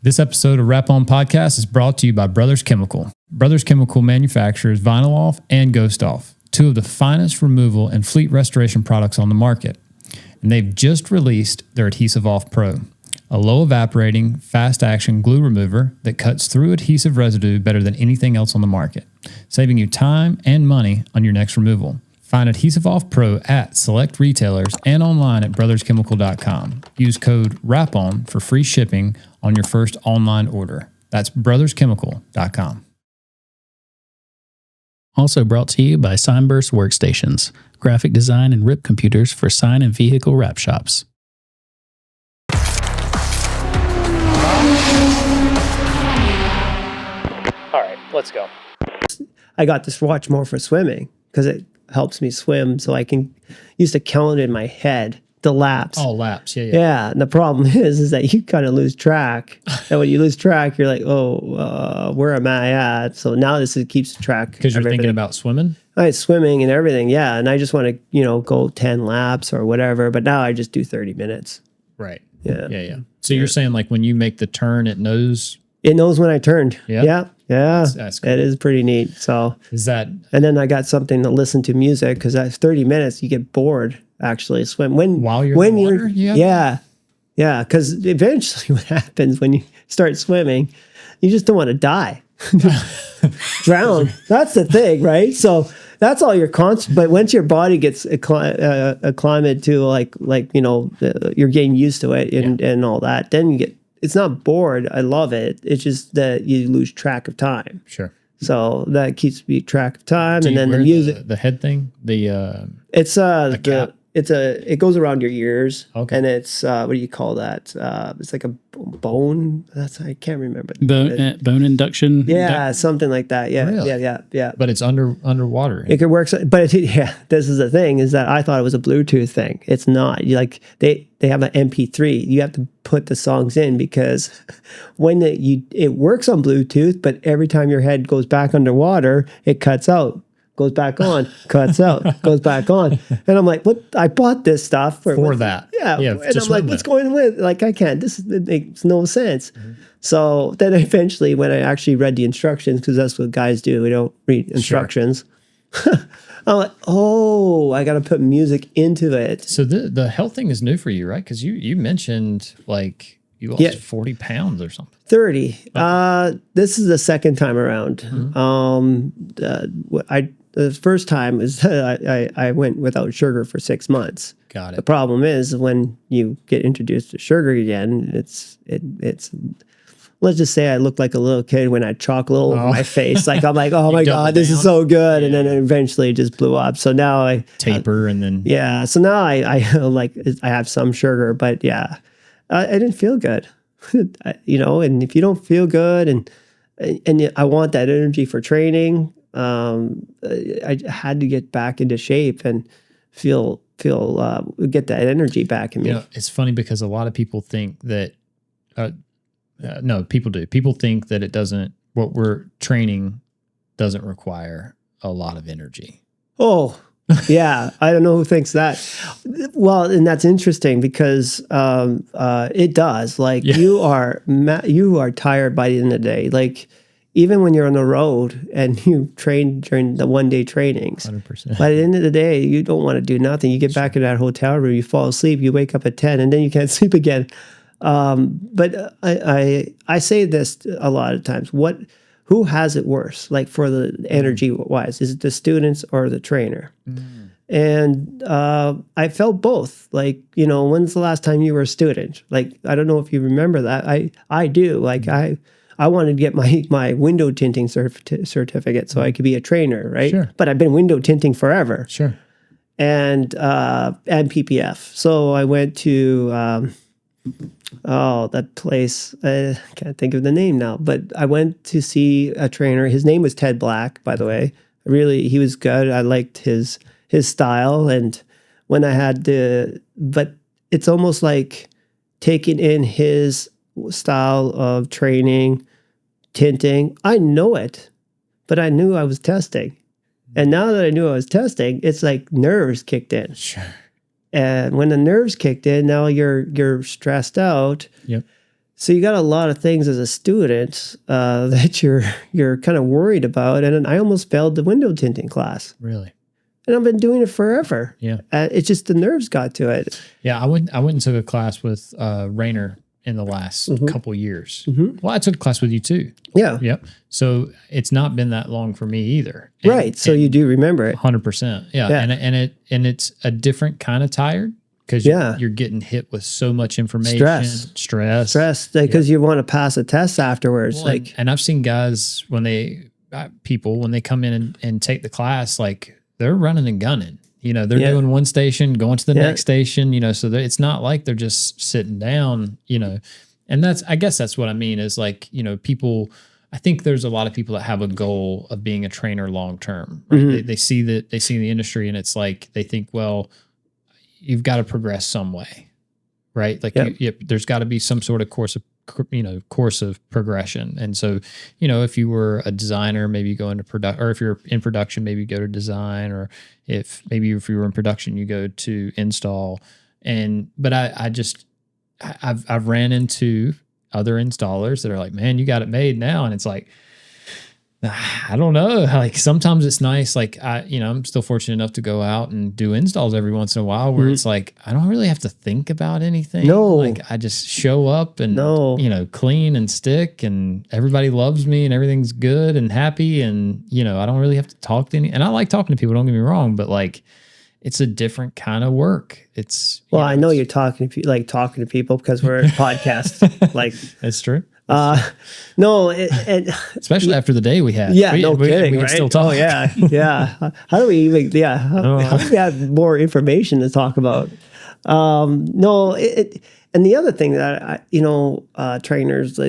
This episode of WrapOn Podcast is brought to you by Brothers Chemical. Brothers Chemical manufactures Vinyl Off and Ghost Off, two of the finest removal and fleet restoration products on the market. And they've just released their Adhesive Off Pro, a low evaporating, fast action glue remover that cuts through adhesive residue better than anything else on the market, saving you time and money on your next removal. Find Adhesive Off Pro at select retailers and online at brotherschemical.com. Use code WRAPON for free shipping on your first online order. That's brotherschemical.com. Also brought to you by Signburst Workstations, graphic design and rip computers for sign and vehicle wrap shops. All right, let's go. I got this watch more for swimming because it helps me swim, so I can used to count in my head the laps. Oh, laps. Yeah. Yeah, and the problem is that you kind of lose track. And when you lose track, you're like, where am I at? So now this keeps track. Because you're thinking about swimming? Swimming and everything, yeah. And I just want to, go 10 laps or whatever. But now I just do 30 minutes. Right. Yeah. So you're saying like when you make the turn, it knows? It knows when I turned. Yeah. Yeah. That's cool. It is pretty neat. So Is that? And then I got something to listen to music because at 30 minutes you get bored actually swim While you're in the water? Yeah. Because eventually what happens when you start swimming, you just don't want to die. Drown. That's the thing, right? So that's all you're constant. But once your body gets acclimated to you're getting used to it and all that, then you get. It's not bored. I love it. It's just that you lose track of time. Sure. So that keeps me track of time, Do and you then the wear music. the head thing, Cap. It goes around your ears. Okay. And it's what do you call that? It's like a bone. I can't remember. Bone induction? Yeah, something like that. Yeah, Really? yeah. but it's underwater. It could work, but this is the thing: is that I thought it was a Bluetooth thing. It's not. They have an MP3. You have to put the songs in because when it works on Bluetooth, but every time your head goes back underwater, it cuts out. Goes back on, cuts out, goes back on. And I'm like, what? I bought this stuff for that. Yeah. And I'm like, what's going with? Like, I can't. It makes no sense. Mm-hmm. So then eventually, when I actually read the instructions, because that's what guys do, we don't read instructions. Sure. I'm like, I got to put music into it. So the health thing is new for you, right? Because you mentioned like you lost 40 pounds or something. 30. Okay. This is the second time around. Mm-hmm. The first time is I went without sugar for 6 months. Got it. The problem is when you get introduced to sugar again, it's let's just say I looked like a little kid when I had chocolate all over my face. Like I'm like, oh my God, this is so good. And then eventually it just blew up. So now I taper and then So now I have some sugar, but I didn't feel good. And if you don't feel good and I want that energy for training, I had to get back into shape and get that energy back in me. It's funny because a lot of people think that, people do. People think that what we're training doesn't require a lot of energy. Oh, yeah. I don't know who thinks that. Well, and that's interesting because it does. Like you are tired by the end of the day. Like even when you're on the road and you train during the one-day trainings, 100%. By the end of the day, you don't want to do nothing. You get back in that hotel room, you fall asleep, you wake up at 10, and then you can't sleep again. But I say this a lot of times. Who has it worse? Like for the energy wise, is it the students or the trainer? Mm. And I felt both. Like, when's the last time you were a student? Like, I don't know if you remember that. I do. Like I wanted to get my window tinting certificate so I could be a trainer, right? Sure. But I've been window tinting forever. Sure. And PPF. So I went to that place. I can't think of the name now, but I went to see a trainer. His name was Ted Black, by the way. Really, he was good. I liked his style, and when I had but it's almost like taking in his style of training, tinting. I know it, but I knew I was testing. And now that I knew I was testing, it's like nerves kicked in. Sure. And when the nerves kicked in, now you're stressed out. Yep. So you got a lot of things as a student that you're kind of worried about. And I almost failed the window tinting class. Really? And I've been doing it forever. Yeah. It's just the nerves got to it. Yeah, I went and took a class with Rainer in the last couple years. Well, I took a class with you too. Yeah. Yep. So it's not been that long for me either. Right. So you do remember it. 100%. Yeah. And it's a different kind of tired because you're getting hit with so much information, stress, because you want to pass a test afterwards. Well, and I've seen guys when they come in and take the class, like they're running and gunning. You know, they're doing one station, going to the next station, you know, so it's not like they're just sitting down, you know, and I guess that's what I mean is like, you know, I think there's a lot of people that have a goal of being a trainer long-term, right? They see the industry and it's like, they think, well, you've got to progress some way, right? Like there's got to be some sort of course of progression. And so, you know, if you were a designer, maybe you go into production, or if you're in production, maybe you go to design, or if you were in production, you go to install. But I've ran into other installers that are like, man, you got it made now. And it's like, I don't know. Like sometimes it's nice. Like I'm still fortunate enough to go out and do installs every once in a while where it's like, I don't really have to think about anything. No. Like I just show up and, you know, clean and stick and everybody loves me and everything's good and happy. And, you know, I don't really have to talk to and I like talking to people, don't get me wrong, but like, it's a different kind of work. I know you're talking to people because we're a podcast. Like that's true. No, especially after the day we had. Yeah, kidding. We right? can still talk. Oh, yeah. How do we even? Yeah, how do we have more information to talk about? No, and the other thing that trainers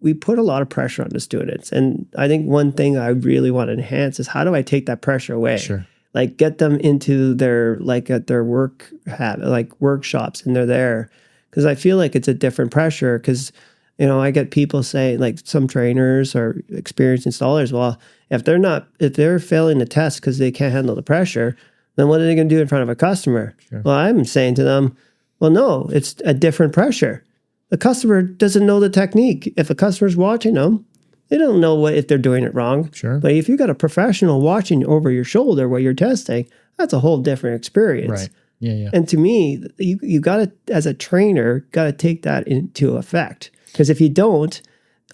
we put a lot of pressure on the students, and I think one thing I really want to enhance is how do I take that pressure away? Sure. Like get them into at their work habit, like workshops, and they're there because I feel like it's a different pressure because. You know, I get people saying, like some trainers or experienced installers, well, if they're failing the test because they can't handle the pressure, then what are they going to do in front of a customer? Sure. Well, I'm saying to them, well, no, it's a different pressure. The customer doesn't know the technique. If a customer's watching them, they don't know if they're doing it wrong. Sure. But if you got a professional watching over your shoulder while you're testing, that's a whole different experience. Right. Yeah. And to me, you got to, as a trainer, got to take that into effect. Because if you don't,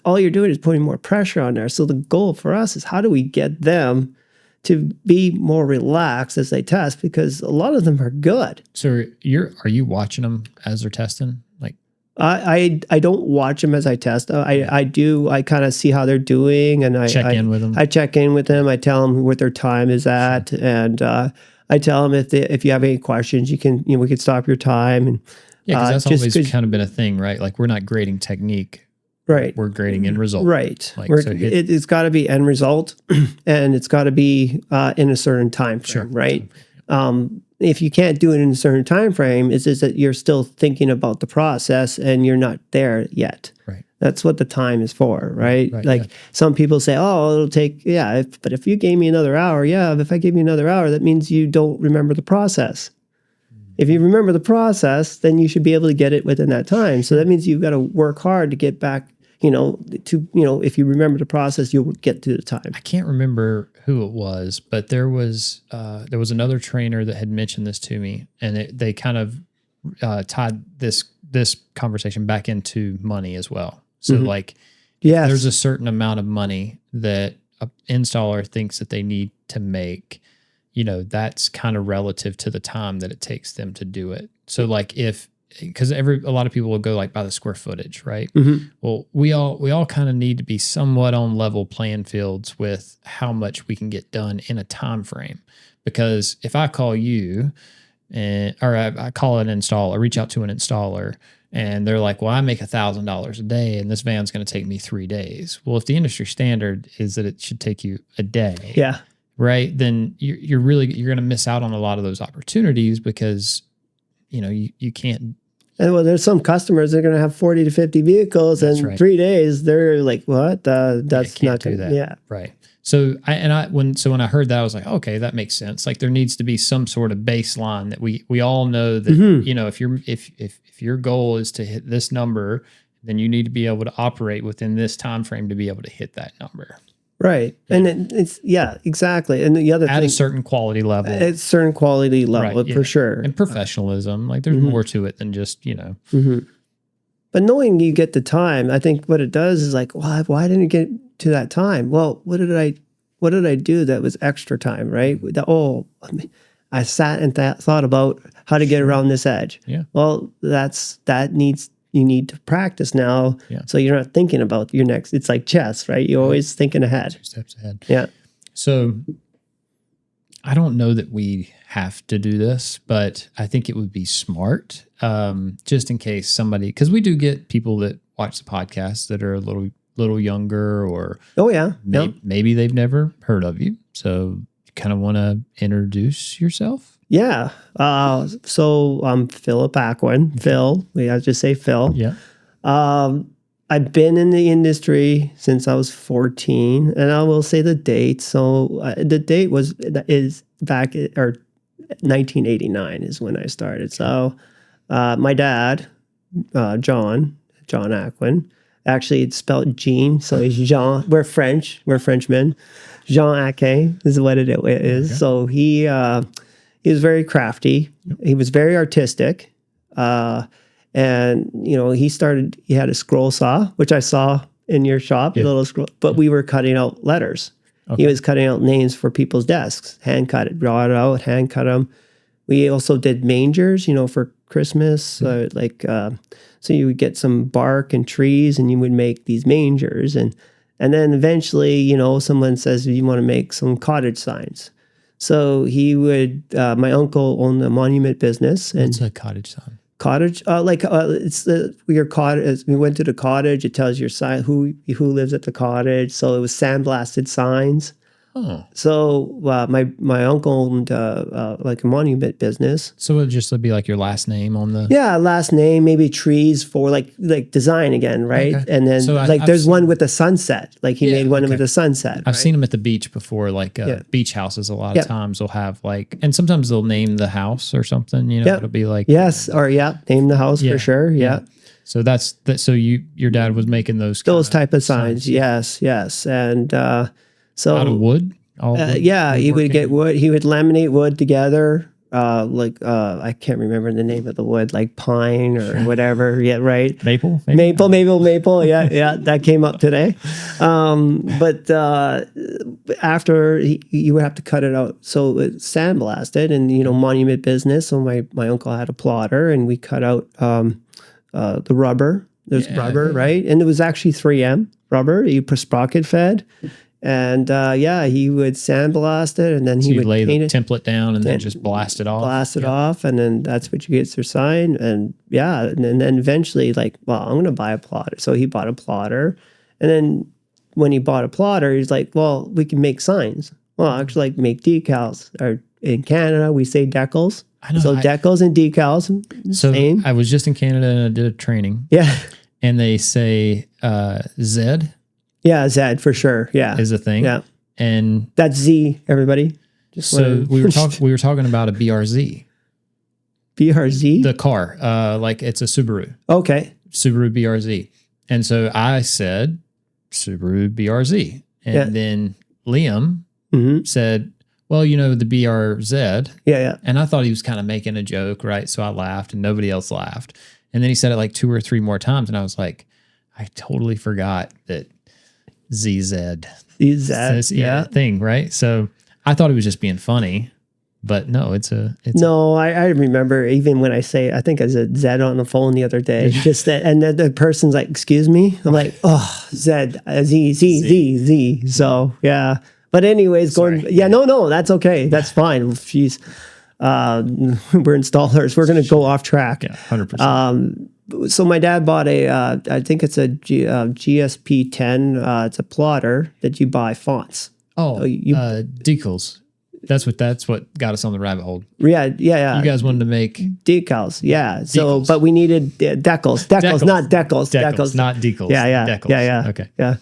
all you're doing is putting more pressure on there. So the goal for us is how do we get them to be more relaxed as they test? Because a lot of them are good. So are you watching them as they're testing? Like I don't watch them as I test. I do. I kind of see how they're doing, and I check in with them. I check in with them. I tell them what their time is at, and I tell them if you have any questions, we can stop your time and. Yeah, because that's always kind of been a thing, right? Like we're not grading technique, right? We're grading end result, right? Like, it's got to be end result, and it's got to be in a certain time frame, right? If you can't do it in a certain time frame, it's just that you're still thinking about the process and you're not there yet. Right. That's what the time is for, right? Some people say, "Oh, it'll take but if you gave me another hour, if I gave you another hour, that means you don't remember the process." If you remember the process, then you should be able to get it within that time. So that means you've got to work hard to get back, if you remember the process, you'll get to the time. I can't remember who it was, but there was another trainer that had mentioned this to me, and they kind of tied this conversation back into money as well. So like, there's a certain amount of money that an installer thinks that they need to make. You know, that's kind of relative to the time that it takes them to do it. So like because a lot of people will go like by the square footage, right? Well, we all kind of need to be somewhat on level playing fields with how much we can get done in a time frame. Because if I call you or I call an installer, reach out to an installer, and they're like, well, I make $1,000 a day and this van's going to take me 3 days. Well, if the industry standard is that it should take you a day. Yeah. Right. Then you're going to miss out on a lot of those opportunities because, you can't. And well, there's some customers that are going to have 40 to 50 vehicles in 3 days. They're like, what? That's not going to do that. Yeah. Right. So when I heard that, I was like, okay, that makes sense. Like there needs to be some sort of baseline that we all know that, if your goal is to hit this number, then you need to be able to operate within this time frame to be able to hit that number. Right. And it's, exactly. And the other At thing, a certain quality level. at a certain quality level, Right, for sure. And professionalism. Like there's more to it than just, But knowing you get the time, I think what it does is like, why didn't it get to that time? Well, what did I do that was extra time, right? I sat and thought about how to get around this edge. Yeah. Well, you need to practice now. Yeah. So you're not thinking about your next, it's like chess, right? You're always thinking ahead. 2 steps ahead. Yeah. So I don't know that we have to do this, but I think it would be smart, just in case somebody, because we do get people that watch the podcast that are a little younger, or maybe they've never heard of you. So you kind of want to introduce yourself. Yeah. So I'm Philip Aquin. Phil. I just say Phil. Yeah. I've been in the industry since I was 14, and I will say the date. So the date is back 1989 is when I started. So my dad, John Aquin, actually it's spelled Jean, so it's Jean. We're French. We're Frenchmen. Jean Aquin is what it is. Okay. So he was very crafty. Yep. He was very artistic. And, he had a scroll saw, which I saw in your shop, a little scroll, but we were cutting out letters. Okay. He was cutting out names for people's desks, hand cut it, draw it out, hand cut them. We also did mangers, for Christmas. So you would get some bark and trees and you would make these mangers. And then eventually, someone says, you want to make some cottage signs. So he would, my uncle owned a monument business. And what's a cottage sign? Cottage, it's your cottage. We went to the cottage. It tells your sign who lives at the cottage. So it was sandblasted signs. Oh. So my uncle owned like a monument business. So it would just be like your last name on the last name, maybe trees for like design again, right? Okay. And then there's one with a sunset. Like he made one with a sunset. I've seen them at the beach before, like beach houses. A lot of times they'll have and sometimes they'll name the house or something. It'll be like name the house for sure. Yeah. So that's that. So your dad was making those type of signs. Yes, and. So out of wood? He would get wood. He would laminate wood together. I can't remember the name of the wood, like pine or whatever. Yeah, right. Maple. Yeah, that came up today. But after you would have to cut it out, so it's sandblasted, and monument business. So my uncle had a plotter, and we cut out the rubber. There's rubber, right? And it was actually 3M rubber. You sprocket fed. And he would sandblast it, and then he would lay the template down and then just blast it off. And then that's what you get your sign. And and then eventually, I'm going to buy a plotter. So he bought a plotter, and then when he bought a plotter, he's like, well, we can make signs. Well, actually, make decals. Or in Canada, we say decals. Decals and decals. So same. I was just in Canada and I did a training. Yeah, and they say Z. Yeah, Z for sure. Yeah, is a thing. Yeah, and that's Z. Everybody. We were talking about a BRZ. BRZ. The car, it's a Subaru. Okay. Subaru BRZ, and so I said Subaru BRZ, and then Liam said, "Well, the BRZ." Yeah. And I thought he was kind of making a joke, right? So I laughed, and nobody else laughed. And then he said it like 2 or 3 more times, and I was like, I totally forgot that. ZZ thing, right? So I thought it was just being funny, but no, I remember even when I think I said Z on the phone the other day, just that, and then the person's like, "Excuse me," I'm like, "Oh, Z." So yeah, but anyways, no, that's okay, that's fine. Jeez, we're installers. We're gonna go off track. 100%. So my dad bought I think it's a GSP 10. It's a plotter that you buy fonts. Decals. That's what got us on the rabbit hole. Yeah. You guys wanted to make decals. Yeah. So, but we needed decals, not decals. Not decals. Yeah. Decals. Okay. Yeah.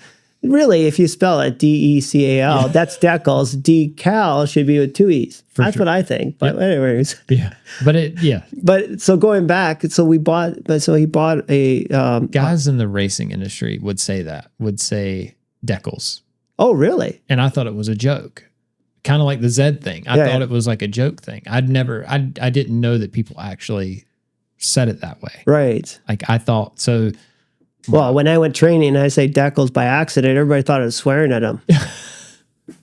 Really, if you spell it DECAL, that's decals. Decal should be with 2 E's. That's what I think. But anyways. Yeah. But But so going back, so he bought a guys in the racing industry would say decals. Oh, really? And I thought it was a joke. Kind of like the Z thing. I thought it was like a joke thing. I didn't know that people actually said it that way. Right. Like I thought so. Well, when I went training, I say decals by accident. Everybody thought I was swearing at them.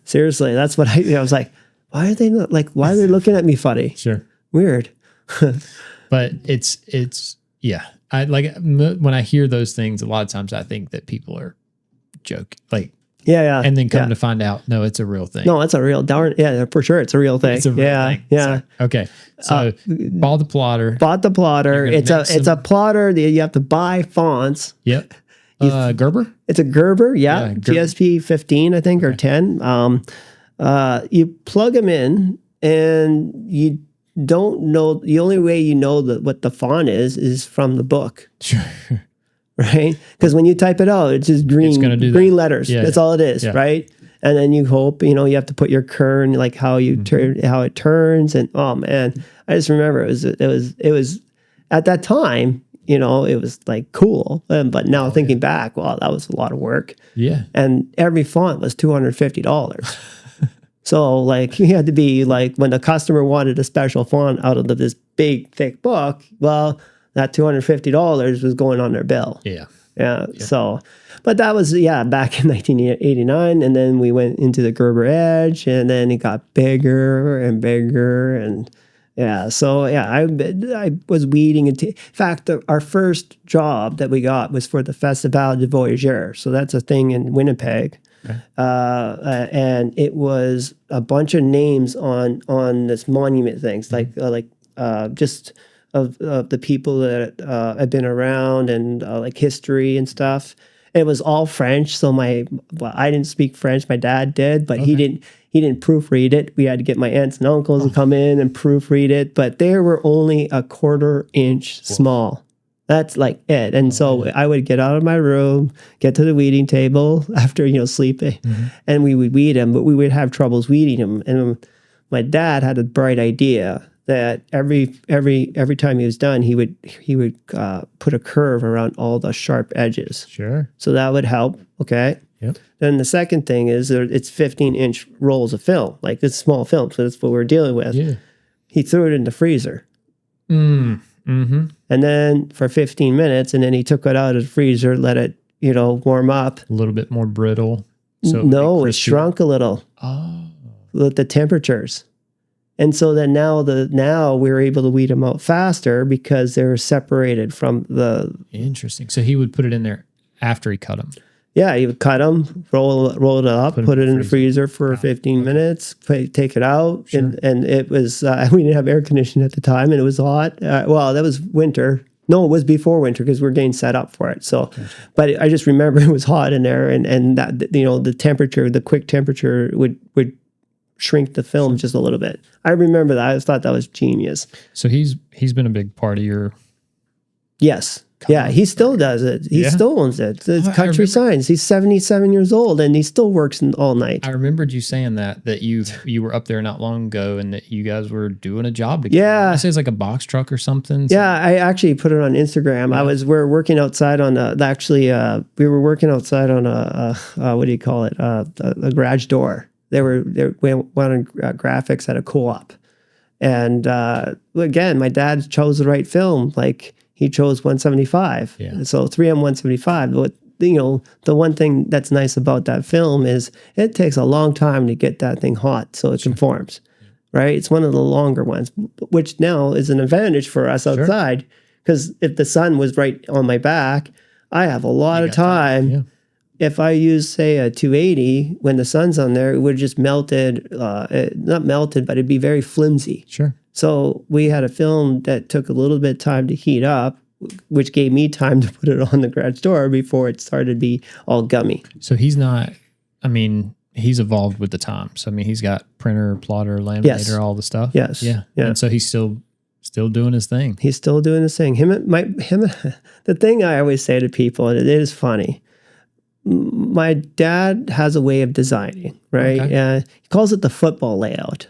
Seriously, that's what I was like. Why are they not like? Why are they looking at me funny? Sure, weird. But it's yeah. I like when I hear those things. A lot of times, I think that people are joking. Like yeah, and then come to find out, no, it's a real thing. No, it's a real for sure. It's a real thing. It's a real thing. Yeah. So, okay. So bought the plotter. Bought the plotter. It's a plotter that you have to buy fonts. Yep. Gerber? It's a Gerber, Yeah, Gerber. GSP 15, I think, or 10. You plug them in, and you don't know. The only way you know what the font is from the book. Sure. Right? Because when you type it out, it's just green letters. Yeah, That's all it is, right? And then you hope, you have to put your kern, like how you turn, how it turns, and oh man, I just remember it was at that time, it was like cool. But now thinking back, well, that was a lot of work. Yeah. And every font was $250. So like you had to be like, when the customer wanted a special font out of this big thick book, well, that $250 was going on their bill. Yeah. Yeah. So, but that was, back in 1989. And then we went into the Gerber Edge, and then it got bigger and bigger. And so I was weeding. In fact, our first job that we got was for the Festival de Voyageurs. So that's a thing in Winnipeg. Okay. And it was a bunch of names on this monument things, like just of the people that have been around, and like history and stuff. It was all French, so I didn't speak French. My dad did, but he didn't proofread it. We had to get my aunts and uncles to come in and proofread it, but they were only a 1/4 inch small. That's like it. And so I would get out of my room, get to the weeding table after sleeping, and we would weed them, but we would have troubles weeding them. And my dad had a bright idea that every time he was done, he would put a curve around all the sharp edges. Sure. So that would help. Okay. Yep. Then the second thing is it's 15-inch rolls of film, like this small film. So that's what we're dealing with. Yeah. He threw it in the freezer. Mm-hmm. And then for 15 minutes, and then he took it out of the freezer, let it warm up. A little bit more brittle. So no, it shrunk a little. Oh. With the temperatures. And so then now we were able to weed them out faster because they were separated from the. Interesting. So he would put it in there after he cut them. Yeah, he would cut them, roll it up, put it in the freezer for 15 minutes, take it out, and it was we didn't have air conditioning at the time, and it was hot. Well, that was winter. No, it was before winter because we were getting set up for it. So, but I just remember it was hot in there, and that the temperature, the quick temperature would shrink the film just a little bit. I remember that. I just thought that was genius. So he's been a big part of your. Yes. Yeah, he still does it. He still owns it. It's Country Signs. He's 77 years old, and he still works all night. I remembered you saying that you were up there not long ago, and that you guys were doing a job together. Yeah. I say it's like a box truck or something. Yeah, I actually put it on Instagram. Yeah. We're working outside on we were working outside on a what do you call it? A garage door. We wanted graphics at a co-op, and again, my dad chose the right film. Like, he chose 175. Yeah. So 3M 175. But the one thing that's nice about that film is it takes a long time to get that thing hot so it conforms. Right? It's one of the longer ones, which now is an advantage for us outside, because if the sun was right on my back, I have a lot of time. Yeah. If I use, say, a 280, when the sun's on there, it would just melted, not melted, but it'd be very flimsy. Sure. So we had a film that took a little bit of time to heat up, which gave me time to put it on the garage door before it started to be all gummy. So he's he's evolved with the times. He's got printer, plotter, laminator, all the stuff. Yes. Yeah. And so he's still doing his thing. He's still doing his thing. The thing I always say to people, and it is funny, My dad has a way of designing, right? Okay. He calls it the football layout,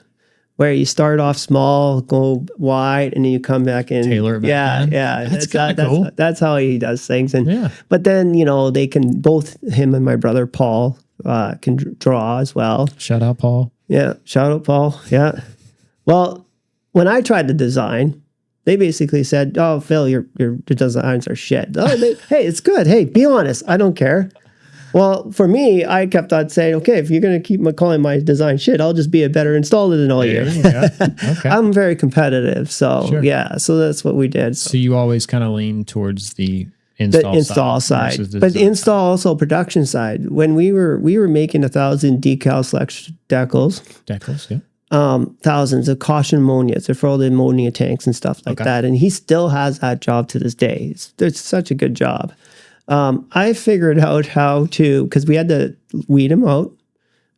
where you start off small, go wide, and then you come back in. Tailor it back in? Yeah. That's kinda cool. That's how he does things. And Yeah. but then they can both him and my brother Paul can draw as well. Shout out, Paul. Yeah, shout out Paul. Yeah. Well, when I tried to design, they basically said, "Oh, Phil, your designs are shit." Hey, it's good. Hey, be honest. I don't care. Well, for me, I kept on saying, okay, if you're going to keep calling my design shit, I'll just be a better installer than all you. Yeah. Okay. I'm very competitive. So, Sure. so that's what we did. So you always kind of lean towards the The install install side, versus the but design install also production side. When we were making 1,000 decal select decals, decals, yeah. thousands of caution ammonias. They're for all the ammonia tanks and stuff like that. And he still has that job to this day. It's such a good job. I figured out how to, because we had to weed them out.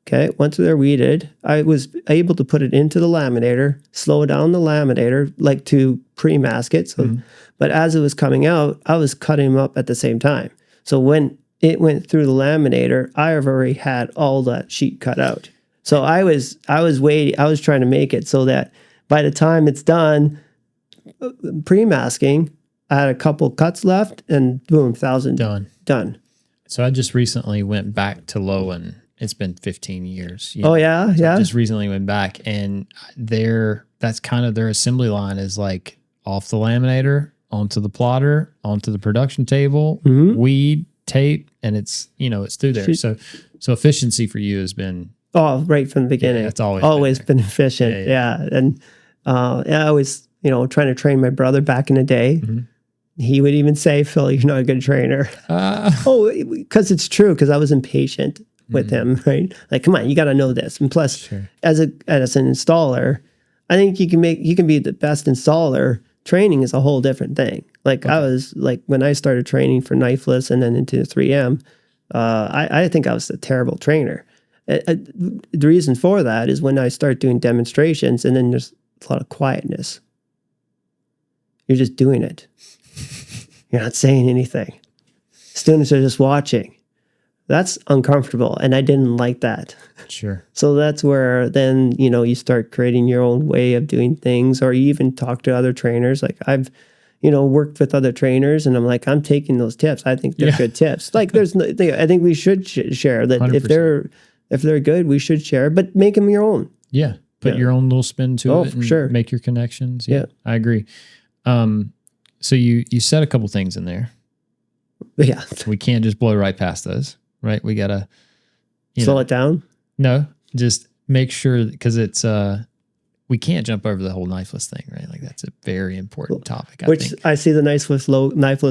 Okay. Once they're weeded, I was able to put it into the laminator, slow down the laminator, like to pre-mask it. So, but as it was coming out, I was cutting them up at the same time. So when it went through the laminator, I have already had all that sheet cut out. So I was trying to make it so that by the time it's done pre-masking, I had a couple cuts left and boom, 1,000 done. So I just recently went back to Lowen. It's been 15 years. Oh yeah. I just recently went back, and that's kind of their assembly line is like off the laminator, onto the plotter, onto the production table, weed, tape, and it's through there. So efficiency for you has been right from the beginning. Yeah, it's always been efficient. Yeah. And I was trying to train my brother back in the day. He would even say, "Phil, you're not a good trainer." Because it's true. Because I was impatient with him, right? Like, come on, you got to know this. And plus, as an installer, I think you can be the best installer. Training is a whole different thing. Like I was like when I started training for Knifeless and then into 3M, I think I was a terrible trainer. The reason for that is when I start doing demonstrations, and then there's a lot of quietness. You're just doing it. You're not saying anything. Students are just watching. That's uncomfortable, and I didn't like that. Sure. So that's where then, you start creating your own way of doing things, or you even talk to other trainers. Like I've, worked with other trainers, and I'm like, I'm taking those tips. I think they're good tips. Like I think we should share that 100%. if they're good, we should share, but make them your own. Yeah. Put your own little spin to it. For sure. Make your connections. Yeah. I agree. So you said a couple things in there. Yeah. We can't just blow right past those, right? We got to slow it down. No, just make sure, because it's we can't jump over the whole knifeless thing, right? Like that's a very important topic. I see the knifeless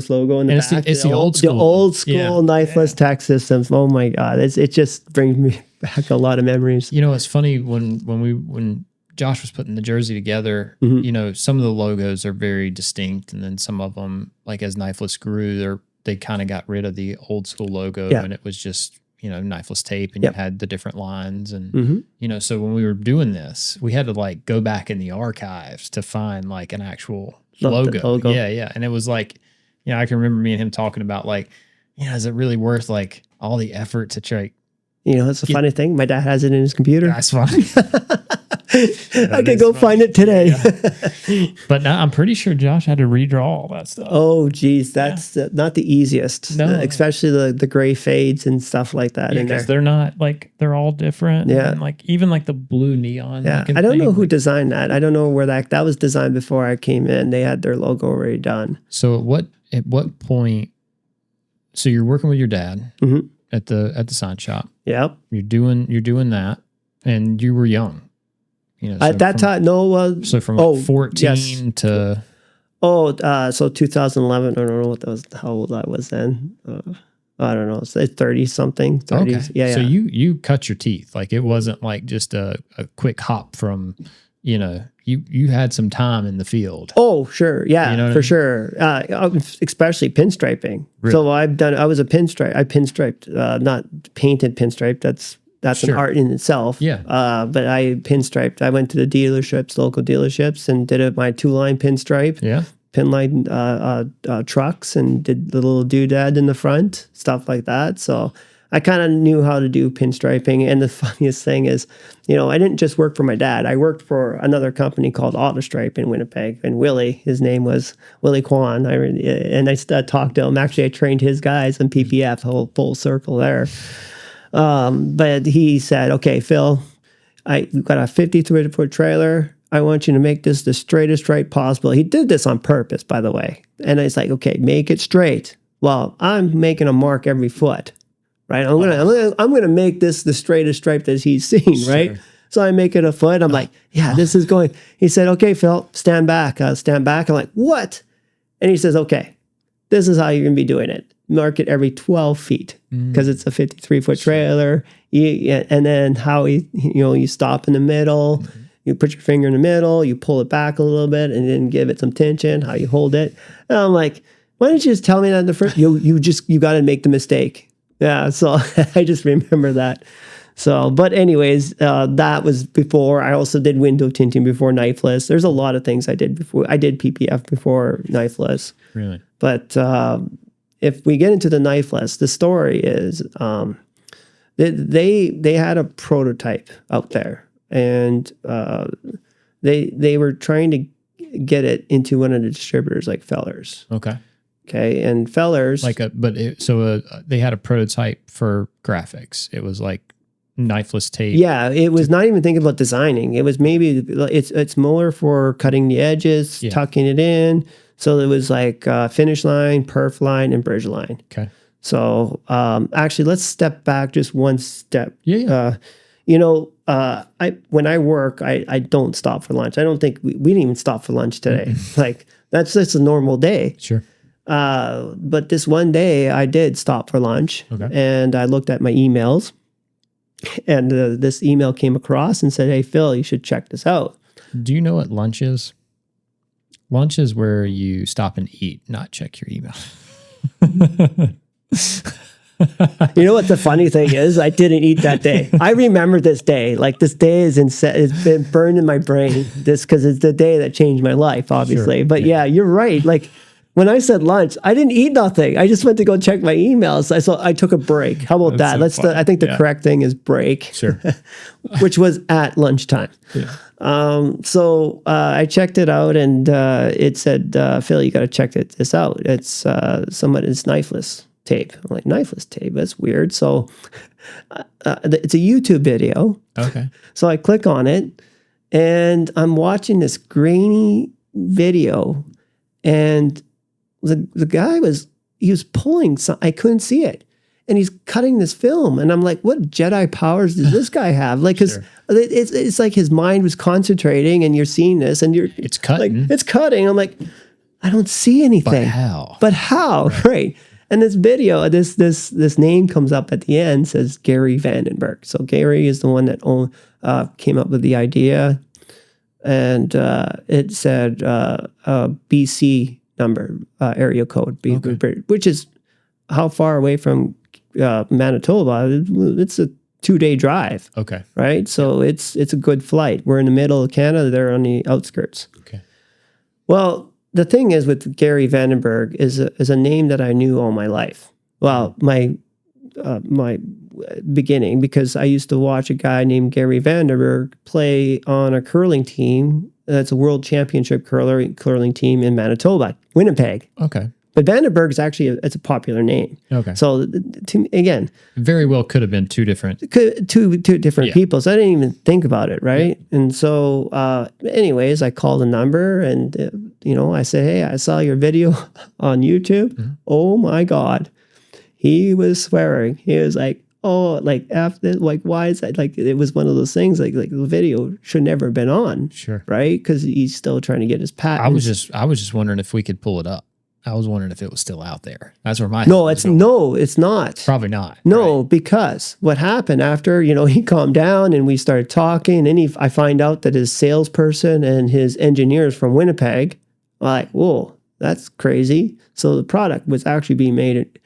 logo in the back. It's the old school. The old school knifeless tax systems. Oh my God. It just brings me back a lot of memories. It's funny when Josh was putting the jersey together, some of the logos are very distinct, and then some of them, like as Knifeless grew, they kind of got rid of the old school logo, and it was just knifeless tape, and you had the different lines, and so when we were doing this, we had to like go back in the archives to find like an actual logo. Yeah, and it was like, I can remember me and him talking about like, is it really worth like all the effort to try? It's a funny thing. My dad has it in his computer. That's funny. I could go find it today. Yeah. But now I'm pretty sure Josh had to redraw all that stuff. Oh, geez. That's not the easiest. No. Especially the gray fades and stuff like that. Yeah, because they're not like, they're all different. Yeah. And like even like the blue neon. Yeah. I don't know who designed that. I don't know where that was designed before I came in. They had their logo already done. So at what point, so you're working with your dad at the sign shop. Yep. You're doing that, and you were young. At that time, no. So from 14 to... so 2011, I don't know what that was, how old I was then. I don't know, say 30-something, 30s. Okay. Yeah. So you cut your teeth. Like it wasn't like just a quick hop from, you had some time in the field. Oh, sure. Yeah, for sure. Especially pinstriping. Really? So I was a pinstripe. I pinstriped, not painted pinstripe. That's an art in itself. Yeah. But I pinstriped. I went to the local dealerships, and did my 2-line pinstripe. Yeah. Pinline trucks, and did the little doodad in the front, stuff like that. So I kind of knew how to do pinstriping. And the funniest thing is, I didn't just work for my dad. I worked for another company called Autostripe in Winnipeg. And Willie, his name was Willie Kwan. I talked to him. Actually, I trained his guys in PPF, full circle there. But he said, okay, Phil, we've got a 53-foot trailer. I want you to make this the straightest stripe possible. He did this on purpose, by the way. And it's like, okay, make it straight. Well, I'm making a mark every foot, right? I'm gonna make this the straightest stripe that he's seen, right? Sure. So I make it a foot. I'm like, yeah, this is going. He said, okay, Phil, stand back. Stand back. I'm like, what? And he says, okay, this is how you're gonna be doing it. Mark it every 12 feet because it's a 53-foot trailer. And then how you stop in the middle. Mm-hmm. You put your finger in the middle, you pull it back a little bit, and then give it some tension, how you hold it. And I'm like, why didn't you just tell me that in the first? You got to make the mistake. Yeah, so I just remember that. So, but anyways, that was before. I also did window tinting before knifeless. There's a lot of things I did before. I did PPF before knifeless. Really? But if we get into the knifeless, the story is they had a prototype out there. And they were trying to get it into one of the distributors like Fellers. Okay. And Fellers they had a prototype for graphics. It was like knifeless tape. Yeah, it was not even thinking about designing. It was maybe it's more for cutting the edges, tucking it in. So it was like finish line, perf line, and bridge line. Okay. So actually, let's step back just one step. Yeah. When I work, I don't stop for lunch. I don't think we didn't even stop for lunch today. Like that's just a normal day. Sure. But this one day I did stop for lunch, and I looked at my emails, and this email came across and said, "Hey Phil, you should check this out." Do you know what lunch is? Lunch is where you stop and eat, not check your email. You know what the funny thing is? I didn't eat that day. I remember this day. Like this day it's been burned in my brain. Because it's the day that changed my life, obviously. Sure. But yeah, you're right. Like when I said lunch, I didn't eat nothing. I just went to go check my emails. I took a break. How about that? So I think the correct thing is break. Sure. Which was at lunchtime. Yeah. So I checked it out, and it said, Phil, you got to check this out. It's it's knifeless tape. I'm like, knifeless tape? That's weird. So it's a YouTube video. Okay. So I click on it, and I'm watching this grainy video, and the guy was pulling some, I couldn't see it. And he's cutting this film, and I'm like, what Jedi powers does this guy have? Like, because it's like his mind was concentrating, and you're seeing this, and it's cutting. Like, it's cutting. I'm like, I don't see anything. But how? Right. And this video, this name comes up at the end, says Gary Vandenberg. So Gary is the one that came up with the idea, and it said BC number, area code, which is how far away from Manitoba. It's a 2-day drive. Okay. Right? So it's a good flight. We're in the middle of Canada. They're on the outskirts. Okay. Well, the thing is with Gary Vandenberg is a name that I knew all my life. Well, my beginning, because I used to watch a guy named Gary Vandenberg play on a curling team. That's a world championship curling team in Manitoba, Winnipeg. Okay. But Vandenberg is actually it's a popular name. Okay. So again, very well could have been two different people. So I didn't even think about it, right? Yeah. And so, anyways, I called a number, and I said, "Hey, I saw your video on YouTube." Mm-hmm. Oh my God, he was swearing. He was like, "Oh, like after, like why is that?" Like it was one of those things. Like the video should never have been on. Sure. Right? Because he's still trying to get his patent. I was just wondering if we could pull it up. I was wondering if it was still out there. That's where my it's not. Probably not. No, right? Because what happened after he calmed down and we started talking, and I find out that his salesperson and his engineers from Winnipeg are like, whoa, that's crazy. So the product was actually being made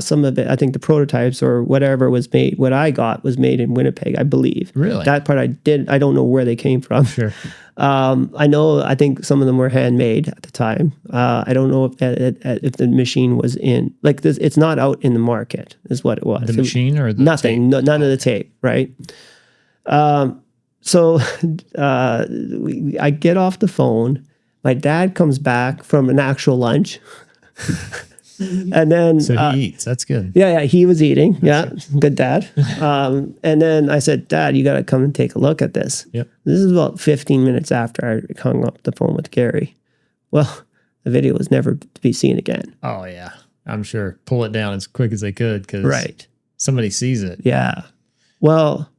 Some of it, I think the prototypes or whatever was made, what I got was made in Winnipeg, I believe. Really? That part I don't know where they came from. Sure. I think some of them were handmade at the time. I don't know if the machine was in, like this, it's not out in the market is what it was. The machine or the nothing, tape? none of the tape, right? So I get off the phone. My dad comes back from an actual lunch. And then So he eats. That's good. yeah, he was eating. Good dad. And then I said, Dad, you got to come and take a look at this. Yep. This is about 15 minutes after I hung up the phone with Gary. Well, the video was never to be seen again. Oh, yeah. I'm sure. Pull it down as quick as they could because Right. somebody sees it. Yeah. Well,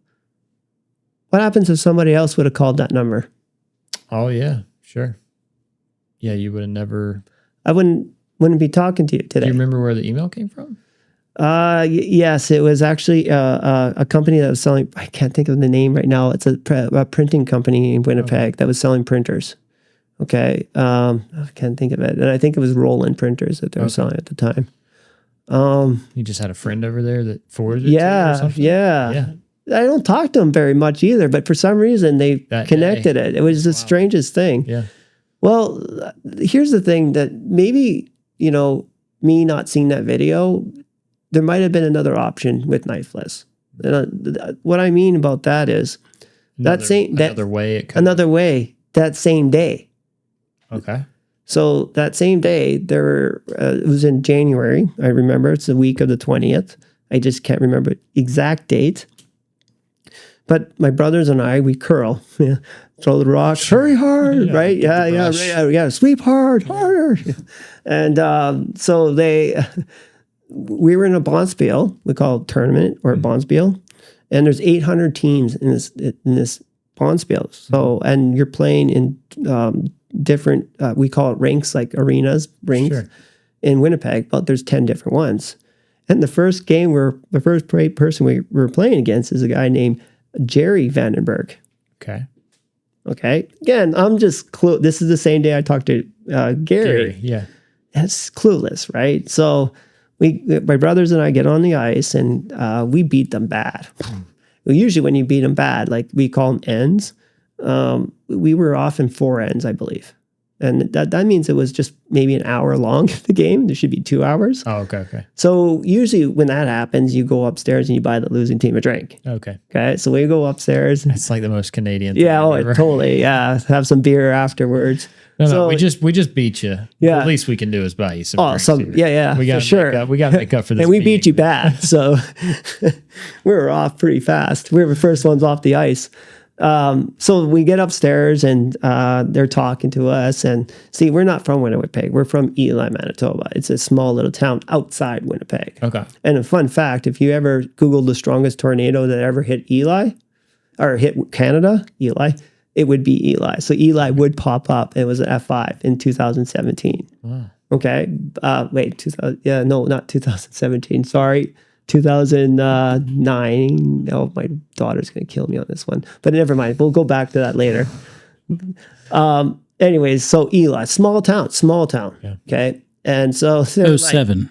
what happens if somebody else would have called that number? Oh, yeah. Sure. Yeah, you would have never... I wouldn't be talking to you today. Do you remember where the email came from? Yes, it was actually a company that was selling, I can't think of the name right now. It's a printing company in Winnipeg that was selling printers. Okay. I can't think of it. And I think it was Roland printers that they were selling at the time. You just had a friend over there that forwarded it to you or something? Yeah. I don't talk to them very much either, but for some reason they connected it. It was the strangest thing. Yeah. Well, here's the thing that maybe, me not seeing that video, there might have been another option with Knifeless. And what I mean about that is another way it could. Another way that same day. Okay. So that same day, it was in January. I remember it's the week of the 20th. I just can't remember exact date. But my brothers and I, we curl, throw the rocks, hurry hard, right? Yeah. Sweep hard, harder. And so we were in a bonspiel. We call it tournament or bonspiel, and there's 800 teams in this bonspiel. So and you're playing in different. We call it rinks, like arenas, rinks in Winnipeg. But there's 10 different ones. And the first game the first person we were playing against is a guy named Jerry Vandenberg. Okay. Again, I'm just this is the same day I talked to Gary. Yeah. That's clueless, right? So my brothers and I get on the ice and we beat them bad. Well, usually when you beat them bad, like we call them ends, we were off in 4 ends, I believe. And that means it was just maybe an hour long, the game. There should be 2 hours. Oh, okay. So usually when that happens, you go upstairs and you buy the losing team a drink. Okay. So we go upstairs. It's like the most Canadian thing. Yeah, ever. Totally. Yeah. Have some beer afterwards. No, we just beat you. Yeah. The least we can do is buy you some drinks. Yeah. We got for sure. We got to make up for this. And we beat you bad. So we were off pretty fast. We were the first ones off the ice. So we get upstairs and they're talking to us. And see, we're not from Winnipeg. We're from Eli, Manitoba. It's a small little town outside Winnipeg. Okay. And a fun fact, if you ever Googled the strongest tornado that ever hit Eli or hit Canada, Eli, it would be Eli. So Eli would pop up. It was an F5 in 2017. Wow. Okay. Not 2017. Sorry. 2009. Oh, my daughter's going to kill me on this one. But never mind. We'll go back to that later. Anyways, so Eli, small town. Yeah. Okay. And so 07.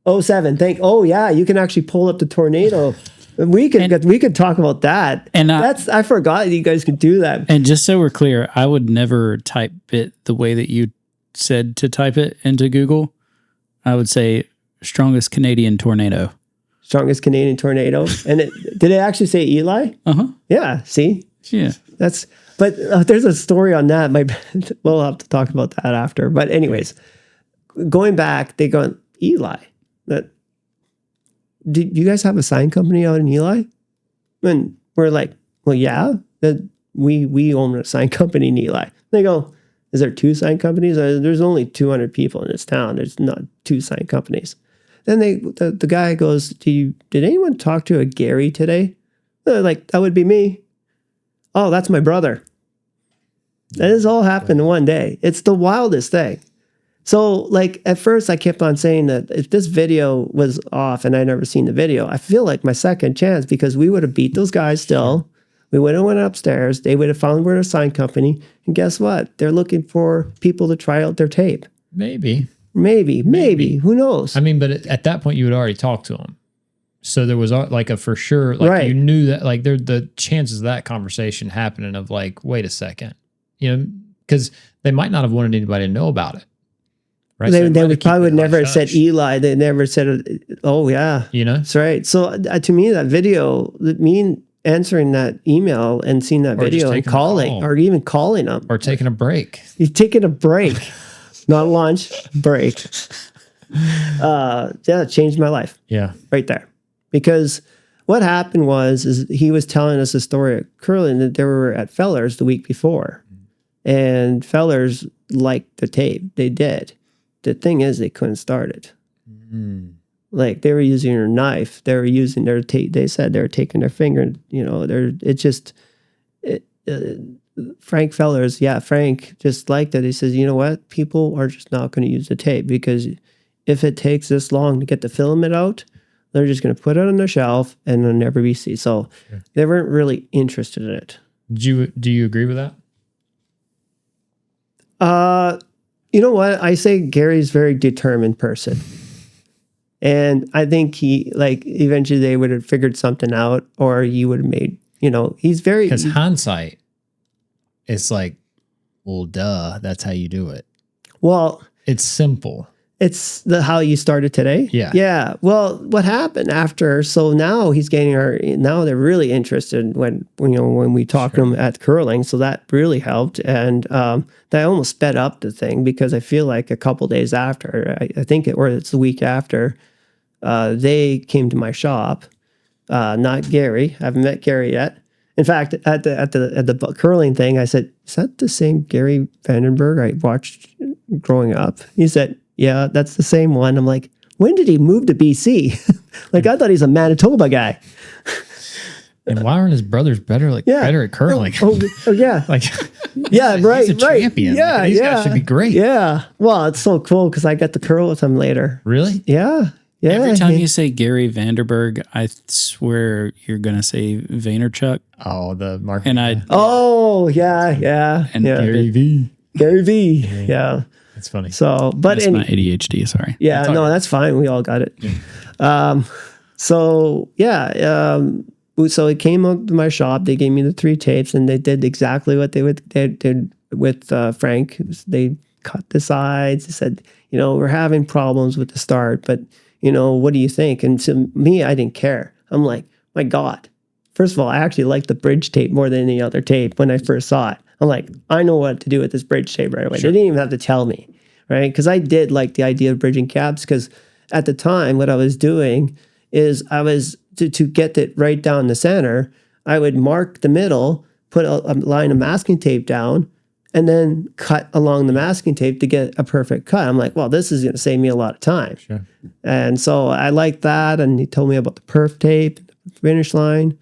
07. You can actually pull up the tornado. We could talk about that. And I forgot you guys could do that. And just so we're clear, I would never type it the way that you said to type it into Google. I would say strongest Canadian tornado. Strongest Canadian tornado. And did it actually say Eli? Uh-huh. Yeah. See? Yeah. But there's a story on that. We'll have to talk about that after. But anyways, going back, they go, Eli. Do you guys have a sign company out in Eli? And we're like, well, yeah, we own a sign company in Eli. They go, is there 2 sign companies? There's only 200 people in this town. There's not 2 sign companies. Then the guy goes, did anyone talk to a Gary today? They're like, that would be me. Oh, that's my brother. That has all happened in one day. It's the wildest thing. So, like, at first I kept on saying that if this video was off and I never seen the video, I feel like my second chance, because we would have beat those guys still. We would have went upstairs. They would have found we're a sign company. And guess what? They're looking for people to try out their tape. Maybe. Maybe. Who knows? I mean, but at that point, you had already talked to him. So there was like a for sure, like Right. you knew that, like the chances of that conversation happening of like, wait a second, because they might not have wanted anybody to know about it. Right. They would probably never have said Eli. They never said, oh, yeah. That's right. So to me, that video, me answering that email and seeing that video and calling, or even calling them. Or taking a break. You're taking a break. Not lunch, break. It changed my life. Yeah. Right there. Because what happened is he was telling us a story at Curling that they were at Feller's the week before. And Feller's liked the tape. They did. The thing is, they couldn't start it. Like, they were using their knife. They were using their tape. They said they were taking their finger. Frank Feller's, Frank just liked it. He says, you know what? People are just not going to use the tape, because if it takes this long to get the filament out, they're just going to put it on their shelf and it'll never be seen. So they weren't really interested in it. Do you agree with that? You know what? I say Gary's a very determined person. And I think he, eventually they would have figured something out, or he would have made, he's very... Because hindsight, it's like, well, duh, that's how you do it. Well... It's simple. It's how you started today? Yeah. Yeah. Well, what happened after? So now he's getting now they're really interested when we talk to them at Curling. So that really helped. And that almost sped up the thing, because I feel like a couple days after, I think it's the week after, they came to my shop. Not Gary. I haven't met Gary yet. In fact, at the Curling thing, I said, is that the same Gary Vandenberg I watched growing up? He said, yeah, that's the same one. I'm like, when did he move to BC? I thought he's a Manitoba guy. And why aren't his brothers better at curling? Yeah. Yeah, right, he's a champion. Yeah, these guys should be great. Yeah. Well, it's so cool because I got to curl with him later. Really? Yeah. Yeah. Every time you say Gary Vanderberg, I swear you're gonna say Vaynerchuk. Oh, the market. And yeah. And Gary V. Gary V. Yeah. That's funny. So, but that's my ADHD. Sorry. Yeah, that's fine. We all got it. Yeah. So he came up to my shop. They gave me the 3 tapes, and they did exactly what they did with Frank. They cut the sides. They said, we're having problems with the start, but what do you think? And to me, I didn't care. I'm like, my God. First of all, I actually liked the bridge tape more than any other tape when I first saw it. I'm like, I know what to do with this bridge tape right away. Sure. They didn't even have to tell me, right? Because I did like the idea of bridging cabs, because at the time, what I was doing is I was, to get it right down the center, I would mark the middle, put a line of masking tape down, and then cut along the masking tape to get a perfect cut. I'm like, well, this is going to save me a lot of time. Sure. And so I liked that, and he told me about the perf tape, the finish line.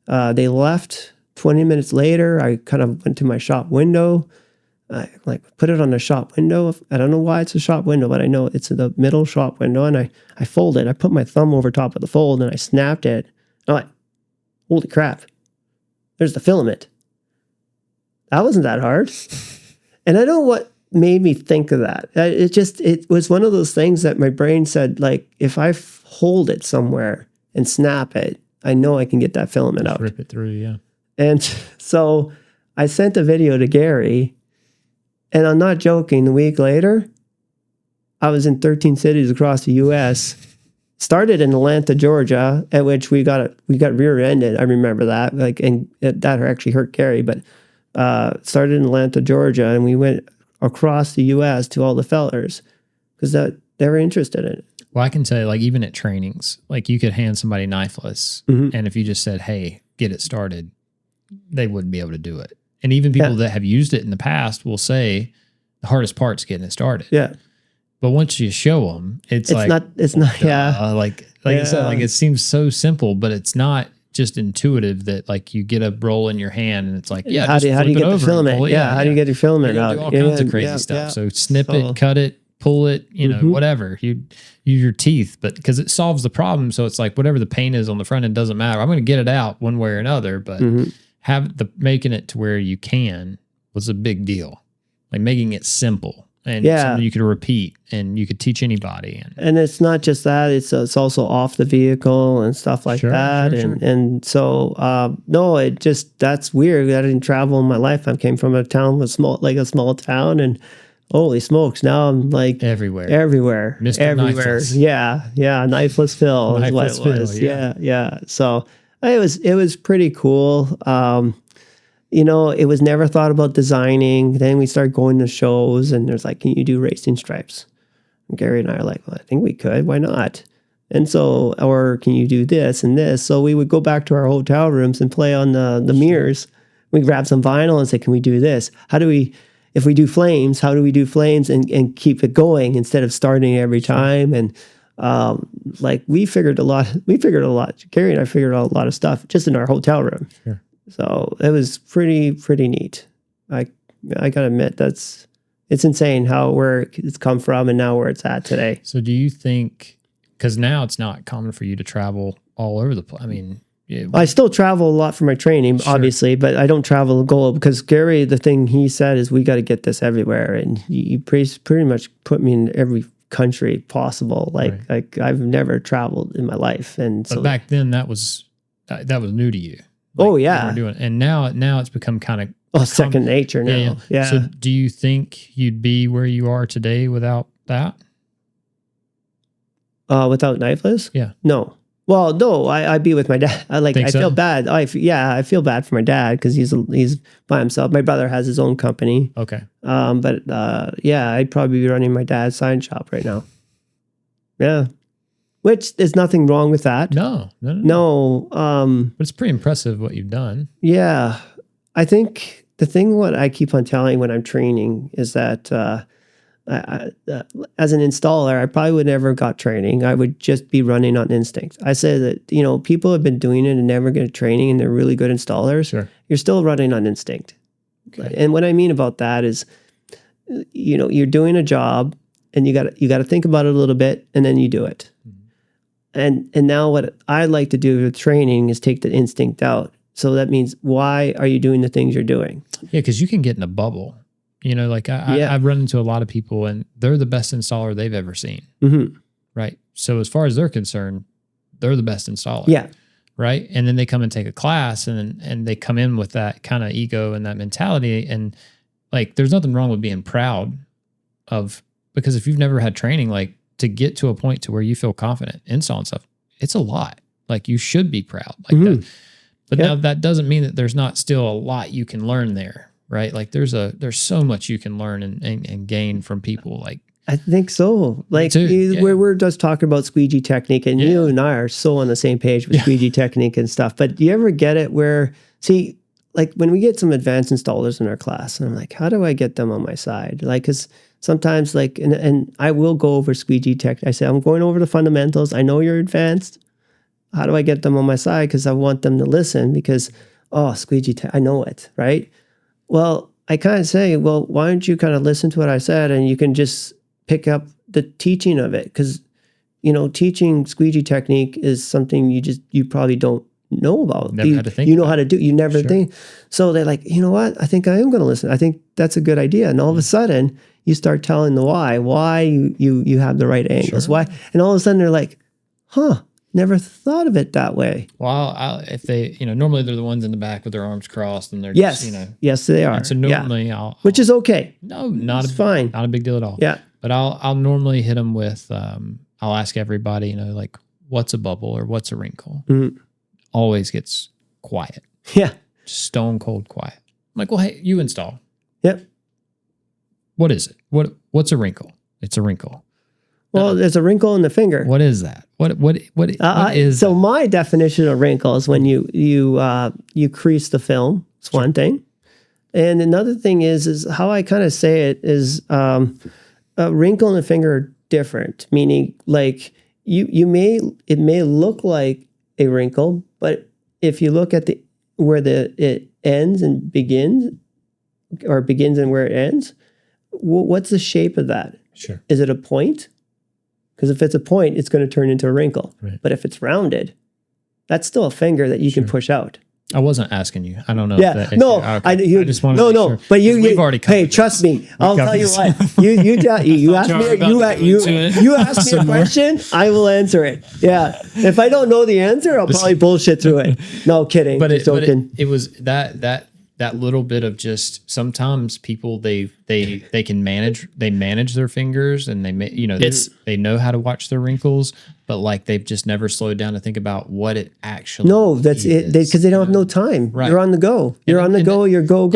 They left. 20 minutes later, I kind of went to my shop window. I put it on the shop window. I don't know why it's a shop window, but I know it's the middle shop window. And I folded. I put my thumb over top of the fold, and I snapped it. I'm like, holy crap. There's the filament. That wasn't that hard. And I don't know what made me think of that. It was one of those things that my brain said, if I hold it somewhere and snap it, I know I can get that filament out. Rip it through, yeah. And so I sent a video to Gary, and I'm not joking, a week later, I was in 13 cities across the U.S., started in Atlanta, Georgia, at which we got rear-ended. I remember that, and that actually hurt Gary, but started in Atlanta, Georgia, and we went across the U.S. to all the fellers because they were interested in it. Well, I can tell you, even at trainings, you could hand somebody knifeless, and if you just said, hey, get it started, they wouldn't be able to do it. And even people that have used it in the past will say the hardest part's getting it started. Yeah. But once you show them, it's not, like you said, it seems so simple, but it's not just intuitive that you get a roll in your hand and it's how do you get the filament? How do you get your filament out? Do all kinds of crazy stuff. Yeah. So snip it, cut it, pull it, whatever. You use your teeth, but because it solves the problem. So it's whatever the pain is on the front end doesn't matter. I'm going to get it out one way or another, but making it to where you can was a big deal. Making it simple. and something you could repeat and you could teach anybody. And it's not just that, it's also off the vehicle and stuff like that. And so, no, it just, that's weird. I didn't travel in my life. I came from a town with a small town, and holy smokes, now I'm like everywhere. Mr. Everywhere. Knifeless. Yeah. Knifeless Phil is what it was. Phil, yeah. So it was pretty cool. It was never thought about designing. Then we started going to shows, and there's like, can you do racing stripes? And Gary and I are like, well, I think we could. Why not? And so, or can you do this and this? So we would go back to our hotel rooms and play on the mirrors. We grab some vinyl and say, can we do this? If we do flames, how do we do flames and keep it going instead of starting every time? And we figured a lot. Gary and I figured out a lot of stuff just in our hotel room. Sure. So it was pretty neat. I gotta admit, it's insane where it's come from and now where it's at today. So do you think, because now it's not common for you to travel all over the place? I mean, I still travel a lot for my training, obviously, but I don't travel global because Gary, the thing he said is we got to get this everywhere, and he pretty much put me in every country possible. Like I've never traveled in my life, but back then that was new to you. And now it's become kind of second nature now. Yeah. So do you think you'd be where you are today without that? Without Knifeless? Yeah. No. Well, no, I'd be with my dad. I feel bad. I feel bad for my dad because he's by himself. My brother has his own company. Okay. I'd probably be running my dad's sign shop right now. Yeah. Which there's nothing wrong with that. No. But it's pretty impressive what you've done. Yeah. I think the thing what I keep on telling when I'm training is that as an installer, I probably would never got training. I would just be running on instinct. I say that, people have been doing it and never get training and they're really good installers. Sure. You're still running on instinct. Okay. And what I mean about that is, you're doing a job and you got to think about it a little bit and then you do it. Mm-hmm. And now what I like to do with training is take the instinct out. So that means, why are you doing the things you're doing? Yeah, because you can get in a bubble. I've run into a lot of people and they're the best installer they've ever seen. Mm-hmm. Right. So as far as they're concerned, they're the best installer. Yeah. Right. And then they come and take a class and they come in with that kind of ego and that mentality. And like, there's nothing wrong with being proud because if you've never had training, like to get to a point to where you feel confident installing stuff, it's a lot. Like you should be proud like that. But now that doesn't mean that there's not still a lot you can learn there. Right. Like there's so much you can learn and gain from people. Like, I think so. Like we're just talking about squeegee technique, and you and I are so on the same page with squeegee technique and stuff. But do you ever get it where, like when we get some advanced installers in our class, and I'm like, how do I get them on my side? Like, because sometimes and I will go over squeegee tech. I say, I'm going over the fundamentals. I know you're advanced. How do I get them on my side? Because I want them to listen because, squeegee tech, I know it, right? Well, I kind of say, well, why don't you kind of listen to what I said and you can just pick up the teaching of it? Because, teaching squeegee technique is something you probably don't know about. Never had to think. How to do. You never think. So they're like, you know what? I think I am going to listen. I think that's a good idea. And all of a sudden, you start telling the why you have the right angles. Why? And all of a sudden, they're like, never thought of it that way. Well, if they, normally they're the ones in the back with their arms crossed and they're yes, just, yes, they are. And so normally which is okay. No, fine, not a big deal at all. Yeah, but I'll normally hit them with, I'll ask everybody, like what's a bubble or what's a wrinkle. Mm-hmm. Always gets quiet. Yeah, just stone cold quiet. I'm like, well, hey, you install. Yep. What is it? What's a wrinkle? It's a wrinkle. Well, there's a wrinkle in the finger. What is that? What is so that? My definition of wrinkle is when you crease the film. It's one thing. And another thing is how I kind of say it is a wrinkle in the finger are different, meaning like it may look like a wrinkle, but if you look at where it ends and begins, or begins and where it ends, what's the shape of that? Sure. Is it a point? Because if it's a point, it's going to turn into a wrinkle. Right. But if it's rounded, that's still a finger that you can push out. I wasn't asking you. I don't know. Yeah, if no, okay. I just wanted no, to make no, sure. but We've already covered hey, this. trust me. I'll tell you covered what. You asked you were me, about to go into it. you asked me a question, I will answer it. Yeah, if I don't know the answer, I'll probably bullshit through it. No kidding. But just joking. it was that little bit of just sometimes people they can manage their fingers and they know how to watch their wrinkles, but like they've just never slowed down to think about what it actually that's it, is, because they don't have no time. Right. You're on the go. You're on the go. You're go.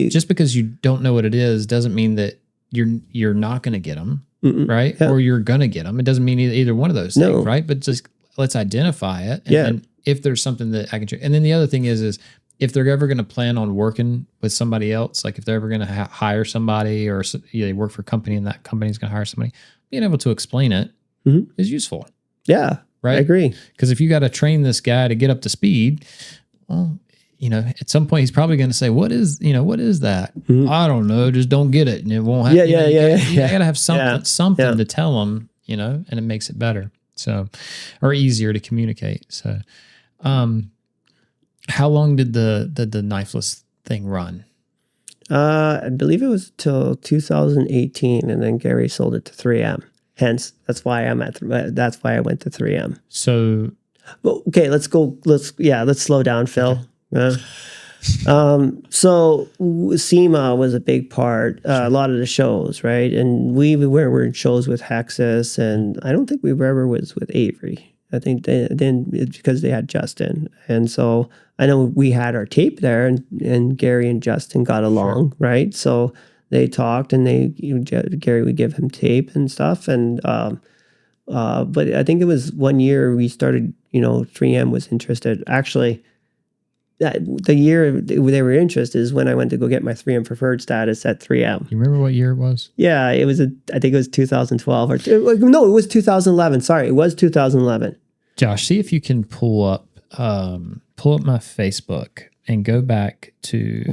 Just because you don't know what it is doesn't mean that you're not going to get them, right? Yeah. Or you're going to get them. It doesn't mean either one of those things, right? But just let's identify it. And then if there's something that I can, and then the other thing is if they're ever going to plan on working with somebody else, like if they're ever going to hire somebody or they work for a company and that company's going to hire somebody, being able to explain it is useful. Yeah, right. I agree. Because if you got to train this guy to get up to speed, well, at some point he's probably going to say, what is that? I don't know. Just don't get it. And it won't happen. You got to have something to tell him, and it makes it better. So, or easier to communicate. So, how long did the knifeless thing run? I believe it was till 2018, and then Gary sold it to 3M. Hence, that's why I went to 3M. So, well, okay, let's slow down, Phil. Yeah. So SEMA was a big part, a lot of the shows, right? And we were in shows with Hexus, and I don't think we ever was with Avery. I think then it's because they had Justin. And so I know we had our tape there, and Gary and Justin got along, right? So they talked, and Gary would give him tape and stuff. And but I think it was one year we started, 3M was interested. Actually, the year they were interested is when I went to go get my 3M preferred status at 3M. You remember what year it was? Yeah, I think it was 2012 it was 2011. Sorry, it was 2011. Josh, see if you can pull up my Facebook and go back to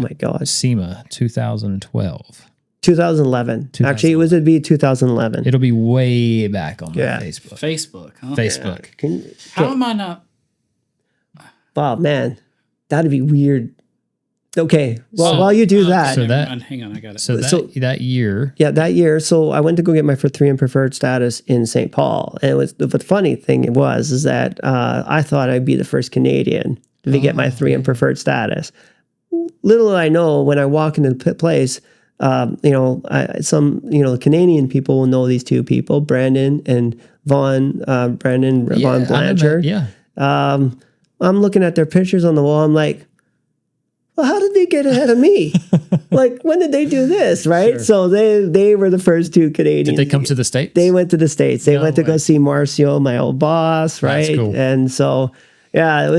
SEMA 2012. 2011. Actually, it'd be 2011. It'll be way back on my Facebook. Facebook, huh? Facebook. Yeah. How am I not? Wow, man. That'd be weird. Okay. Well, while you do that. Hang on, I got it. So that year. Yeah, that year. So I went to go get my 3M preferred status in St. Paul. And the funny thing is that I thought I'd be the first Canadian to get my 3M preferred status. Little did I know, when I walk into the place, some Canadian people will know these two people, Brandon and Vaughn Blanchard. I'm looking at their pictures on the wall. I'm like, well, how did they get ahead of me? Like, when did they do this? Right. Sure. So they were the first two Canadians. Did they come to the States? They went to the States. They went to go see Marcio, my old boss. Right. That's cool. And so, yeah, it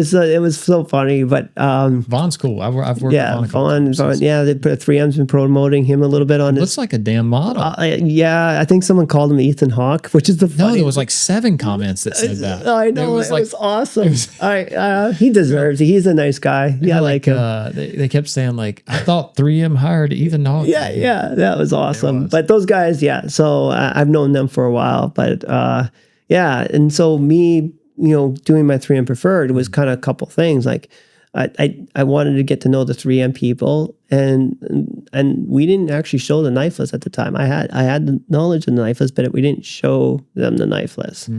was so funny, but Vaughn's cool. I've worked with Vaughn. Yeah, they put 3M's been promoting him a little bit on. Looks like a damn model. I think someone called him Ethan Hawke, which is the funny. No, there was like 7 comments that said that. I know, it was awesome. He deserves it. He's a nice guy. Yeah, I like him. They kept saying like, I thought 3M hired Ethan Hawke. Yeah, that was awesome. But those guys, so I've known them for a while. But and so me, doing my 3M preferred was kind of a couple things. Like I wanted to get to know the 3M people, and we didn't actually show the knifeless at the time. I had the knowledge of the knifeless, but we didn't show them the knifeless.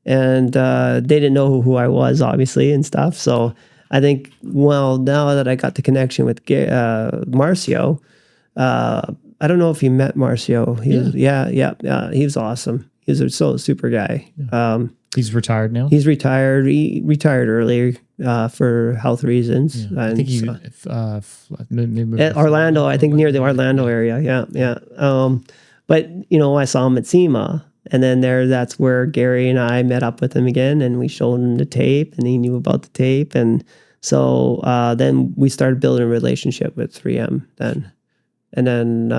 And they didn't know who I was, obviously, and stuff. So I think, now that I got the connection with Marcio, I don't know if you met Marcio. He was awesome. He was a super guy. He's retired now? He's retired. He retired early for health reasons. Yeah. I think he moved at Orlando, I think near the Orlando area. Yeah. But, I saw him at SEMA. And then that's where Gary and I met up with him again, and we showed him the tape, and he knew about the tape. And so then we started building a relationship with 3M then. And then,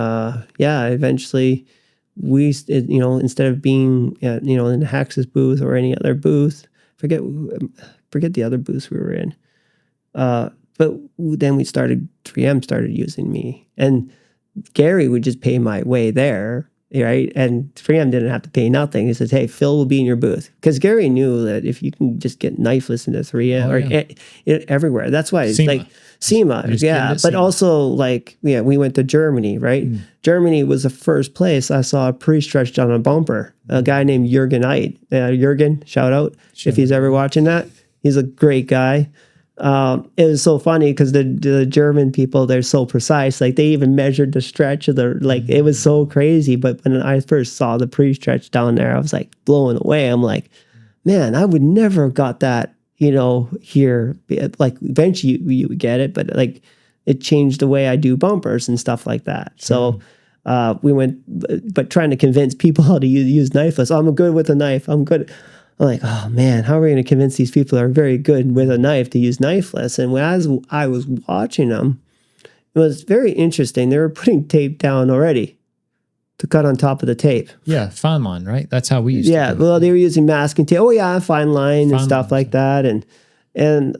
eventually we, instead of being, in the Hexus booth or any other booth, forget the other booths we were in. But then 3M started using me, and Gary would just pay my way there, right? And 3M didn't have to pay nothing. He says, hey, Phil will be in your booth. Because Gary knew that if you can just get knifeless into 3M everywhere, that's why it's SEMA. like SEMA, but SEMA. also like, we went to Germany, right? Germany was the first place I saw a pre-stretched on a bumper. A guy named Jürgen Eid. Jürgen, shout out if he's ever watching that. He's a great guy. It was so funny because the German people, they're so precise. Like they even measured the stretch of the, like it was so crazy. But when I first saw the pre-stretch down there, I was like blown away. I'm like, man, I would never have got that, here. Like eventually you would get it, but like it changed the way I do bumpers and stuff like that. So we went, but trying to convince people how to use knifeless. I'm good with a knife. I'm good. I'm like, oh man, how are we going to convince these people that are very good with a knife to use knifeless? And as I was watching them, it was very interesting. They were putting tape down already to cut on top of the tape. Yeah, fine line, right? That's how we used to do it. Well, they were using masking tape. Oh yeah, fine line and stuff like that. And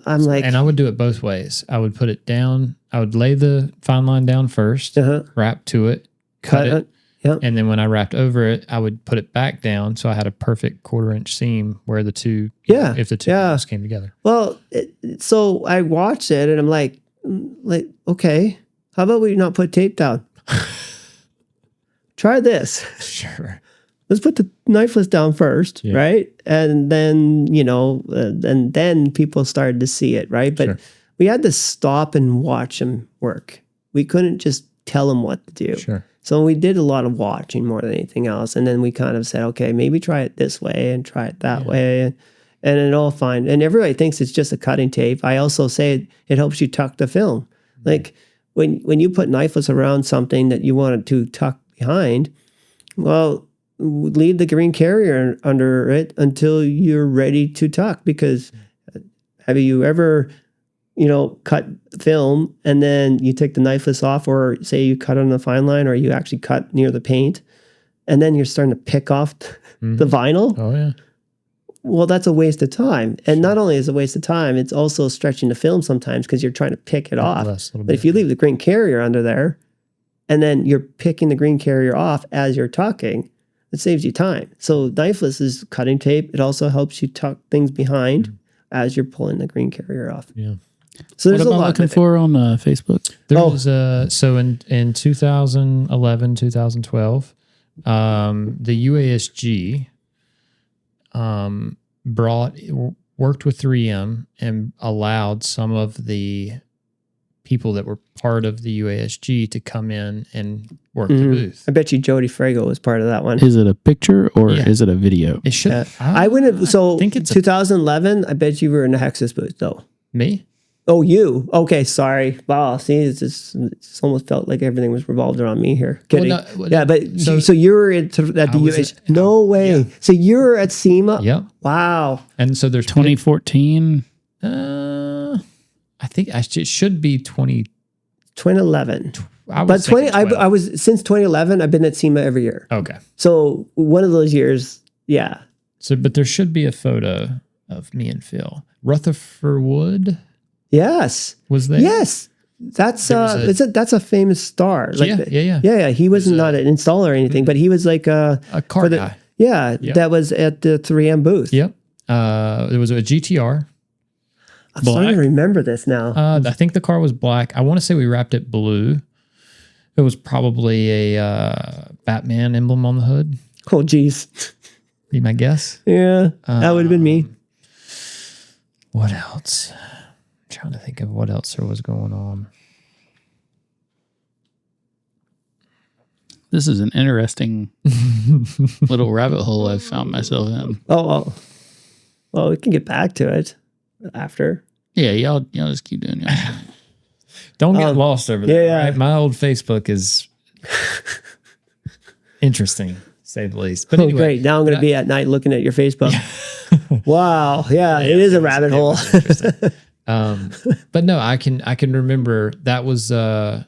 I'm like, and I would do it both ways. I would put it down. I would lay the fine line down first, wrap to it, cut it. Yep. And then when I wrapped over it, I would put it back down so I had a perfect 1/4 inch seam where the two, if the two lines came together. Well, so I watched it and I'm like, okay, how about we not put tape down? Try this. Sure. Let's put the knifeless down first, right? And then, and then people started to see it, right? But we had to stop and watch them work. We couldn't just tell them what to do. Sure. So we did a lot of watching more than anything else. And then we kind of said, okay, maybe try it this way and try it that way. And it all fine. And everybody thinks it's just a cutting tape. I also say it helps you tuck the film. Like when you put knifeless around something that you wanted to tuck behind, well, leave the green carrier under it until you're ready to tuck. Because have you ever cut film and then you take the knifeless off, or say you cut on the fine line, or you actually cut near the paint and then you're starting to pick off the vinyl? Oh yeah. Well, that's a waste of time. And not only is it a waste of time, it's also stretching the film sometimes because you're trying to pick it off. But if you leave the green carrier under there and then you're picking the green carrier off as you're tucking, it saves you time. So knifeless is cutting tape. It also helps you tuck things behind as you're pulling the green carrier off. Yeah. So there's what am I looking for on Facebook? There was so in 2011, 2012, the UASG worked with 3M and allowed some of the people that were part of the UASG to come in and work the booth. I bet you Jody Frago was part of that one. Is it a picture or is it a video? It should. I wouldn't. So I think it's 2011. I bet you were in the Hexus booth though. Me? Oh, you? Okay, sorry. Wow, see, it's almost felt like everything was revolved around me here. Kidding. So you were at the UASG. No way. Yeah. So you were at SEMA? Yep. Wow. And so there's 2014. I think it should be 2011. I was since 2011. I've been at SEMA every year. Okay. So one of those years, yeah. So, but there should be a photo of me and Phil. Rutherford. Yes. Was there? Yes. That's that's a famous star. Like Yeah. He was not an installer or anything, but he was like a car guy. Yeah, that was at the 3M booth. Yep. There was a GTR. I'm starting to remember this now. I think the car was black. I want to say we wrapped it blue. It was probably a Batman emblem on the hood. Oh, geez. Be my guess. Yeah, that would have been me. What else? I'm trying to think of what else there was going on. This is an interesting little rabbit hole I've found myself in. Oh, well, we can get back to it after. Yeah, y'all just keep doing your thing. Don't get lost over there. Yeah. Right? My old Facebook is interesting, to say the least. But anyway, great. Now I'm going to be at night looking at your Facebook. Wow. Yeah, it is a rabbit hole. But no, I can remember that was I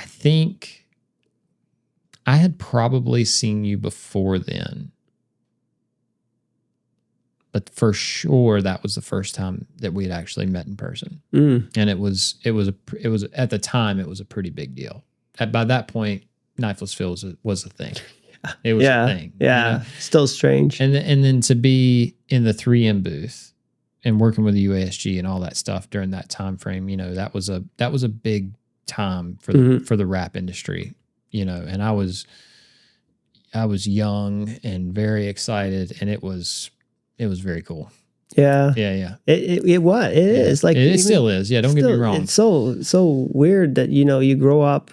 think I had probably seen you before then. But for sure, that was the first time that we had actually met in person, and it was at the time it was a pretty big deal. By that point, knifeless fill was a thing. It was a thing. Yeah. You know? Still strange. And then to be in the 3M booth and working with the UASG and all that stuff during that time frame, you know, that was a big time for the rap industry, you know. And I was young and very excited, and it was very cool. Yeah. Yeah. It is like it still is. Yeah, don't get me wrong. It's so weird that, you know, you grow up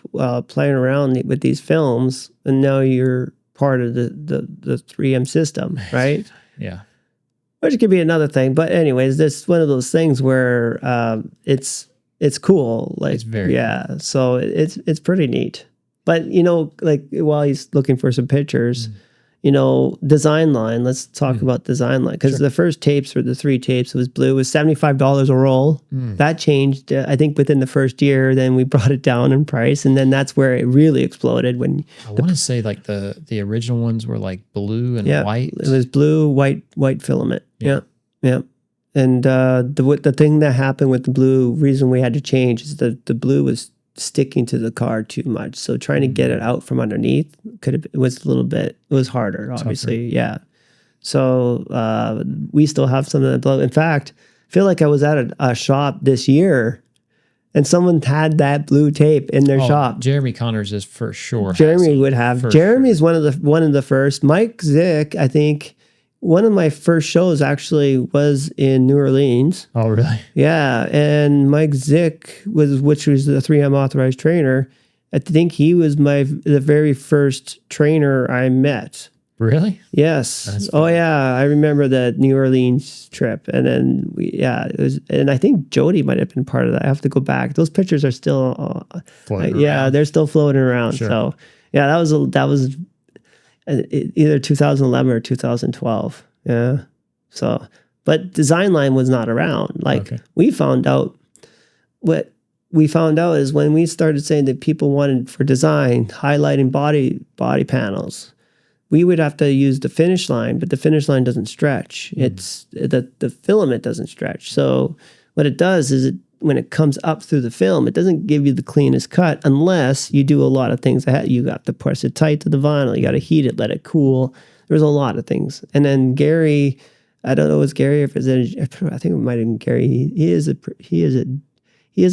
playing around with these films, and now you're part of the 3M system, right? Yeah. Which could be another thing, but anyways, this one of those things where it's cool. Like, It's very cool. So it's pretty neat. But, you know, like while he's looking for some pictures, you know, design line. Let's talk about design line, because the first tapes were the 3 tapes. It was blue. It was $75 a roll. That changed, I think, within the first year. Then we brought it down in price, and then that's where it really exploded. When I want to say like the original ones were like blue and white. It was blue, white filament. Yeah. And the thing that happened with the blue, reason we had to change is the blue was sticking to the card too much. So trying to get it out from underneath it was harder, obviously. Tougher. Yeah. So we still have some of that blue. In fact, I feel like I was at a shop this year and someone had that blue tape in their shop. Jeremy Connors is for sure. Jeremy would have. Jeremy is one of the first. Mike Zick, I think. One of my first shows actually was in New Orleans. Oh, really? Yeah, and Mike Zick which was the 3M Authorized Trainer. I think he was the very first trainer I met. Really? Yes. Oh yeah, I remember that New Orleans trip, and then it was, and I think Jody might have been part of that. I have to go back. Those pictures are still, they're still floating around. Sure. So yeah, that was. Either 2011 or 2012. Yeah. So, but design line was not around. Like we found out is when we started saying that people wanted for design, highlighting body panels, we would have to use the finish line, but the finish line doesn't stretch. It's the filament doesn't stretch. So what it does is when it comes up through the film, it doesn't give you the cleanest cut unless you do a lot of things. You got to press it tight to the vinyl. You got to heat it, let it cool. There's a lot of things. And then Gary, I don't know if it's Gary or if it's I think it might have been Gary. He is a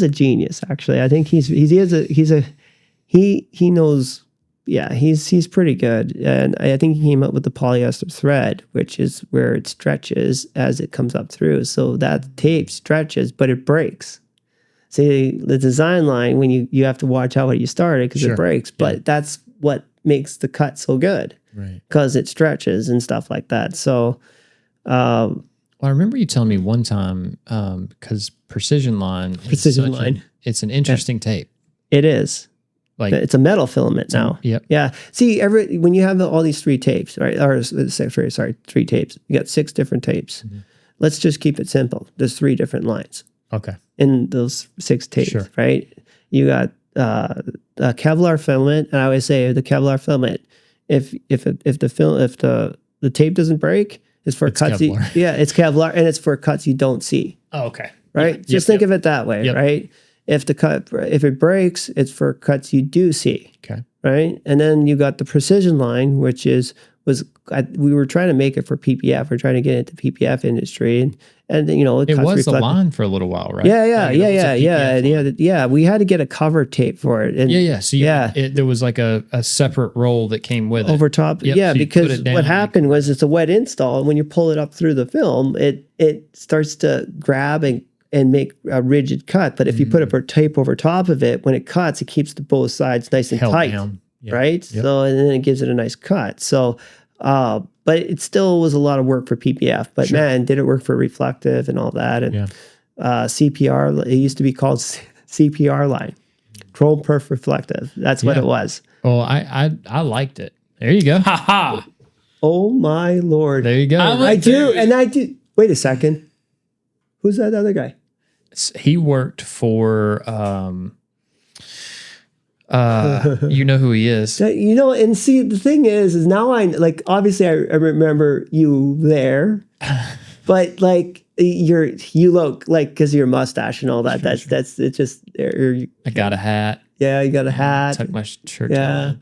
genius. Actually, I think he knows. Yeah, he's pretty good, and I think he came up with the polyester thread, which is where it stretches as it comes up through. So that tape stretches, but it breaks. See, the design line, when you have to watch out when you start it because it breaks, but that's what makes the cut so good, right? Because it stretches and stuff like that. So, well, I remember you telling me one time because Precision Line, it's an interesting tape. It is. Like it's a metal filament now. Yep. Yeah. See, when you have all these 3 tapes, right? Or 3 tapes. You got 6 different tapes. Let's just keep it simple. There's 3 different lines. Okay. In those 6 tapes, right? You got a Kevlar filament, and I always say the Kevlar filament. If the tape doesn't break, it's for cuts. It's Kevlar, and it's for cuts you don't see. Oh, okay. Right. Just think of it that way, right? If it breaks, it's for cuts you do see. Okay. Right. And then you got the Precision line, which we were trying to make it for PPF. We're trying to get into PPF industry, and you know, it was the line for a little while, right? Yeah. We had to get a cover tape for it. And So there was like a separate roll that came with it over top. So because what happened was it's a wet install, and when you pull it up through the film, it starts to grab and make a rigid cut. But if you put a tape over top of it, when it cuts, it keeps both sides nice and tight, right? So, and then it gives it a nice cut. So, but it still was a lot of work for PPF. But man, did it work for reflective and all that. And CPR, it used to be called CPR line, Chrome Perf Reflective. That's what it was. Well, I liked it. There you go. Ha ha. Oh my Lord. There you go. I do. Wait a second. Who's that other guy? He worked for, you know who he is. You know, and see, the thing is now obviously I remember you there, but like you look like, because of your mustache and all that, that's it just, I got a hat. Yeah, you got a hat. Tuck my shirt down.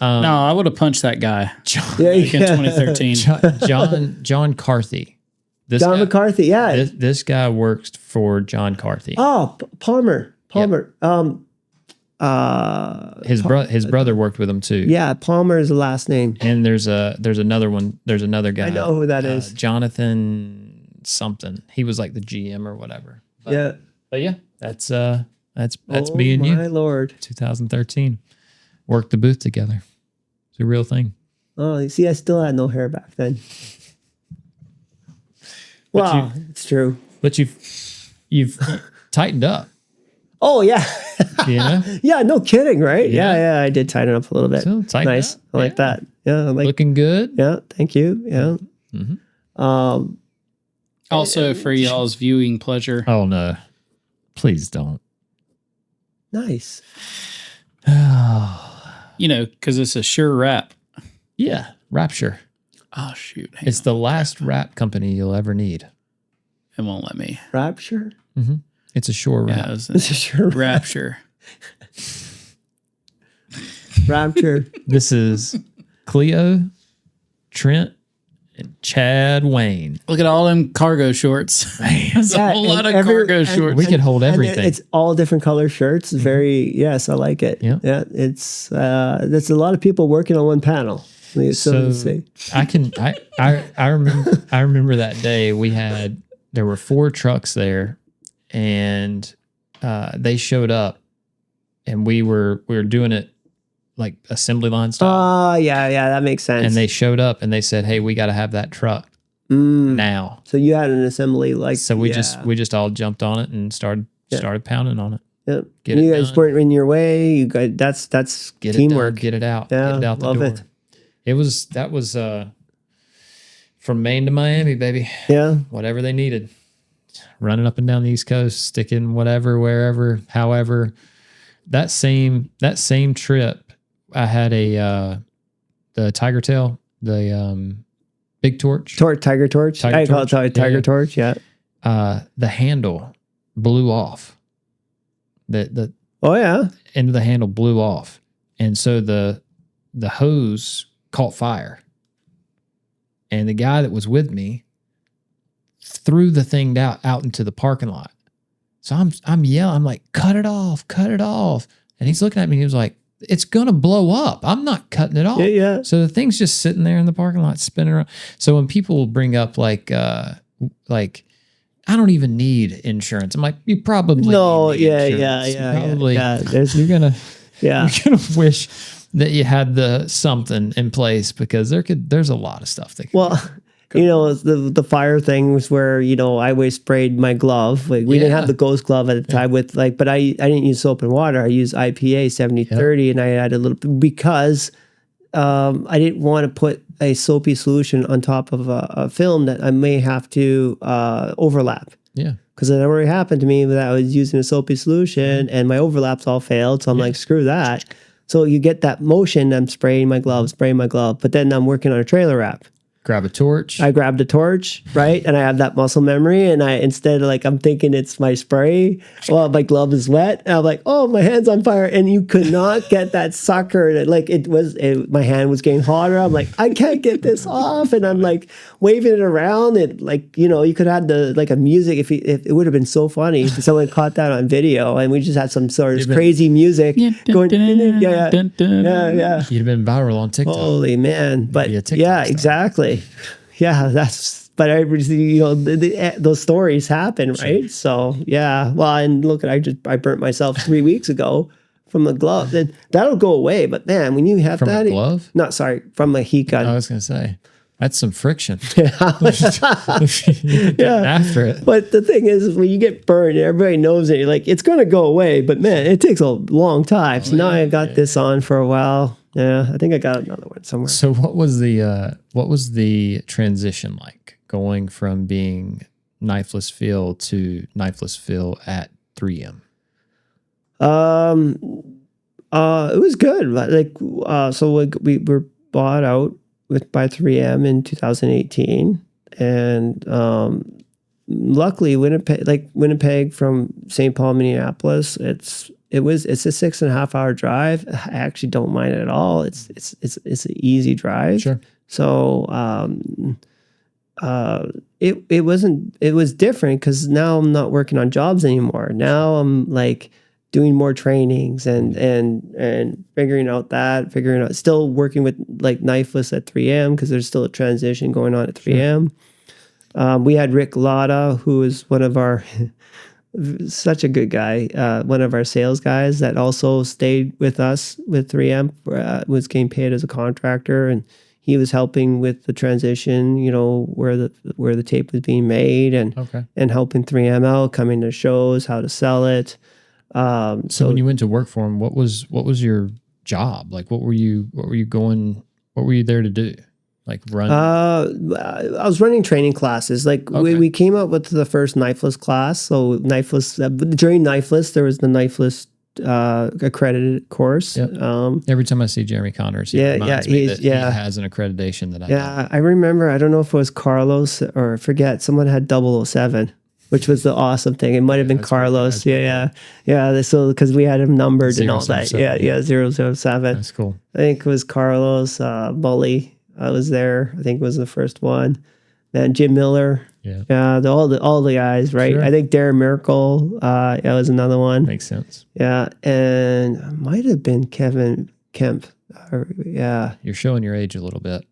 No, I would have punched that guy John, back in 2013. John Carthy. John McCarthy. Yeah. This guy works for John Carthy. Oh, Palmer. His brother worked with him too. Yeah, Palmer is the last name. And there's another one. There's another guy. I know who that is. Jonathan something. He was like the GM or whatever. But yeah, that's me and you. My Lord. 2013. Worked the booth together. It's a real thing. Oh, you see, I still had no hair back then. Wow, it's true. But you've tightened up. Oh yeah. Yeah. Yeah, no kidding, right? Yeah. Yeah, I did tighten up a little bit. So tighten nice. up. I like that. Yeah, I like looking good. Yeah, thank you. Yeah. Mm-hmm. Also, for y'all's viewing pleasure. Oh no. Please don't. Nice. You know, because it's a sure wrap. Yeah, Rapture. Oh, shoot. It's the last wrap company you'll ever need. It won't let me. Rapture? Mm-hmm. It's a sure wrap. Yeah, It's a sure Rapture. Rapture. This is Cleo, Trent, and Chad Wayne. Look at all them cargo shorts. That's a whole lot of cargo shorts. We could hold everything. It's all different color shirts. It's very, yes, I like it. Yeah. Yeah. It's, there's a lot of people working on one panel. So I remember that day there were 4 trucks there, and they showed up, and we were doing it like assembly line style. Oh yeah, that makes sense. And they showed up and they said, "Hey, we got to have that truck now." So you had an assembly like. So we just all jumped on it and started pounding on it. Yep. Get you it guys done. weren't in your way. You guys, that's Get teamwork. it done, get it out. Yeah, Get it out the love door. it. That was from Maine to Miami, baby. Yeah. Whatever they needed. Running up and down the East Coast, sticking whatever, wherever, however. That same trip, I had the Tiger Tail, the big torch. Tiger torch. I call it Tiger torch. Yeah. The handle blew off. The Oh yeah. end of the handle blew off, and so the hose caught fire. And the guy that was with me threw the thing out into the parking lot. So I'm yelling, I'm like, cut it off. And he's looking at me and he was like, it's gonna blow up. I'm not cutting it off. Yeah. So the thing's just sitting there in the parking lot spinning around. So when people bring up like I don't even need insurance, I'm like, you probably need insurance. Probably, you're gonna wish that you had something in place, because there's a lot of stuff that the fire thing was where, I always sprayed my glove. Like we didn't have the Ghost glove at the time but I didn't use soap and water. I used IPA 70/30 and I added a little, because I didn't want to put a soapy solution on top of a film that I may have to overlap. Yeah. Because it already happened to me that I was using a soapy solution and my overlaps all failed. So I'm like, screw that. So you get that motion. I'm spraying my glove, but then I'm working on a trailer wrap. Grab a torch. I grabbed a torch, right? And I have that muscle memory. And instead of I'm thinking it's my spray, well, my glove is wet. And I'm like, oh, my hand's on fire. And you could not get that sucker. My hand was getting hotter. I'm like, I can't get this off. And I'm like waving it around. And you could have a music. If it would have been so funny if someone caught that on video and we just had some sort of crazy music going. Yeah. You'd have been viral on TikTok. Holy man. But star. Exactly. Yeah, but those stories happen, right? Sure. So yeah, well, and look, I burnt myself 3 weeks ago from a glove. And that'll go away, but man, when you have from that, a glove? No, sorry, from a heat gun. I was gonna say that's some friction. Yeah. After it. But the thing is, when you get burned, everybody knows it. You're like, it's gonna go away, but man, it takes a long time. So now I got this on for a while. Yeah, I think I got another one somewhere. So what was the transition like, going from being knifeless fill to knifeless fill at 3M? It was good. So we were bought out by 3M in 2018, and luckily Winnipeg from St. Paul, Minneapolis, it's a 6.5 hour drive. I actually don't mind it at all. It's an easy drive. Sure. So it was different because now I'm not working on jobs anymore. Now I'm like doing more trainings and figuring out still working with like knifeless at 3M because there's still a transition going on at 3M. We had Rick Latta, who is one of our such a good guy, one of our sales guys that also stayed with us with 3M, was getting paid as a contractor, and he was helping with the transition, where the tape was being made and helping 3M out, coming to shows, how to sell it. So when you went to work for him, what was your job? Like, what were you there to do? Like run? I was running training classes. Like we came up with the first knifeless class. So knifeless, during knifeless, there was the knifeless accredited course. Yep. Every time I see Jeremy Connors, he reminds me that he has an accreditation that I don't. I remember, I don't know if it was Carlos or I forget, someone had 007. Which was the awesome thing. It might have been Carlos. Yeah. So because we had him numbered and all that. 007. That's cool. I think it was Carlos, Bully. I was there. I think it was the first one. Then Jim Miller. Yeah. All the guys, right? Sure. I think Darren Miracle. Was another one. Makes sense. Yeah, and it might have been Kevin Kemp. You're showing your age a little bit.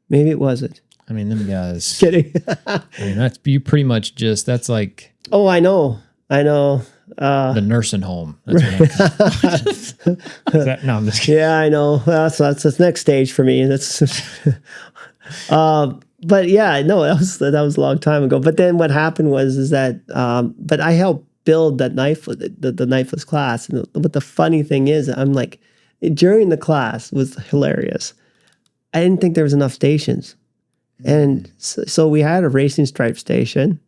Maybe it wasn't. I mean, them guys. Kidding. I mean, that's you pretty much that's like. Oh, I know. The nursing home. That's what no, I'm just kidding. Yeah, I know. That's the next stage for me. That's. But yeah, no, that was a long time ago. But then what happened was that, but I helped build that the knifeless class. But the funny thing is, I'm like, during the class was hilarious. I didn't think there was enough stations. And so we had a racing stripe station,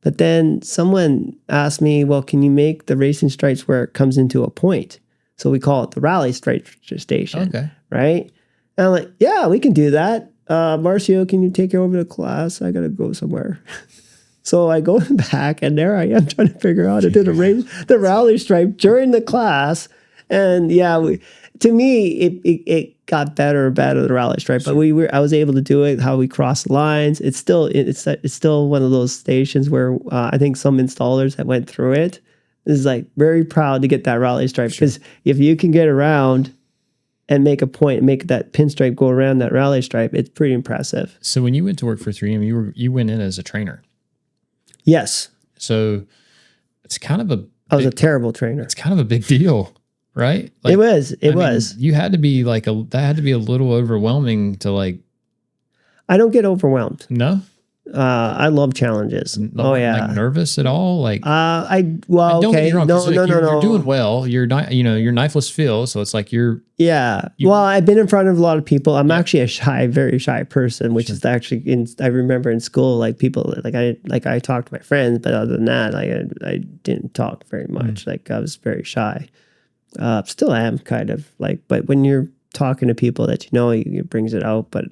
but then someone asked me, well, can you make the racing stripes where it comes into a point? So we call it the rally stripe station. Okay. Right? And I'm like, yeah, we can do that. Marcio, can you take it over to class? I got to go somewhere. So I go back and there I am trying to figure out how to do the rally stripe during the class. And to me, it got better and better, the rally stripe. But I was able to do it, how we cross the lines. It's still one of those stations where I think some installers that went through it is like very proud to get that rally stripe. Because if you can get around and make a point, make that pinstripe go around that rally stripe, it's pretty impressive. So when you went to work for 3M, you went in as a trainer. Yes. So it's kind of I was a terrible trainer. It's kind of a big deal. Right? Like, it was. You had to be that had to be a little overwhelming to like. I don't get overwhelmed. No? I love challenges. Like nervous at all? Like, don't get me wrong, no. You're doing well. You're not, you're knifeless Phil. So it's like well, I've been in front of a lot of people. I'm actually a very shy person, which is actually I remember in school, like people, I talked to my friends, but other than that, I didn't talk very much. Like I was very shy. Still am kind of but when you're talking to people that it brings it out. But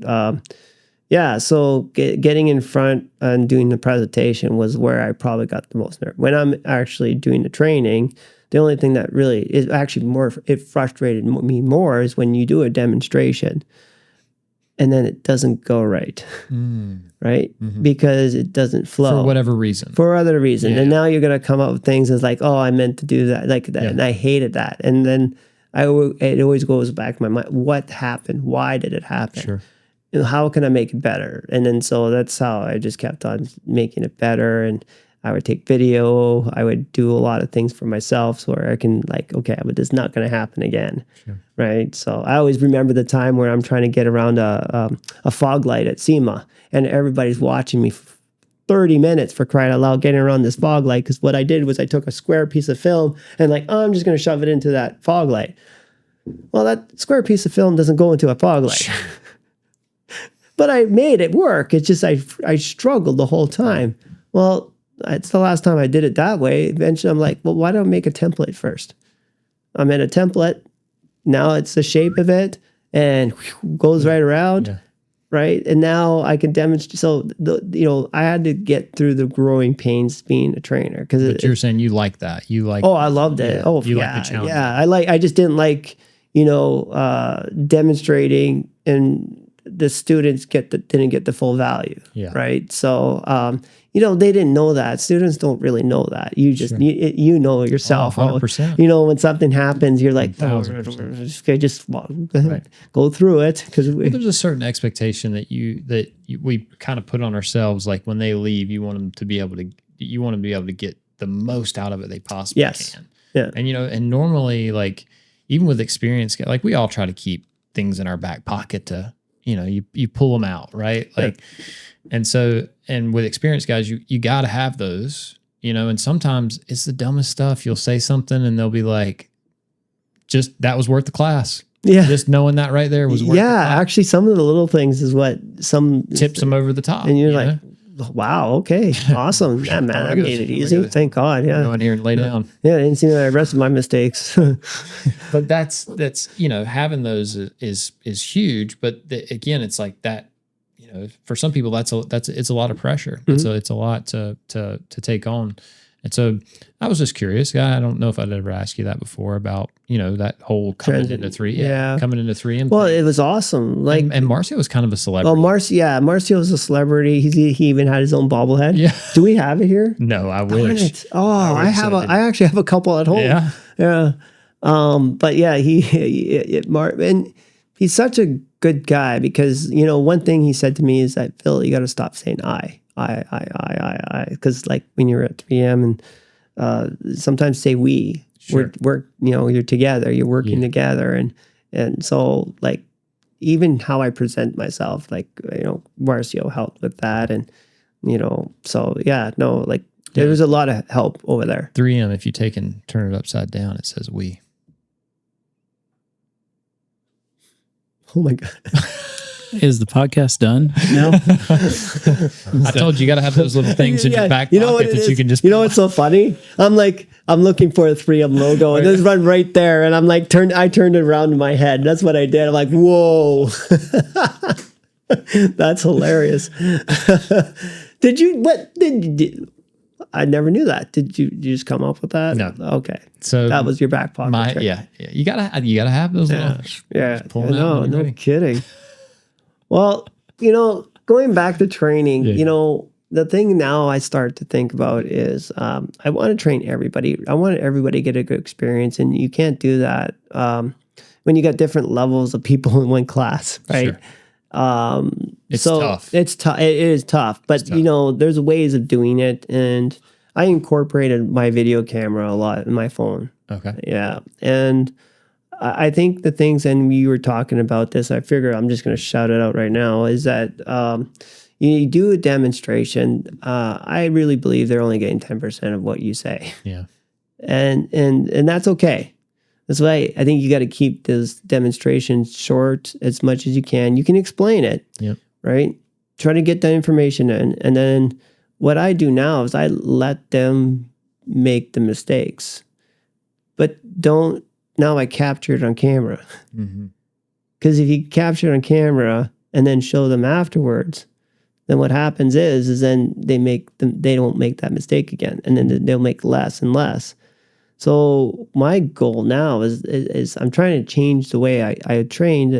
so getting in front and doing the presentation was where I probably got the most nerve. When I'm actually doing the training, the only thing that really is actually it frustrated me more is when you do a demonstration and then it doesn't go right. Right? Mm-hmm. Because it doesn't flow. For whatever reason. For other reason. Yeah. And now you're going to come up with things as like, oh, I meant to do that. Like that. Yeah. And I hated that. And then it always goes back to my mind. What happened? Why did it happen? Sure. How can I make it better? And then so that's how I just kept on making it better. And I would take video. I would do a lot of things for myself so I can but this is not going to happen again. Sure. Right? So I always remember the time where I'm trying to get around a fog light at SEMA and everybody's watching me for 30 minutes for crying out loud getting around this fog light, because what I did was I took a square piece of film and I'm just going to shove it into that fog light. Well, that square piece of film doesn't go into a fog light. Sure. But I made it work. It's just I struggled the whole time. Well, it's the last time I did it that way. Eventually, I'm like, well, why don't I make a template first? I made a template. Now it's the shape of it and goes right around. Yeah. right? And now I can demonstrate. So I had to get through the growing pains being a trainer because But you're saying you like that. You like. Oh, I loved it. Yeah, Oh, you yeah, like the challenge. yeah. I just didn't like demonstrating and the students didn't get the full value. Yeah. Right. So they didn't know that. Students don't really know that. You just you know yourself. Oh, 100%. When something happens, you're like, just go through it because there's a certain expectation that we kind of put on ourselves. Like when they leave, you want them to be able to get the most out of it they possibly can. Yeah. And and normally, like even with experience, like we all try to keep things in our back pocket to you pull them out, right? Like, and with experienced guys, you got to have those, and sometimes it's the dumbest stuff. You'll say something and they'll be like, just, that was worth the class. Yeah. Just knowing that right there was worth the class. Actually some of the little things is what some tips them over the top. And you're like, wow, okay, awesome. Yeah, man, I made it easy. Thank God. Yeah. Go in here and lay down. Yeah, I didn't see the rest of my mistakes. But that's having those is huge. But again, it's like that. For some people, it's a lot of pressure. Mm-hmm. It's a lot to take on. And so I was just curious. I don't know if I'd ever asked you that before about that whole coming into 3M. Well, it was awesome. Like, and Marcio was kind of a celebrity. Oh, Marcio was a celebrity. He even had his own bobblehead. Yeah. Do we have it here? No, I wish. I actually have a couple at home. Yeah. Yeah. But yeah, and he's such a good guy because one thing he said to me is that, Phil, you got to stop saying I, because like when you're at 3M and sometimes say we. Sure. You're together, you're working together. And so like, even how I present myself, like, Marcio helped with that. And, so yeah, no, like there was a lot of help over there. 3M, if you take and turn it upside down, it says we. Oh my God. Is the podcast done now? I told you got to have those little things in your back pocket that you can just. What's so funny? I'm looking for a 3M logo, and there's one right there, and I'm like, I turned it around in my head. That's what I did. I'm like, whoa, that's hilarious. I never knew that. Did you just come up with that? No. Okay. So that was your back pocket trick. Yeah. You gotta have those little. Yeah. No kidding. Well, going back to training, the thing now I start to think about is I want to train everybody. I want everybody to get a good experience, and you can't do that when you got different levels of people in one class, right? Sure. It's tough. It's tough. It is tough, but there's ways of doing it, and I incorporated my video camera a lot in my phone. Okay. Yeah, and I think the things, and we were talking about this, I figure I'm just going to shout it out right now, is that you do a demonstration. I really believe they're only getting 10% of what you say. Yeah. And that's okay. That's why I think you got to keep those demonstrations short as much as you can. You can explain it. Yep. Right? Try to get that information in. And then what I do now is I let them make the mistakes. But now I capture it on camera. Because if you capture it on camera and then show them afterwards, then what happens is then they don't make that mistake again, and then they'll make less and less. So my goal now is I'm trying to change the way I train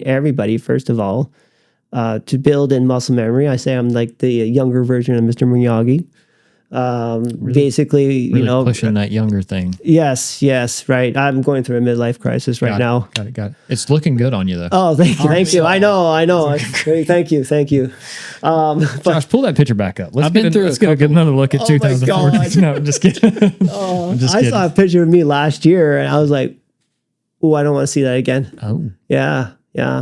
everybody, first of all, to build in muscle memory. I say I'm like the younger version of Mr. Miyagi. Basically, really pushing that younger thing. Yes, right. I'm going through a midlife crisis right now. Got it. It's looking good on you though. Oh, thank you. I know. Thank you. Josh, pull that picture back up. Let's get another look at 2014. No, I'm just kidding. I saw a picture of me last year, and I was like, "Oh, I don't want to see that again." Oh, yeah.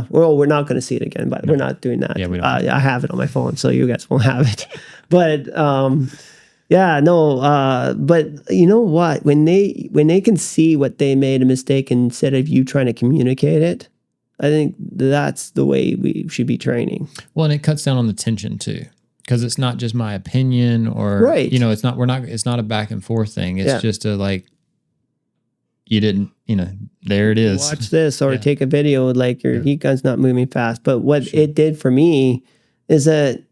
Well, we're not going to see it again, but we're not doing that. Yeah, we don't. I have it on my phone, so you guys won't have it. But but you know what? When they can see what they made a mistake instead of you trying to communicate it, I think that's the way we should be training. Well, and it cuts down on the tension too, because it's not just my opinion it's not a back and forth thing. It's just a like, you didn't there it is. Watch this, or Yeah. take a video like your heat gun's not moving fast. But what it did for me is that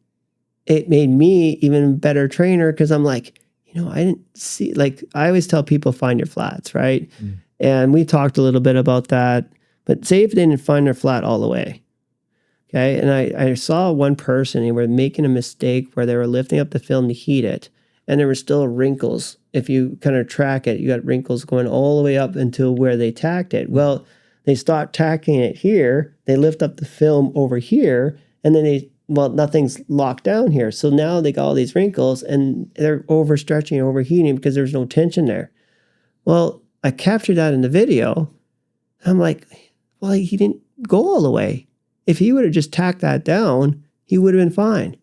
it made me even a better trainer, because I'm like, I didn't see, like, I always tell people, find your flats, right? And we talked a little bit about that. But say if they didn't find their flat all the way, okay? And I saw one person, they were making a mistake where they were lifting up the film to heat it, and there were still wrinkles. If you kind of track it, you got wrinkles going all the way up until where they tacked it. Well, they stopped tacking it here, they lift up the film over here, and then nothing's locked down here. So now they got all these wrinkles, and they're overstretching and overheating because there's no tension there. Well, I captured that in the video. I'm like, well, he didn't go all the way. If he would have just tacked that down, he would have been fine.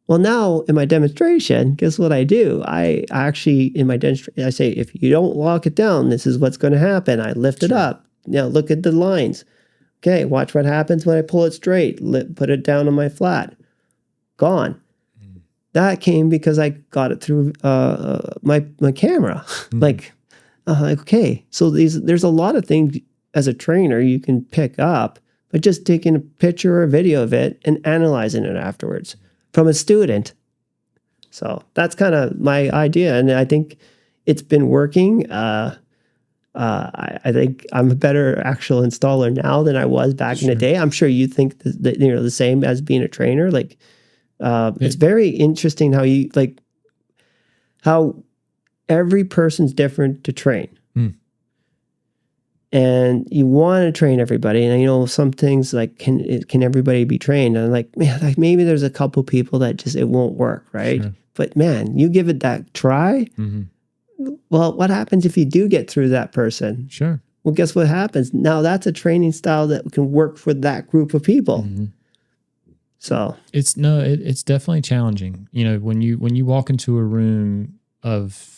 Well, now in my demonstration, guess what I do? I actually, in my demonstration, I say, if you don't lock it down, this is what's going to happen. I lift it up. Now look at the lines. Okay, watch what happens when I pull it straight. Put it down on my flat. Gone. That came because I got it through my camera. Like, okay, so there's a lot of things as a trainer you can pick up, but just taking a picture or a video of it and analyzing it afterwards from a student. So that's kind of my idea, and I think it's been working. I think I'm a better actual installer now than I was back in the day. I'm sure you think the same as being a trainer. Like, it's very interesting how every person's different to train. And you want to train everybody. And some things like, can everybody be trained? And I'm like, man, like maybe there's a couple people that just, it won't work, right? Sure. But man, you give it that try. Well, what happens if you do get through that person? Sure. Well, guess what happens? Now that's a training style that can work for that group of people. So it's definitely challenging. When you walk into a room of,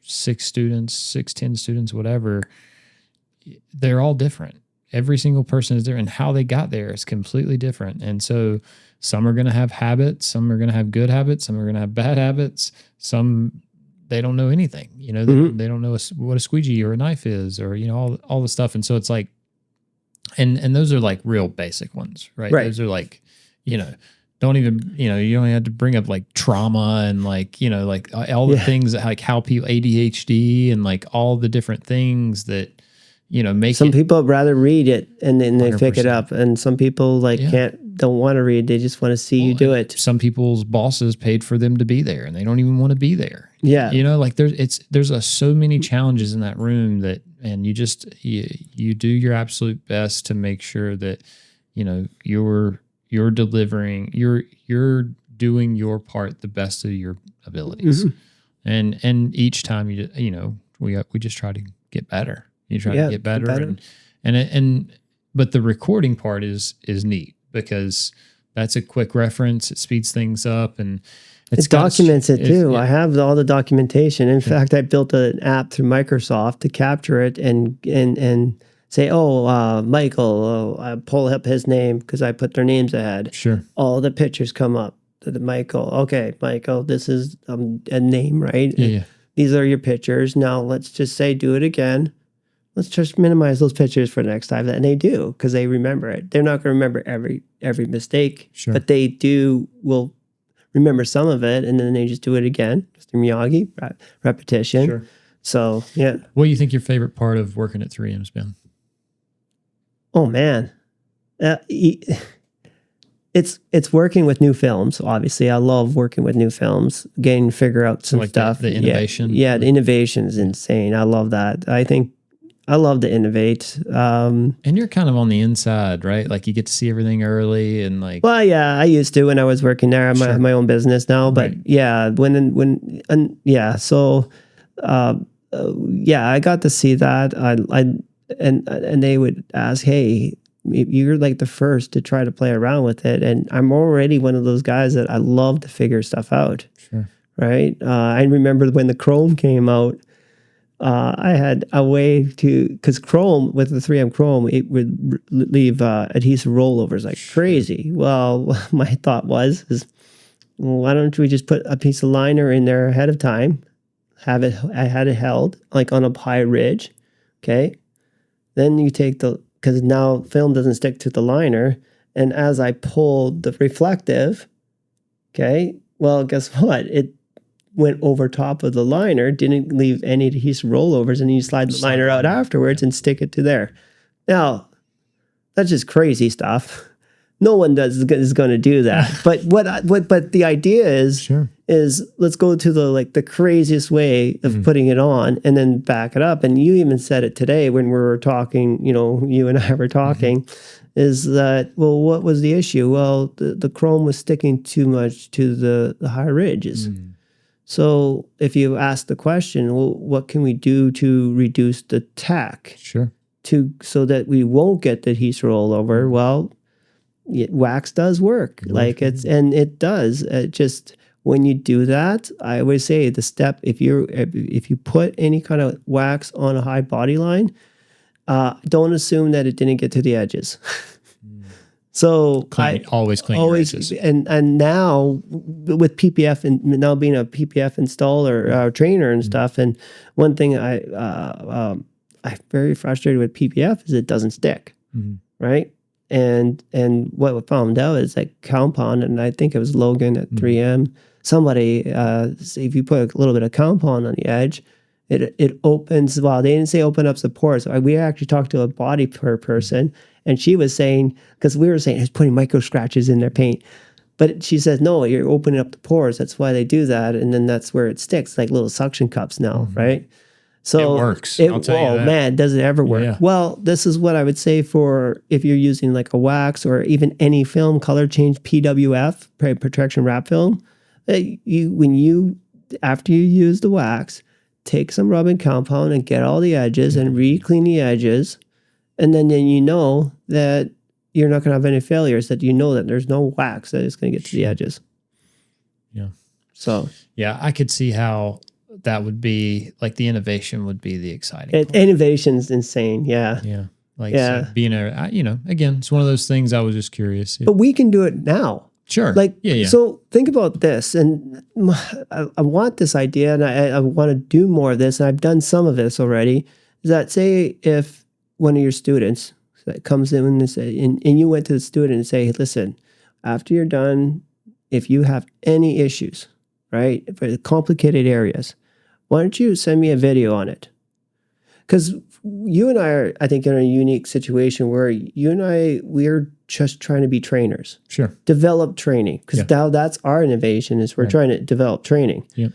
6 students, 10 students, whatever, they're all different. Every single person is different. And how they got there is completely different. And so some are going to have habits, some are going to have good habits, some are going to have bad habits, some they don't know anything, they don't know what a squeegee or a knife is, or, all the stuff. And so it's like, and those are like real basic ones, right? Those are like, don't even, you only have to bring up like trauma and like, like all the things that, like how people ADHD and like all the different things that, make some people rather read it and then they 100%. Pick it up. And some people don't want to read. They just want to see you do it. Some people's bosses paid for them to be there and they don't even want to be there. Yeah. Like there's so many challenges in that room and you just, you do your absolute best to make sure that, you're delivering, you're doing your part the best of your abilities. And each time we just try to get better. You try to get better. But the recording part is neat because that's a quick reference. It speeds things up and it documents it too. I have all the documentation. In fact, I built an app through Microsoft to capture it and say, Michael, I pull up his name because I put their names ahead. Sure. All the pictures come up to the Michael. Okay, Michael, this is a name, right? Yeah. These are your pictures. Now let's just say, do it again. Let's just minimize those pictures for next time. And they do, because they remember it. They're not going to remember every mistake, but they will remember some of it, and then they just do it again. Mr. Miyagi, repetition. Sure. So, yeah. What do you think your favorite part of working at 3M's been? Oh, man. It's working with new films, obviously. I love working with new films, getting to figure out some stuff. The innovation? Yeah, the innovation is insane. I love that. I love to innovate. And you're kind of on the inside, right? Like you get to see everything early and like. Well, yeah, I used to when I was working there. I have my own business now, but yeah, So, I got to see that. And they would ask, hey, you're like the first to try to play around with it. And I'm already one of those guys that I love to figure stuff out. Sure. Right. I remember when the Chrome came out, I had a way because Chrome, with the 3M Chrome, it would leave adhesive rollovers like crazy. Well, my thought is why don't we just put a piece of liner in there ahead of time, I had it held like on a high ridge, okay? Then you take because now film doesn't stick to the liner. And as I pulled the reflective, okay, well, guess what? It went over top of the liner, didn't leave any adhesive rollovers, and you slide the liner out afterwards and stick it to there. Now, that's just crazy stuff. No one is going to do that. But but the idea is let's go to the craziest way of putting it on and then back it up. And you even said it today when we were talking, you and I were talking, is that, well, what was the issue? Well, the chrome was sticking too much to the high ridges. So if you ask the question, well, what can we do to reduce the tack? So that we won't get the adhesive rollover? Well, wax does work. It does. Just when you do that, I always say the step, if you put any kind of wax on a high body line, don't assume that it didn't get to the edges. So always clean your edges. And now with PPF and now being a PPF installer or trainer and stuff, and one thing I'm very frustrated with PPF is it doesn't stick, right? And what we found out is that compound, and I think it was Logan at 3M, somebody, if you put a little bit of compound on the edge, it opens, well, they didn't say open up the pores. We actually talked to a body person, and she was saying, because we were saying it's putting micro scratches in their paint. But she says, no, you're opening up the pores. That's why they do that. And then that's where it sticks, like little suction cups now, right? So it works. I'll tell you that. Man, does it ever work? Yeah. Well, this is what I would say for if you're using like a wax or even any film, color change, PWF, protection wrap film. After you use the wax, take some rubbing compound and get all the edges and re-clean the edges. And then you know that you're not going to have any failures, that you know that there's no wax that is going to get to the edges. Yeah. So. Yeah, I could see how that would be, like the innovation would be the exciting part. Innovation's insane, yeah. Yeah. So being again, it's one of those things I was just curious. But we can do it now. Sure. So think about this, and I want this idea, and I want to do more of this, and I've done some of this already, is that say if one of your students that comes in and you went to the student and say, hey, listen, after you're done, if you have any issues, right, for the complicated areas, why don't you send me a video on it? Because you and I are, I think, in a unique situation where you and I, we're just trying to be trainers. Sure. Develop training. Because now that's our innovation, is we're trying to develop training. Yeah.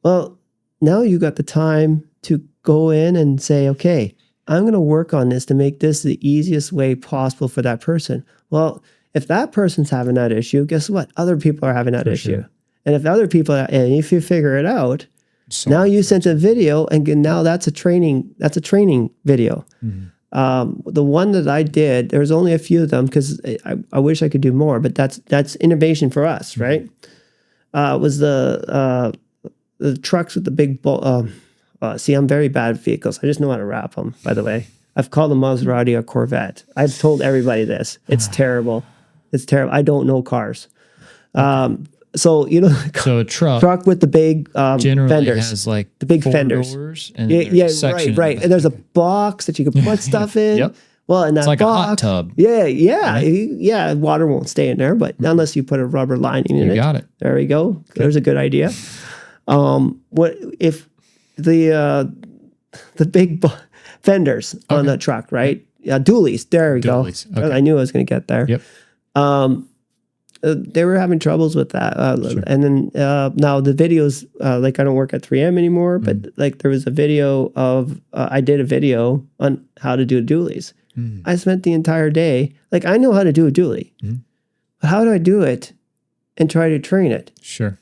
Well, now you got the time to go in and say, okay, I'm going to work on this to make this the easiest way possible for that person. Well, if that person's having that issue, guess what? Other people are having that issue. Sure. And if other people, and if you figure it out, now you sent a video, and now that's a training video. The one that I did, there's only a few of them because I wish I could do more, but that's innovation for us, right? Was the trucks with the big see, I'm very bad at vehicles. I just know how to wrap them, by the way. I've called a Maserati a Corvette. I've told everybody this. It's terrible. It's terrible. I don't know cars. So a truck with the big generally fenders, has like the big four fenders. Doors and right. And there's a box that you can put stuff in. Yep. Well, and that it's like box, a hot tub. Yeah. Water won't stay in there, but unless you put a rubber lining in it. You got it. There we go. Good. There's a good idea. What if the big fenders on the truck, right? Dualies. There we go. Okay. I knew I was going to get there. Yep. They were having troubles with that. And then now the videos, like I don't work at 3M anymore, but like there was a video of, I did a video on how to do dualies. I spent the entire day, like I know how to do a dually, but how do I do it and try to train it? Sure.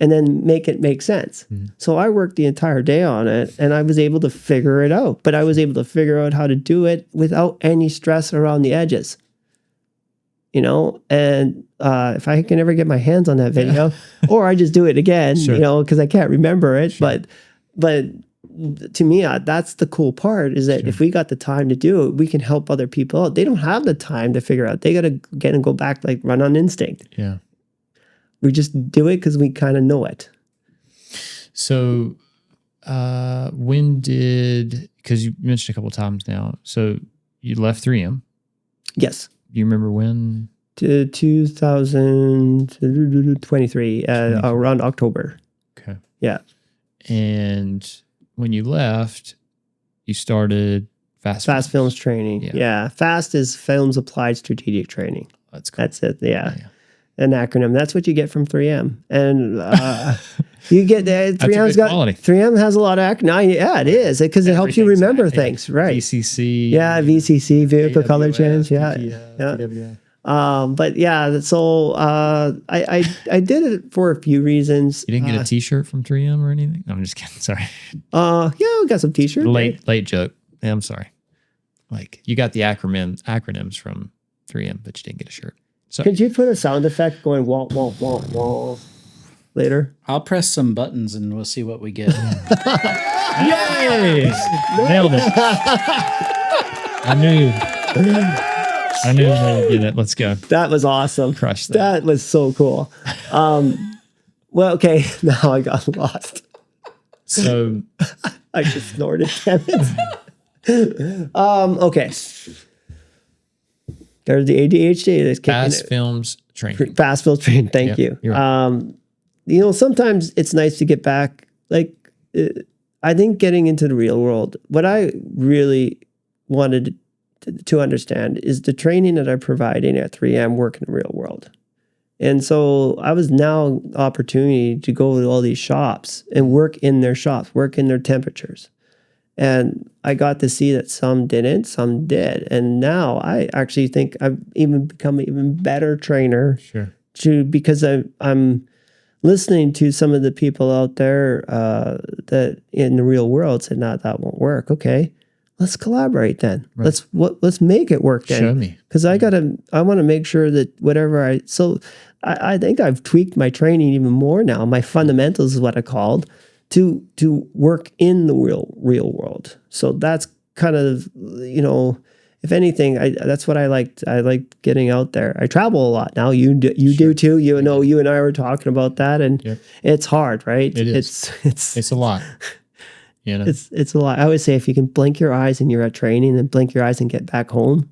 And then make it make sense. So I worked the entire day on it, and I was able to figure it out, but I was able to figure out how to do it without any stress around the edges. And if I can ever get my hands on that video, or I just do it again, because I can't remember it. Sure. But to me, that's the cool part, is that if we got the time to do it, we can help other people out. They don't have the time to figure out. They got to get and go back, like run on instinct. Yeah. We just do it because we kind of know it. So when did, because you mentioned a couple times now, so you left 3M. Yes. Do you remember when? 2023, around October. Okay. Yeah. And when you left, you started Fast Films Training. Yeah. FAST is Films Applied Strategic Training. That's cool. That's it. Yeah. An acronym. That's what you get from 3M. And you get that 3M has a lot of acronyms. Yeah, it is, because it helps you remember things. Right. VCC. Yeah, VCC, Vehicle Color AWS, Change. Yeah. PWA. But yeah, so I did it for a few reasons. You didn't get a T-shirt from 3M or anything? No, I'm just kidding. Sorry. Yeah, we got some T-shirts. Late joke. Yeah, I'm sorry. Like, you got the acronyms from 3M, but you didn't get a shirt. So could you put a sound effect going wah wah wah wah later? I'll press some buttons and we'll see what we get. Yay! Nailed it. I knew they would get it. Let's go. That was awesome. Crush that. That was so cool. Well, okay. Now I got lost. So I just snorted. Damn it. Okay. There's the ADHD that's kicking Fast Films Training. Fast Films Training. Thank you. Right. Sometimes it's nice to get back. Like, I think getting into the real world, what I really wanted to understand is the training that I'm providing at 3M work in the real world. And so I was now opportunity to go to all these shops and work in their shops, work in their temperatures. And I got to see that some didn't, some did. And now I actually think I've even become an even better trainer. Sure. Because I'm listening to some of the people out there that in the real world said, "No, that won't work." Okay, let's collaborate then. Right. Let's make it work then. Show me. Because I want to make sure that whatever I think I've tweaked my training even more now. My fundamentals is what I called to work in the real world. So that's kind of, if anything, that's what I liked. I like getting out there. I travel a lot now. You do too. You and I were talking about that, and it's hard, right? It is. It's a lot. It's a lot. I always say if you can blink your eyes and you're at training, and blink your eyes and get back home,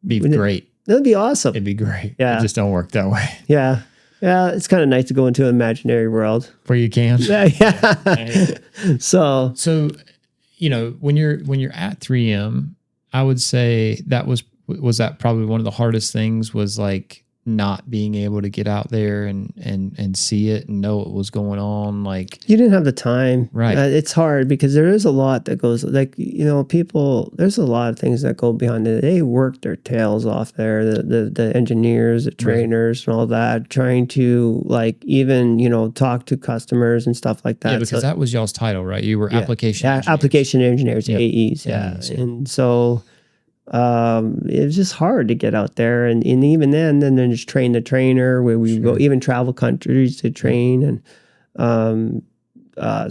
be great. That'd be awesome. It'd be great. Yeah. It just don't work that way. Yeah. Yeah, it's kind of nice to go into an imaginary world where you can. Yeah. So when you're at 3M, I would say that was that probably one of the hardest things, was like not being able to get out there and see it and know what was going on. Like, you didn't have the time. Right. It's hard because there is a lot that goes, people, there's a lot of things that go behind it. They work their tails off there, the engineers, the trainers, and all that, trying to even, talk to customers and stuff like that. Yeah, because that was y'all's title, right? You were application engineers. Application engineers, AEs. Yeah. And so it was just hard to get out there, and even then just train the trainer, where we go even travel countries to train, and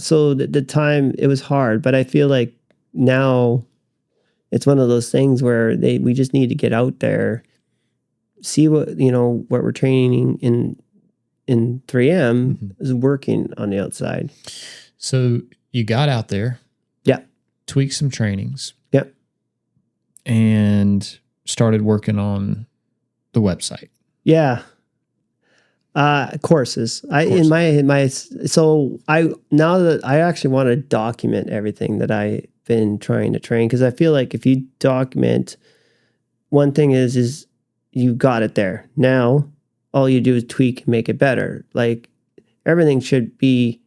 so the time, it was hard. But I feel like now it's one of those things where we just need to get out there, see what we're training in 3M is working on the outside. So you got out there, tweaked some trainings, and started working on the website. Yeah. Courses. So now that I actually want to document everything that I've been trying to train, because I feel like if you document, one thing is you got it there. Now all you do is tweak and make it better. Like, everything should be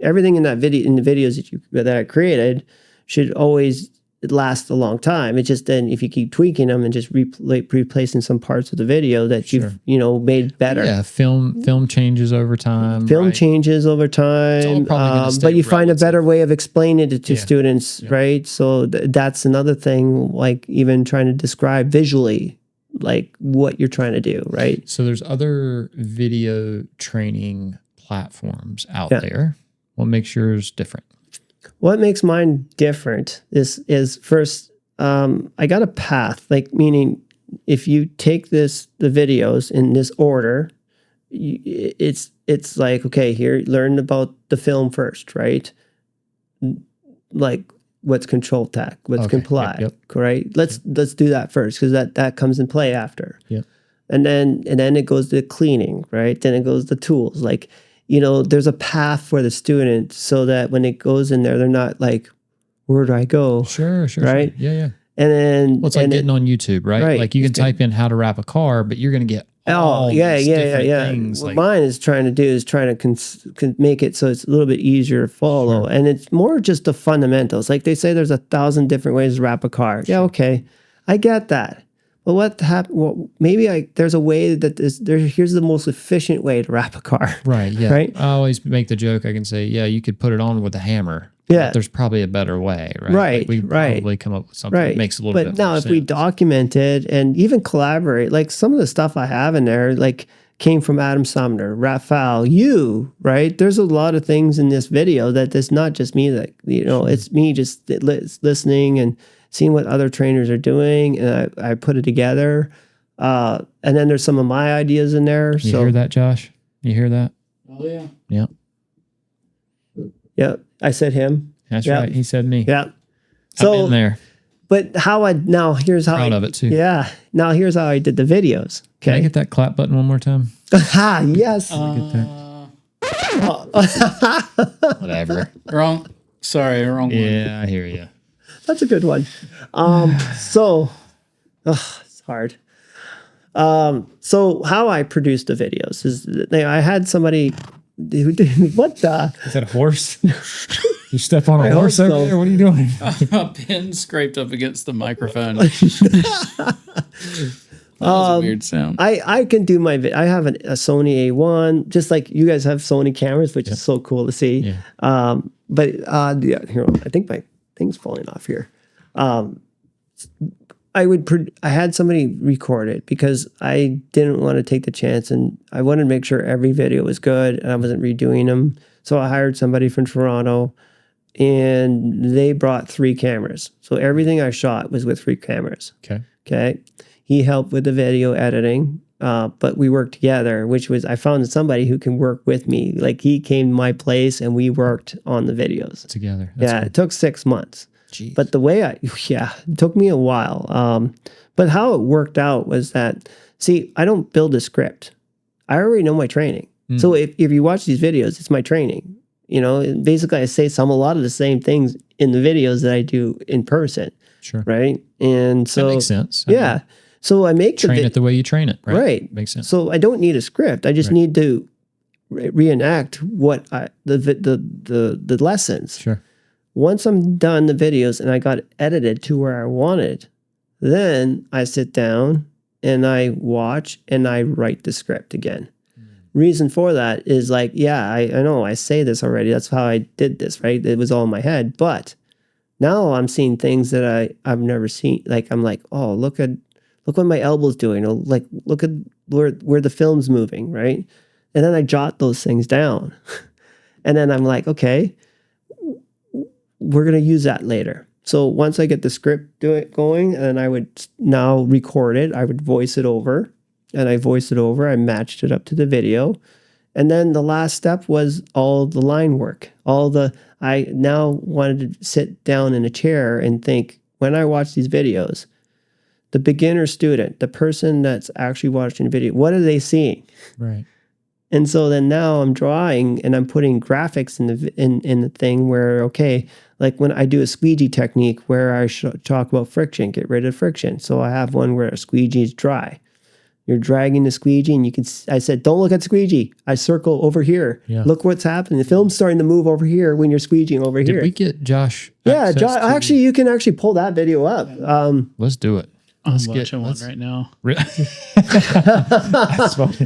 everything in that video, in the videos that I created, should always last a long time. It's just then if you keep tweaking them and just replacing some parts of the video that you've made better. Yeah, film changes over time. Film changes over time, but you find a better way of explaining it to students, right? So that's another thing. Like, even trying to describe visually, like, what you're trying to do, right? So there's other video training platforms out there. What makes yours different? What makes mine different is first, I got a path, meaning if you take the videos in this order, it's it's like, okay, here, learn about the film first, right? Like what's control tech, what's comply, right? Let's do that first, because that comes in play after. Yep. And then it goes to cleaning, right? Then it goes to tools. Like, there's a path for the student so that when it goes in there, they're not like, where do I go? Sure. Right? Yeah. And then it's like getting on YouTube, right? Like you can type in how to wrap a car, but you're going to get all these different things. What mine is trying to do is trying to make it so it's a little bit easier to follow. Sure. And it's more just the fundamentals. Like they say there's 1,000 different ways to wrap a car. Sure. Yeah, okay. I get that. But what happened? Well, maybe there's a way that here's the most efficient way to wrap a car. Right, yeah. Right? I always make the joke, I can say, yeah, you could put it on with a hammer. Yeah. But there's probably a better way, right? Right, like we probably come up with something that makes a little bit more sense. But now if we document it and even collaborate, like some of the stuff I have in there, like came from Adam Sumner, Raphael, right? There's a lot of things in this video that it's not just me that, it's me just listening and seeing what other trainers are doing, and I put it together. And then there's some of my ideas in there. You hear that, Josh? You hear that? Oh, yeah. Yep. Yep. I said him. That's right. He said me. Yeah. So I'm in there. But here's how proud of it too. Yeah. Now here's how I did the videos. Okay. Can I get that clap button one more time? Ha, yes. Whatever. Wrong. Sorry, wrong one. Yeah, I hear you. That's a good one. So it's hard. So how I produced the videos is I had somebody who did what the? Is that a horse? You step on a horse over there? What are you doing? A pin scraped up against the microphone. That was a weird sound. I can do I have a Sony A1, just like you guys have Sony cameras, which is so cool to see. Yeah. But here, I think my thing's falling off here. I had somebody record it because I didn't want to take the chance, and I wanted to make sure every video was good and I wasn't redoing them. So I hired somebody from Toronto, and they brought 3 cameras. So everything I shot was with 3 cameras. Okay. He helped with the video editing, but we worked together, I found somebody who can work with me. Like he came to my place and we worked on the videos together. That's cool. It took 6 months. Jeez. But it took me a while. But how it worked out was that, see, I don't build a script. I already know my training. So if you watch these videos, it's my training. Basically I say a lot of the same things in the videos that I do in person. Sure. Right. And so that makes sense. Yeah. So I make train it the way you train it. Right. Makes sense. So I don't need a script. I just need to reenact what the lessons. Sure. Once I'm done the videos and I got it edited to where I wanted, then I sit down and I watch and I write the script again. Reason for that is like, I know I say this already. That's how I did this, right? It was all in my head. But now I'm seeing things that I've never seen. Like I'm like, oh, look what my elbow's doing. Or like, look at where the film's moving, right? And then I jot those things down. And then I'm like, okay, we're going to use that later. So once I get the script going, and I would now record it, I would voice it over. And I voiced it over. I matched it up to the video. And then the last step was all the line work. I now wanted to sit down in a chair and think, when I watch these videos, the beginner student, the person that's actually watching the video, what are they seeing? Right. And so then now I'm drawing and I'm putting graphics in the thing where, okay, like when I do a squeegee technique where I talk about friction, get rid of friction. So I have one where a squeegee is dry. You're dragging the squeegee and I said, don't look at squeegee. I circle over here. Yeah. Look what's happening. The film's starting to move over here when you're squeegeeing over here. Did we get Josh? Yeah, Josh. Actually, you can actually pull that video up. Let's do it. I'm watching one right now. Do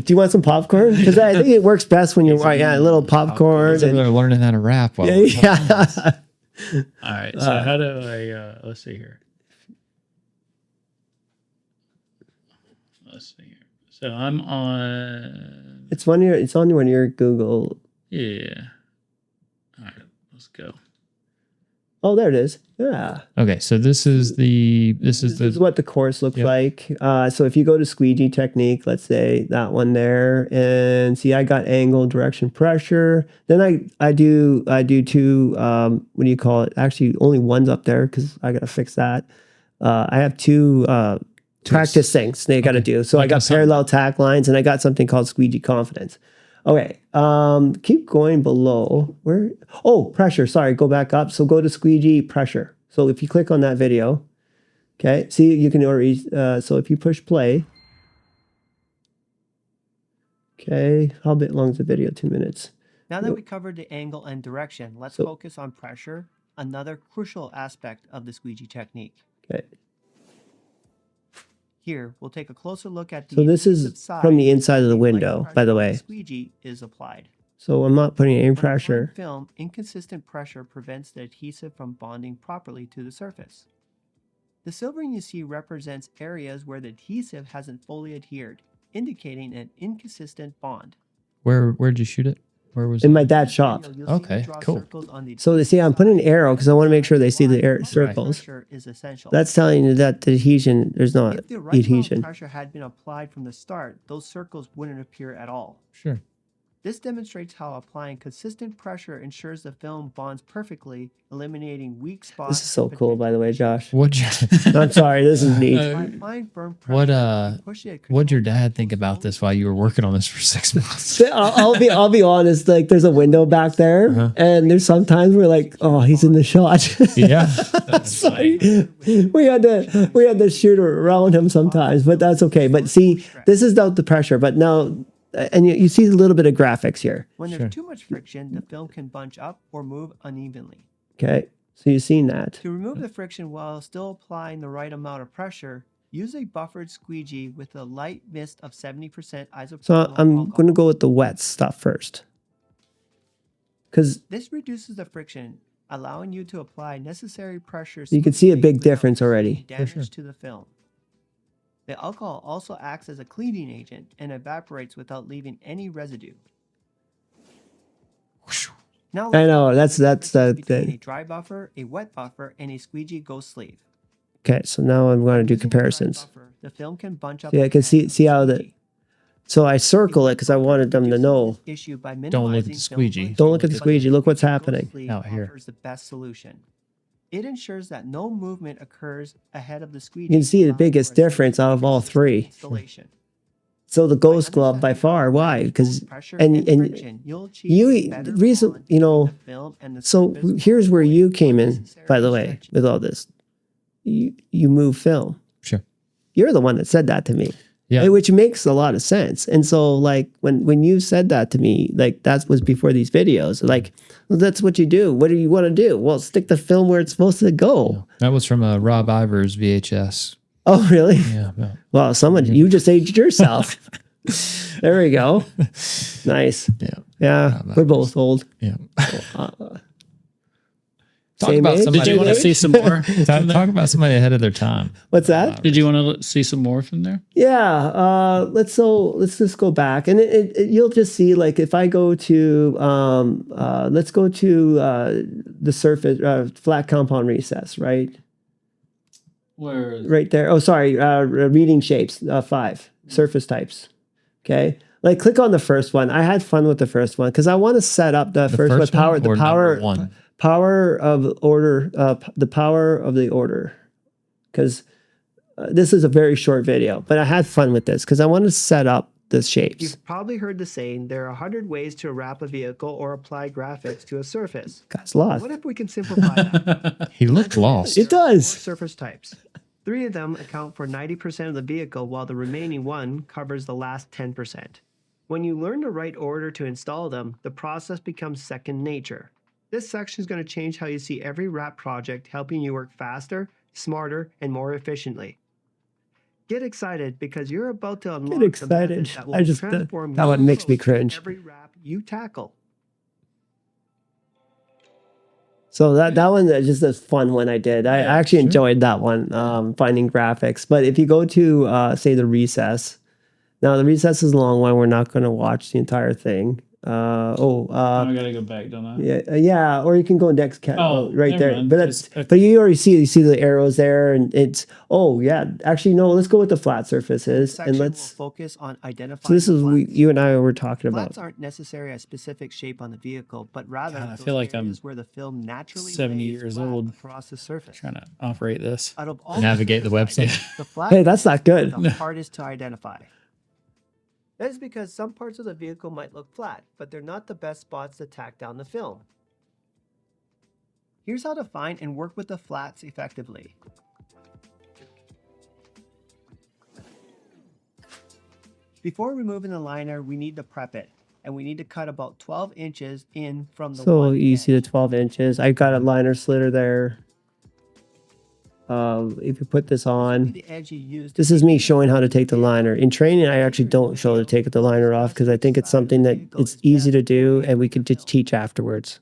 you want some popcorn? Because I think it works best when you're a little popcorn. They're learning how to rap. All right. So how do I? Let's see here. Let's see here. So I'm on. It's on one of your Google. Yeah. All right. Let's go. Oh, there it is. Yeah. Okay, so this is This is what the course looks like. So if you go to squeegee technique, let's say that one there, and see, I got angle, direction, pressure. Then I do two. What do you call it? Actually, only one's up there because I gotta fix that. I have two practice things they got to do. So I got parallel tack lines, and I got something called squeegee confidence. Okay, keep going below. Where? Oh, pressure. Sorry, go back up. So go to squeegee pressure. So if you click on that video, okay, see, you can already, so if you push play, okay, how long is the video? 2 minutes. Now that we covered the angle and direction, let's focus on pressure, another crucial aspect of the squeegee technique. Okay. Here, we'll take a closer look at the So this is from the inside of the window, by the way. Squeegee is applied. So I'm not putting any When pressure. applying film, inconsistent pressure prevents the adhesive from bonding properly to the surface. The silvering you see represents areas where the adhesive hasn't fully adhered, indicating an inconsistent bond. where'd you shoot it? Where was In it? my dad's shop. You'll see me Okay, draw cool. circles on the So they see I'm putting an arrow because I want to make sure they see the circles. Pressure is essential. That's telling you that the adhesion, there's not If the right amount of adhesion. pressure had been applied from the start, those circles wouldn't appear at all. Sure. This demonstrates how applying consistent pressure ensures the film bonds perfectly, eliminating weak spots. This is so and cool, by the way, Josh. What'd you I'm sorry, this is neat. By applying firm pressure, what you push it at what'd your controlled dad think about this while you were working on this for 6 months? I'll be honest. Like, there's a window back there, and there's sometimes we're like, oh, he's in the shot. Yeah. Sorry, we had to shoot around him sometimes, but that's okay. But see, this is without the pressure. But now, and you see a little bit of graphics here. When there's too much friction, the film can bunch up or move unevenly. Okay, so you've seen that. To remove the friction while still applying the right amount of pressure, use a buffered squeegee with a light mist of 70% isopropyl So I'm alcohol. going to go with the wet stuff first, because This reduces the friction, allowing you to apply necessary pressure. you can see a smoothly big without difference already. causing damage to the film. The alcohol also acts as a cleaning agent and evaporates without leaving any residue. Now I know let's that's between the a dry buffer, a wet buffer, and a squeegee ghost sleeve. okay. So now I'm going to do Using a dry comparisons. buffer, the film can bunch up. Yeah, I can see how the. squeegee. So I circle it because I wanted them to know. Issue by Don't look at the minimizing film squeegee. glitch. Don't look at the But squeegee. Look what's ghost happening. sleeve Out here. offers the best solution. It ensures that no movement occurs ahead of the squeegee. You can see the allowing biggest for a difference out of all consistent three. installation. So the By ghost glove by understanding far. how Why? both Because pressure and friction, you'll achieve you a better the reason bond you know. between the film and the So surface here's where while you avoiding came in. unnecessary By the way, stretching. with all this, you move film. Sure. You're the one that said that to me. Yeah. Which makes a lot of sense. And so like when you said that to me, like that was before these videos. Like, well, that's what you do. What do you want to do? Well, stick the film where it's supposed to go. That was from Rob Ivers VHS. Oh, really? Yeah. Yeah. Well, you just aged yourself. There we go. Nice. Yeah. Yeah, we're both old. Yeah. Talk Same about age? somebody. Did you want to see some more? talk about somebody ahead of their time. What's that? Did you want to see some more from there? Yeah, let's just go back, and you'll just see like if I go to let's go to the surface flat compound recess, right? Where? Right there. Oh, sorry, reading shapes 5 surface types. Okay, like click on the first one. I had fun with the first one because I want to set up the first one, power or number one. power of order, the power of the order, because this is a very short video, but I had fun with this because I want to set up the shapes. You've probably heard the saying, there are 100 ways to wrap a vehicle or apply graphics to a surface. Guys, lost. What if we can simplify that? He looked lost. It does. 4 surface types. 3 of them account for 90% of the vehicle, while the remaining 1 covers the last 10%. When you learn the right order to install them, the process becomes second nature. This section is going to change how you see every wrap project, helping you work faster, smarter, and more efficiently. Get excited because you're about to unlock excited. the methods that will I just- transform that your one makes me approach to cringe. every wrap you tackle. So that one is just a fun one I did. I actually enjoyed that one, finding graphics. But if you go to say the recess, now the recess is a long one. We're not going to watch the entire thing. I gotta go back, don't I? Yeah, or you can go next right never there. mind. But that's but you already see the arrows there, and it's actually no. Let's go with the flat surfaces, and Will let's focus on identifying. So this is you and I were talking Flats about. aren't necessarily a specific shape on the vehicle, but rather God, I those feel like I'm areas where the film naturally 70 lays years flat old. across the surface. Trying to operate this. Out of all Navigate the website. the flat Hey, that's not good. the hardest to identify. That is because some parts of the vehicle might look flat, but they're not the best spots to tack down the film. Here's how to find and work with the flats effectively. Before removing the liner, we need to prep it, and we need to cut about 12 inches in from the So one you edge. see the 12 inches. I got a liner slitter there. If you put this on, The edge you use this is me showing how to take the liner. In training, I actually don't show to take the liner off because I think it's something that it's easy to do and we could just teach afterwards.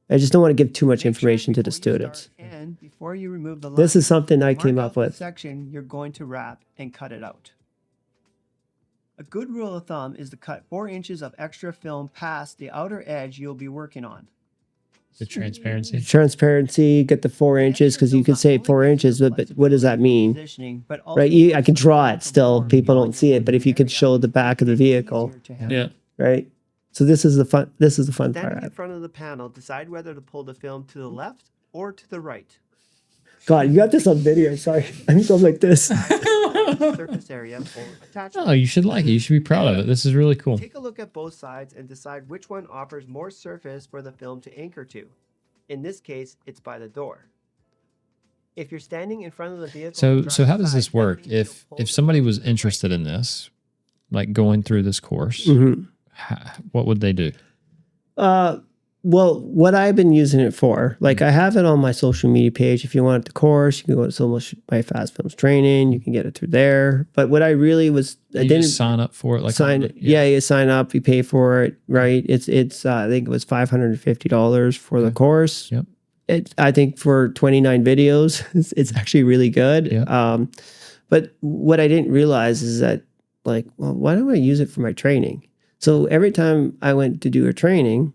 I just don't want to give too much information to the students. And before you remove the liner, This is something I came mark up out the with. section you're going to wrap and cut it out. A good rule of thumb is to cut 4 inches of extra film past the outer edge you'll be working on. The transparency. Transparency, get the 4 inches because you could say 4 inches, but what does that mean? Right? I can draw it still. People don't see it, but if you could show the back of the vehicle, Yeah. right? So this is the fun. This is the fun Standing in part. front of the panel, decide whether to pull the film to the left or to the right. God, you got this on video. Sorry, I'm going like this. Surface area or attachment. Oh, you should like it. You should be proud of it. This is really cool. Take a look at both sides and decide which one offers more surface for the film to anchor to. In this case, it's by the door. If you're standing in front of the vehicle, So how does this work? If somebody was interested in this, like going through this course, what would they do? Well, what I've been using it for, like I have it on my social media page. If you want the course, you can go to So Much by Fast Films Training. You can get it through there. But what I really was, I You didn't just sign up for it. Like you sign up, you pay for it, right? It's I think it was $550 for the course. Yep. I think for 29 videos, it's actually really good. Yeah. But what I didn't realize is that, like, well, why don't I use it for my training? So every time I went to do a training,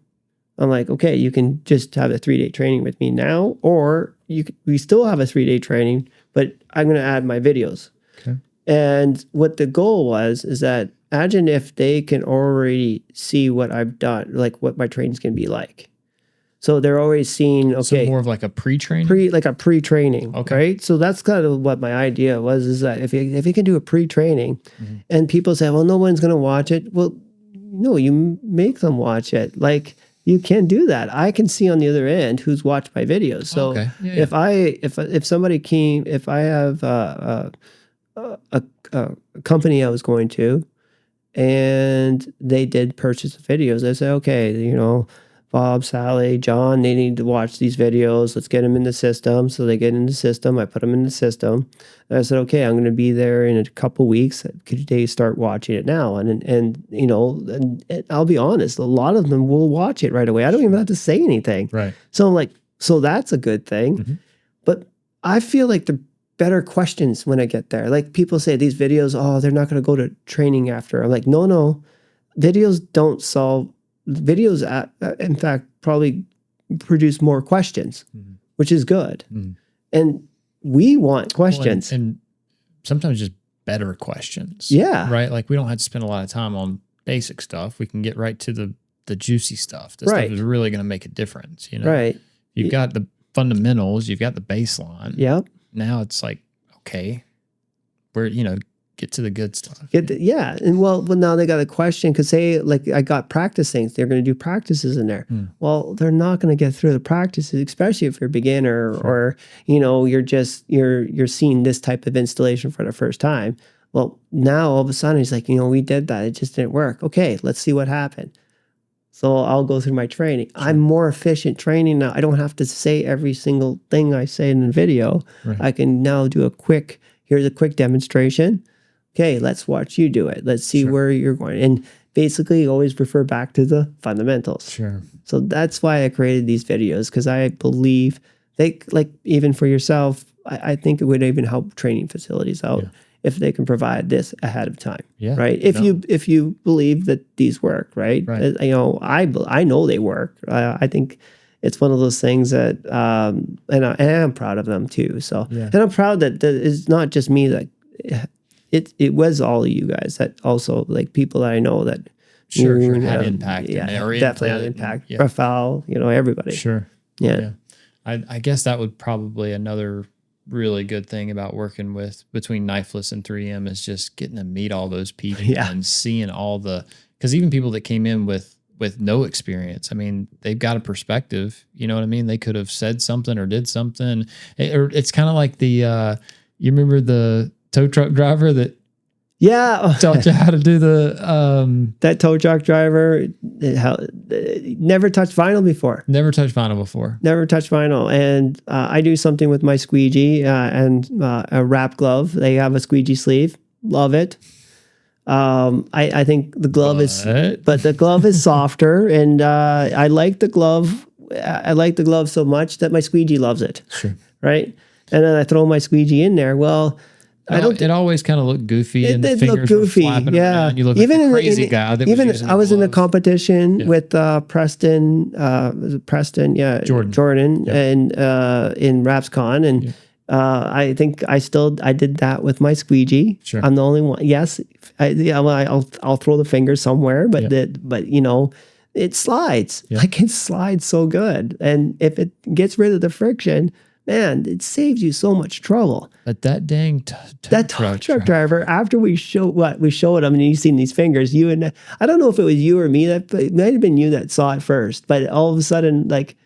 I'm like, okay, you can just have a 3-day training with me now, or we still have a 3-day training, but I'm going to add my videos. Okay. And what the goal was is that imagine if they can already see what I've done, like what my training's going to be like. So they're always seeing, okay, So more of like a pre-training? like a pre-training, Okay. right? So that's kind of what my idea was, is that if you can do a pre-training and people say, well, no one's going to watch it. Well, no, you make them watch it. Like, you can do that. I can see on the other end who's watched my videos. So Okay. Yeah, if somebody came, if I have a company I was going to, and they did purchase videos, I say, okay, Bob, Sally, John, they need to watch these videos. Let's get them in the system. So they get in the system. I put them in the system. And I said, okay, I'm going to be there in a couple weeks. Could they start watching it now? And I'll be honest, a lot of them will watch it right away. I don't even have to say anything. Right. So I'm like, so that's a good thing. But I feel like the better questions when I get there. Like people say these videos, they're not going to go to training after. I'm like, no. Videos don't solve. Videos, in fact, probably produce more questions, which is good. And we want questions. Well, and sometimes just better questions. Yeah. Right? Like we don't have to spend a lot of time on basic stuff. We can get right to the juicy stuff. The stuff is really going to make a difference. Right. You've got the fundamentals. You've got the baseline. Yep. Now it's like, okay, we're, get to the good stuff. And well, now they got a question because say like I got practice things. They're going to do practices in there. Well, they're not going to get through the practices, especially if you're a beginner or you're seeing this type of installation for the first time. Well, now all of a sudden he's like, we did that. It just didn't work. Okay, let's see what happened. So I'll go through my training. Sure. I'm more efficient training now. I don't have to say every single thing I say in the video. Right. I can now do here's a quick demonstration. Okay, let's watch you do it. Let's see where you're going. And basically always refer back to the fundamentals. Sure. So that's why I created these videos, because I believe even for yourself, I think it would even help training facilities out. Yeah. if they can provide this ahead of time. Yeah. Right. If you believe that these work, right. You know, I know they work. I think it's one of those things that, and I am proud of them too. So, and I'm proud that it's not just me, like it was all of you guys that also, like, people that I know that had impact. Definitely had impact. Rafael, you know, everybody. Sure. Yeah. I guess that would probably another really good thing about working between Knifeless and 3M is just getting to meet all those people and seeing all because even people that came in with no experience, I mean, they've got a perspective, you know what I mean? They could have said something or did something. It's kind of like you remember the tow truck driver that taught you how to do that tow truck driver never touched vinyl before. Never touched vinyl. And I do something with my squeegee and a wrap glove. They have a squeegee sleeve. Love it. I think the glove but the glove is softer, and I like the glove. I like the glove so much that my squeegee loves it. Sure. Right. And then I throw my squeegee in there. Well, it always kind of looked goofy, and the fingers were flapping around. You look like a crazy guy. I was in a competition with Preston. Jordan, and in RapsCon, and I think I did that with my squeegee. Sure. I'm the only one. Yes, I'll throw the finger somewhere, but you know, it slides. Like, it slides so good, and if it gets rid of the friction, man, it saves you so much trouble. But that dang that truck driver, after we showed him, and you've seen these fingers, I don't know if it was you or me, it might have been you that saw it first, but all of a sudden, like,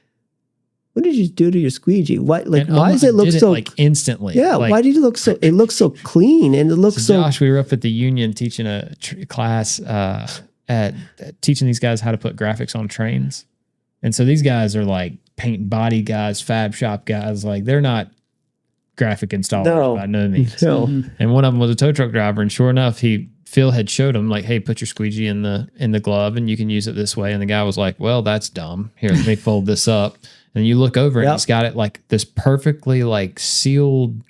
what did you do to your squeegee? Why does it look so like instantly? Yeah, why did it look so? It looks so clean, and it looks so. Josh, we were up at the Union teaching a class at teaching these guys how to put graphics on trains, and so these guys are like paint and body guys, fab shop guys. Like, they're not graphic installers by no means. No. And one of them was a tow truck driver, and sure enough, Phil had showed him, like, hey, put your squeegee in the glove, and you can use it this way. And the guy was like, well, that's dumb. Here, let me fold this up. And you look over, and he's got it like this perfectly, like, sealed,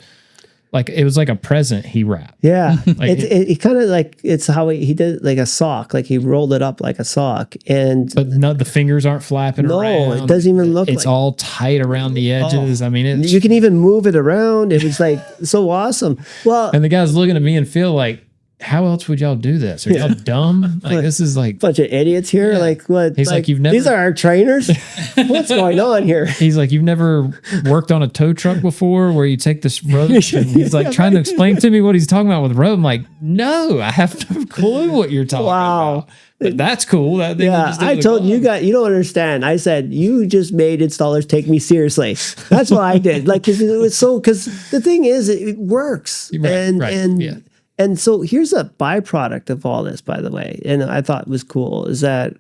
like it was like a present he wrapped. Yeah, like it kind of like, it's how he did it, like a sock, like he rolled it up like a sock, but no, the fingers aren't flapping around. No, it doesn't even look. It's all tight around the edges. I mean, you can even move it around. It was like so awesome. Well, and the guy's looking at me and Phil like, how else would y'all do this? Are y'all dumb? Like, this is like bunch of idiots here. Like, what? He's like, you've never. These are our trainers. What's going on here? He's like, you've never worked on a tow truck before, where you take this rope. And he's like trying to explain to me what he's talking about with rope. I'm like, no, I have no clue what you're talking about. But that's cool. I told you guys, you don't understand. I said, you just made installers take me seriously. That's what I did. Like, because the thing is, it works. And so here's a byproduct of all this, by the way, and I thought was cool, is that,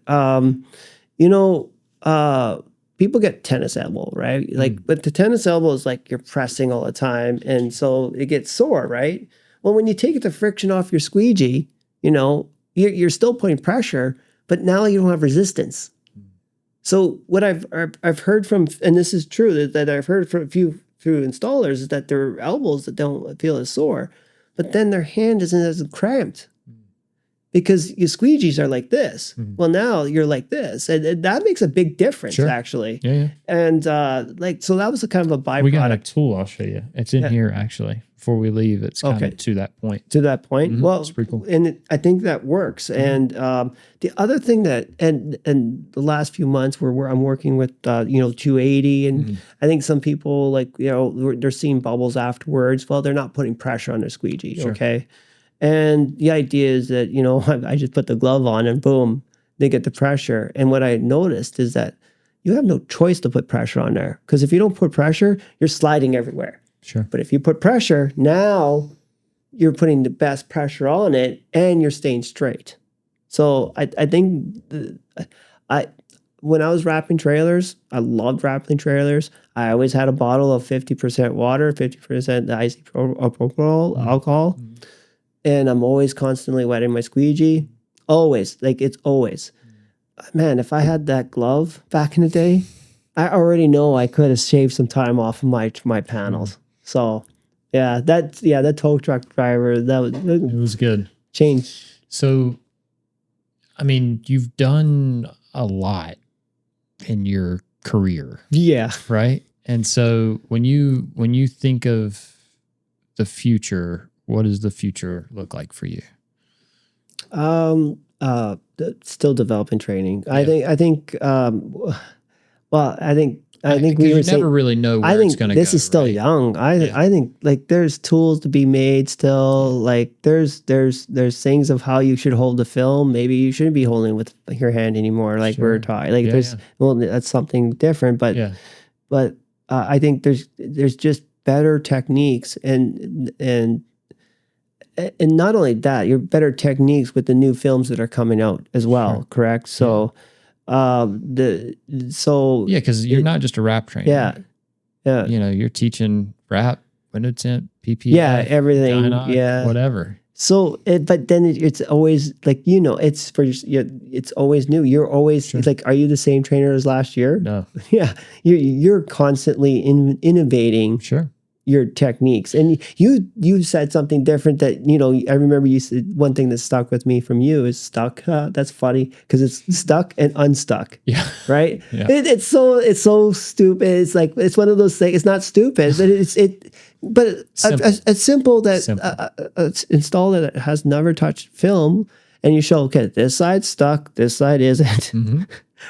people get tennis elbow, right? Like, but the tennis elbow is like you're pressing all the time, and so it gets sore, right? Well, when you take the friction off your squeegee, you know, you're still putting pressure, but now you don't have resistance. So what I've heard from, and this is true, that I've heard from a few installers, is that their elbows that don't feel as sore, but then their hand isn't as cramped because your squeegees are like this. Well, now you're like this, and that makes a big difference, actually. Yeah. And so that was a kind of a byproduct. We got a tool I'll show you. It's in here, actually. Before we leave, it's kind of to that point. To that point? Mm-hmm. Well, it's pretty cool. And I think that works. And the other thing that, and the last few months where I'm working with, 280, and I think some people, like, they're seeing bubbles afterwards. Well, they're not putting pressure on their squeegee, okay? And the idea is that, I just put the glove on and boom, they get the pressure. And what I noticed is that you have no choice to put pressure on there, because if you don't put pressure, you're sliding everywhere. Sure. But if you put pressure, now you're putting the best pressure on it, and you're staying straight. So I think when I was wrapping trailers, I loved wrapping trailers. I always had a bottle of 50% water, 50% isopropyl alcohol. And I'm always constantly wetting my squeegee. Always. Like, it's always. Man, if I had that glove back in the day, I already know I could have shaved some time off of my panels. So Yeah, the tow truck driver, that It was good. changed. So, I mean, you've done a lot in your career, Yeah. right? And so when you think of the future, what does the future look like for you? Still developing training. Yeah. I think I think we Because were you saying, never really know where I it's think going to go. this is still right? young. Yeah. I think like there's tools to be made still. Like there's things of how you should hold the film. Maybe you shouldn't be holding with your hand anymore. Like we're Sure. taught. Like Yeah, there's yeah. well, that's something different. But Yeah. I think there's just better techniques and not only that, you're better techniques with the new films that are coming out as well. Sure. Correct. So Yeah, because you're not just a rap trainer. yeah. You know, you're teaching rap, window tint, PPF, Yeah, everything. dynoc, Yeah. whatever. So, but then it's always like, it's it's always new. You're always Sure. it's like, are you the same trainer as last year? No, Yeah, you're constantly innovating sure. your techniques, and you said something different that I remember you said one thing that stuck with me from you is stuck. That's funny because it's stuck and unstuck. Yeah. Right. Yeah. It's so stupid. It's like it's one of those things. It's not stupid, but it's simple that it's installed that it has never touched film, and you show, okay, this side's stuck, this side isn't. Mm-hmm.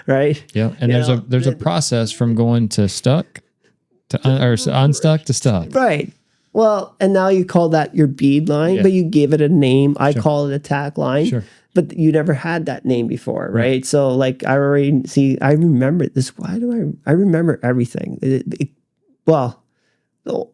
Right. Yeah, and there's a process from going to stuck to unstuck to stuck. Right. Well, and now you call that your bead line, Yeah. but you give it a name. I Sure. call it a tack line. Sure. But you never had that name before, right? Right. So like I remember this. Why do I remember everything? Well,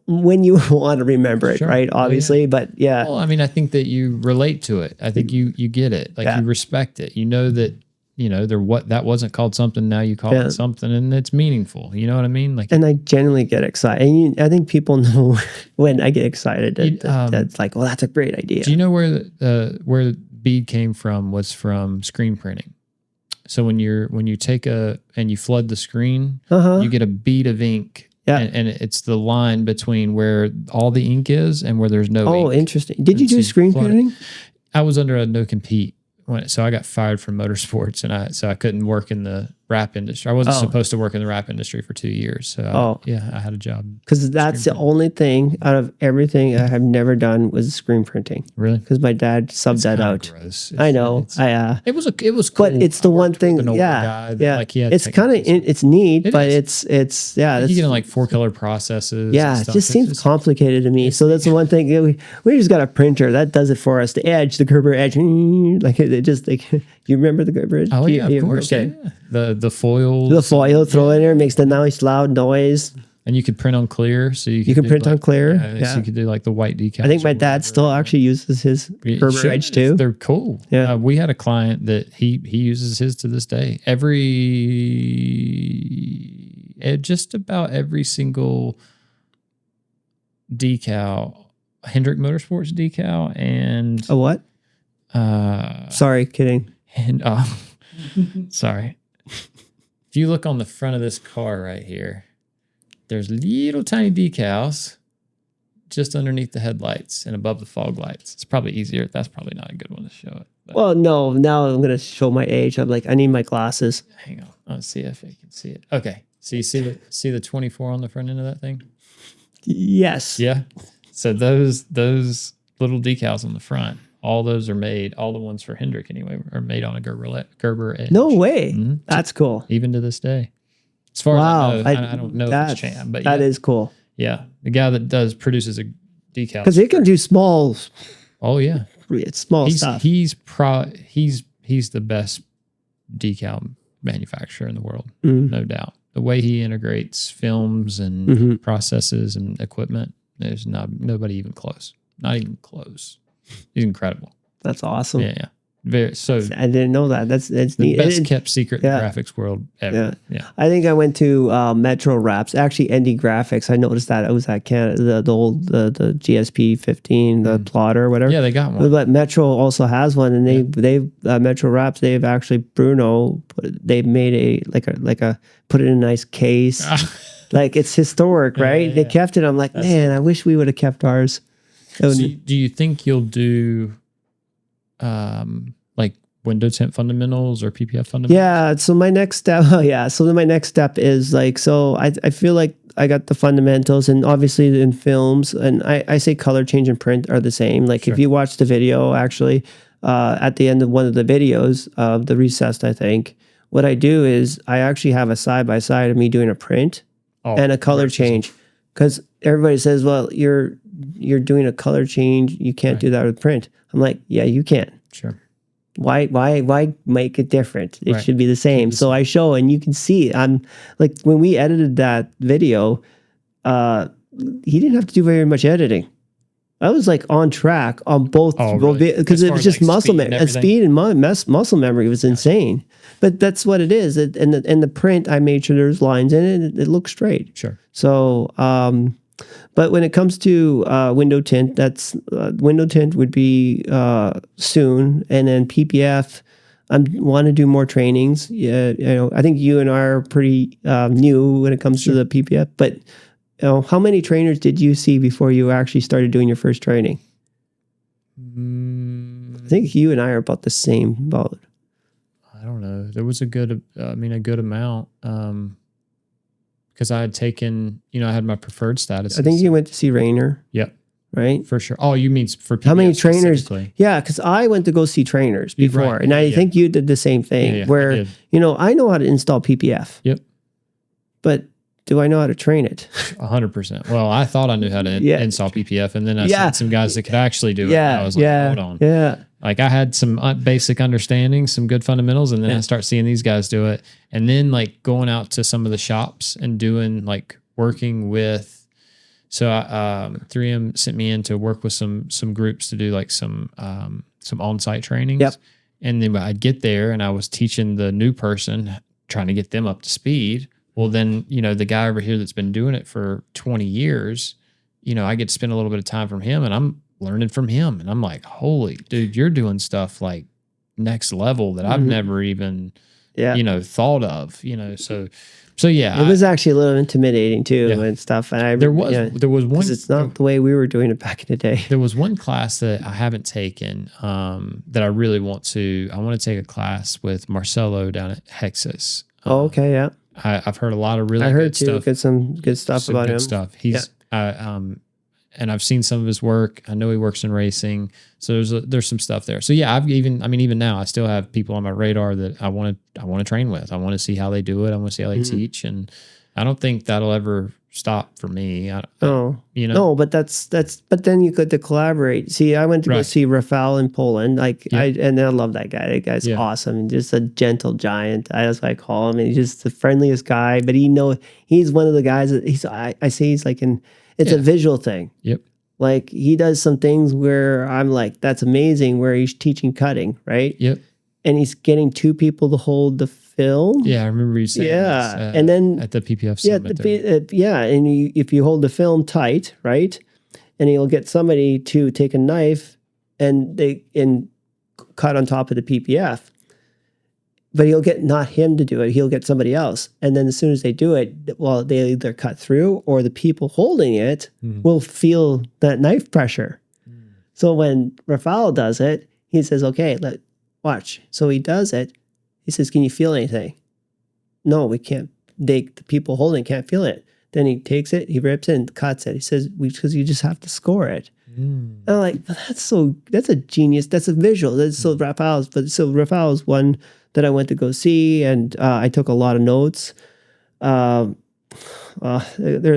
when you want to remember it, Sure. right? Oh, yeah. Obviously, but yeah. Well, I mean, I think that you relate to it. I think you get it. Like Yeah. you respect it. You know that that wasn't called something. Now you call Yeah. it something, and it's meaningful. You know what I mean? Like, And I genuinely get excited. And I think people know when I get excited that's like, well, that's a great idea. do you know where the bead came from? Was from screen printing. So when you take and you flood the screen, you get a bead of ink. Yeah. And it's the line between where all the ink is and where there's no ink. Oh, interesting. Did you And so do screen flood it. printing? I was under a no compete. So I got fired from motorsports, and I couldn't work in the rap industry. I wasn't supposed to work in the rap industry for 2 years. So I had a job. Because that's the only thing out of everything I have never done was screen printing. Really? Because my dad subbed that out. Gross. I know. It was cool. But it's the I one worked with thing. an older Yeah, guy, yeah. Like he had It's kind of it's neat, It but is. it's you get in like 4 color processes. yeah. and It stuff. just It's seems complicated to me. So that's the one thing. We just got a printer that does it for us. The edge, the Gerber edge, like it just like. You remember the Gerber edge? Oh yeah, of course. Okay. Yeah. The foil. The foil, throw in there, makes the nice loud noise. And you could print on clear, so you can do print on clear, So yeah. you could do like the white decals. I think my or dad whatever. still actually uses his Gerber Sure, edge too. They're cool. Yeah. We had a client that he uses his to this day. Just about every single decal, Hendrick Motorsports decal, and A what? Sorry, kidding. and sorry. If you look on the front of this car right here, there's little tiny decals just underneath the headlights and above the fog lights. It's probably easier. That's probably not a good one to show it. But Well, no. Now I'm gonna show my age. I'm like, I need my glasses. hang on. Let's see if I can see it. Okay. So you see the 24 on the front end of that thing? Yes. Yeah. So those little decals on the front, all those are made. All the ones for Hendrick anyway are made on a Gerber edge. No way. Mhm. That's cool. Even to this day. As far Wow. as I know, I don't know if it's Cham, but that yeah. is cool Yeah, the guy that produces a decal. because it can do small. Oh yeah, It's small stuff. he's the best decal manufacturer in the world, Mm. no doubt. The way he integrates films and Mhm. processes and equipment, there's nobody even close. Not even close. He's incredible. That's awesome. Yeah. Very so. I didn't know that. That's The neat. best And kept secret in yeah. the graphics world ever. Yeah. I think I went to Metro Wraps, actually ND Graphics. I noticed that it was at Canada, the old the GSP 15, the plotter or whatever. Yeah, they got one. But Metro also has one, and they've Metro Wraps. They've actually they've made a put it in a nice case. Like it's historic, right? They kept it. I'm like, man, I wish we would have kept ours. So do you think you'll do like window tint fundamentals or PPF fundamentals? Yeah. So my next step, So then my next step is like, so I feel like I got the fundamentals, and obviously in films, and I say color change and print are the same. Like if you watch the video, actually, at the end of one of the videos of the recessed, I think, what I do is I actually have a side-by-side of me doing a print and a color change. Because everybody says, well, you're doing a color change. You can't do that with print. I'm like, yeah, you can. Sure. Why make it different? It should be the same. So I show, and you can see, I'm like, when we edited that video, he didn't have to do very much editing. I was like on track on both, because it was just like muscle memory, speed and muscle memory was insane. But that's what it is. And the print, I made sure there's lines in it. And it looks straight. Sure. So, but when it comes to window tint, that's window tint would be soon, and then PPF. I want to do more trainings. Yeah, I think you and I are pretty new when it comes to the PPF. But how many trainers did you see before you actually started doing your first training? I think you and I are about the same. About. I don't know. There was a good amount. Because I had taken, I had my preferred status. I think you went to see Rainer. Yep. Right? For sure. Oh, you mean for PPF? How many trainers? Yeah, because I went to go see trainers before. Right. And I think you did the same thing where, I know how to install PPF. Yep. But do I know how to train it? 100%. Well, I thought I knew how to install PPF, and then I seen some guys that could actually do it. And I was like, hold on. Yeah. Like I had some basic understanding, some good fundamentals, and then I start seeing these guys do it. And then like going out to some of the shops and doing like working with, so 3M sent me in to work with some groups to do like some on-site trainings. Yep. And then I'd get there and I was teaching the new person, trying to get them up to speed. Well, then, the guy over here that's been doing it for 20 years, I get to spend a little bit of time from him, and I'm learning from him. And I'm like, holy dude, you're doing stuff like next level that I've never even, thought of, so yeah. It was actually a little intimidating too and stuff. And there was one, because it's not the way we were doing it back in the day. There was one class that I haven't taken that I really want to. I want to take a class with Marcelo down at ADHESIVE. Okay. Yeah. I've heard a lot of really good stuff. Get some good stuff about him. He's and I've seen some of his work. I know he works in racing, so there's some stuff there. So yeah, even now I still have people on my radar that I want to train with. I want to see how they do it. I want to see how they teach, and I don't think that'll ever stop for me. No, but but then you could collaborate. See, I went to go see Rafał in Poland. And I love that guy. That guy's awesome, and just a gentle giant. That's what I call him. And he's just the friendliest guy. But he's one of the guys that I say he's like it's a visual thing. Yep. Like he does some things where I'm like, that's amazing. Where he's teaching cutting, right? Yep. And he's getting two people to hold the film. Yeah, I remember you saying this, and then at the PPF summit. And if you hold the film tight, right, and you'll get somebody to take a knife and cut on top of the PPF, but he'll get not him to do it. He'll get somebody else, and then as soon as they do it, well, they either cut through or the people holding it will feel that knife pressure. So when Rafał does it, he says, "Okay, watch." So he does it. He says, "Can you feel anything?" No, we can't. The people holding can't feel it. Then he takes it, he rips it and cuts it. He says, because you just have to score it. And I'm like, that's a genius. That's a visual. That's so Rafał's. But so Rafał's one that I went to go see, and I took a lot of notes. There's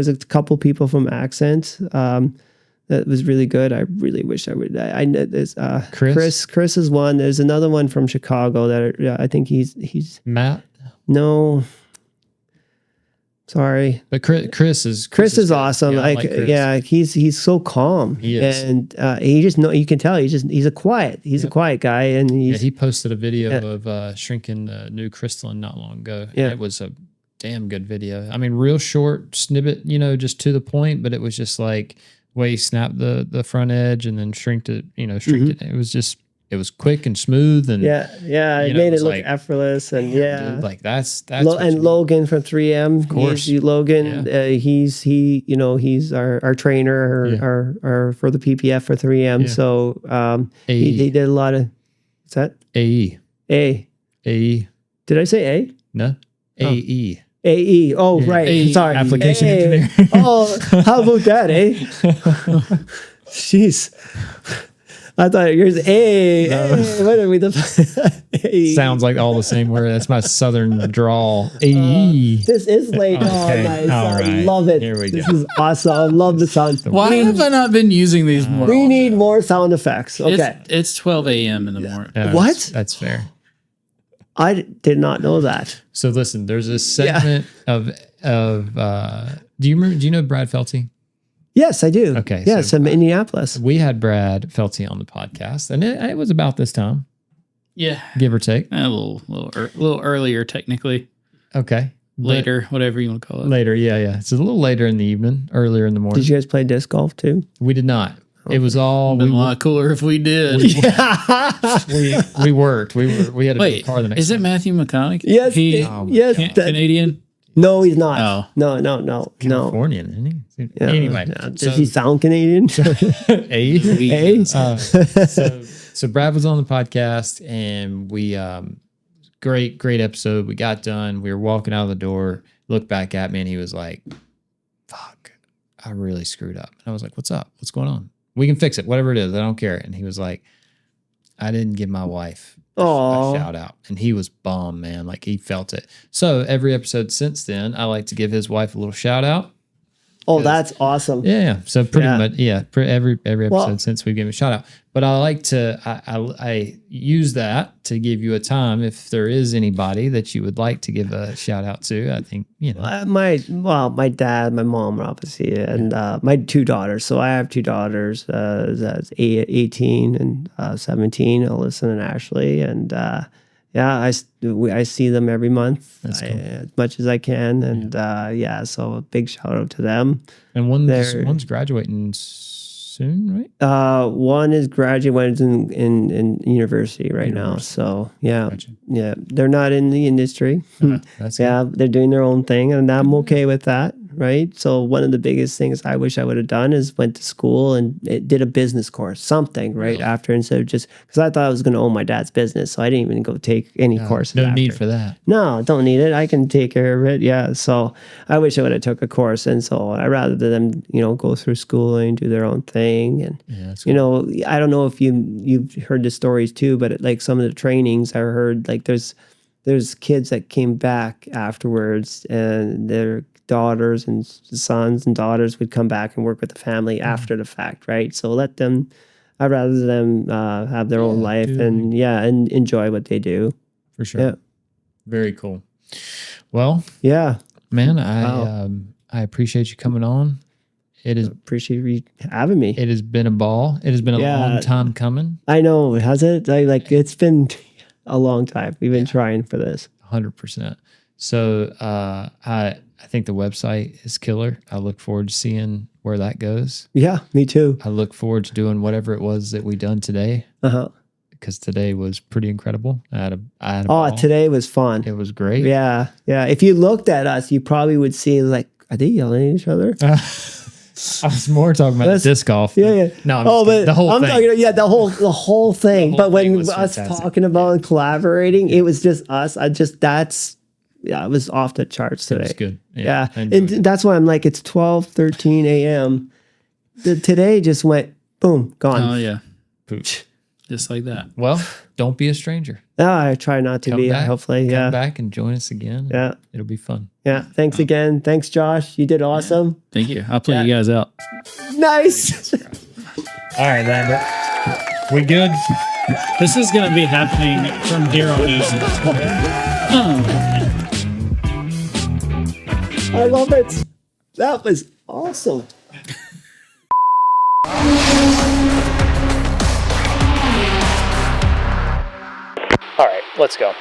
a couple people from Accent that was really good. I really wish I would. I know there's Chris is one. There's another one from Chicago that I think he's Matt. No, sorry, but Chris is awesome. Yeah, he's so calm. He is, and he just you can tell he's a quiet guy, and he posted a video of shrinking new crystalline not long ago. Yeah, it was a damn good video. I mean, real short snippet, just to the point, but it was just like way he snapped the front edge and then shrinked it. It was just it was quick and smooth, and Yeah. It know, made it it was look like, effortless, and dude, like that's what and you Logan from 3M. Of course. Logan. He's our trainer, Yeah. our for the PPF for 3M. Yeah. So AE. he did a lot of. What's that? AE. A. Did I say A? No. AE. AE. Oh, Yeah. right. AE. Sorry. Application A. engineer. Oh, how about that, eh? Jeez. I thought yours A. What are we A. Sounds like all the same word. That's my southern drawl. AE. This is late. Okay. Oh, nice. All I right. love it. Here we This go. is awesome. I love the sound. Why have I not been using these more? We need more sound effects. Okay. It's 12 a.m. in the morning. What? That's fair. I did not know that. So listen, there's a segment of do you know Brad Felty? Yes, I do. Okay, Yes, so- I'm in Minneapolis. We had Brad Felty on the podcast, and it was about this time, Yeah. give or take. A little earlier, technically. Okay. But Later, whatever you want to call it. later, yeah. It's a little later in the evening, earlier in the morning. Did you guys play disc golf too? We did not. It was all Been a lot cooler if we did. we worked. We had a Wait, car the next. is it Matthew McConaughey? Yes, He yes. Canadian? No, he's not. Oh. No. Californian, isn't he? Yeah. Anyway, Does he sound Canadian? A. Eh? So Brad was on the podcast, and we great episode. We got done. We were walking out of the door, looked back at me, and he was like, "Fuck, I really screwed up." And I was like, "What's up? What's going on? We can fix it. Whatever it is, I don't care." And he was like, "I didn't give my wife a Aw. shout out," and he was bummed, man. Like he felt it. So every episode since then, I like to give his wife a little shout out. Oh, that's awesome. Yeah. So pretty Yeah. much, every episode Well- since we've given a shout out. But I like to, I use that to give you a time if there is anybody that you would like to give a shout out to. I think, My dad, my mom, obviously, and my two daughters. So I have two daughters, that's 18 and 17, Alyssa and Ashley, and I see them every month as much as I can, and so a big shout out to them. and one's graduating soon, right? One is graduating, one's in university right now. So Gotcha. they're not in the industry. That's They're doing their own thing, and I'm okay with that, right? So one of the biggest things I wish I would have done is went to school and did a business course, something, right? Really? After, instead of just, because I thought I was going to own my dad's business, so I didn't even go take any courses. No after. need for that. No, don't need it. I can take care of it. Yeah. So I wish I would have took a course, and so I rather them, go through schooling, do their own thing, and that's I don't know if you've heard the stories too, but like some of the trainings I heard, like there's kids that came back afterwards, and their daughters and sons and daughters would come back and work with the family after the fact, right? So I'd rather them have their own life and enjoy what they do. for sure. Yeah. Very cool. Well, Yeah. man, I appreciate you coming on. It is. Appreciate you having me. It has been a ball. It has been a long time coming. I know. Has it? It's been a long time. We've been trying for this. 100%. So I think the website is killer. I look forward to seeing where that goes. Yeah, me too. I look forward to doing whatever it was that we done today, because today was pretty incredible. I had a ball. Today was fun. It was great. Yeah. If you looked at us, you probably would see like, are they yelling at each other? I was more talking about disc golf. Yeah. No, but the whole I'm thing. talking. Yeah, the whole thing. whole But when thing was us fantastic. talking about and collaborating, it was just us. It was off the charts today. It was good. Yeah. I enjoyed And that's why I'm like, it's 12:13 a.m. Today just went boom, gone. Oh, yeah. Pooch. Just like that. Well, don't be a stranger. No, I try not to Come be. back, Hopefully, Come back and join us again. Yeah. It'll be fun. Yeah. Thanks again. Thanks, Josh. You did awesome. Thank you. I'll play you guys out. Nice. All right, Lambert. We good? This is going to be happening from here on out. I love it. That was awesome. All right, let's go.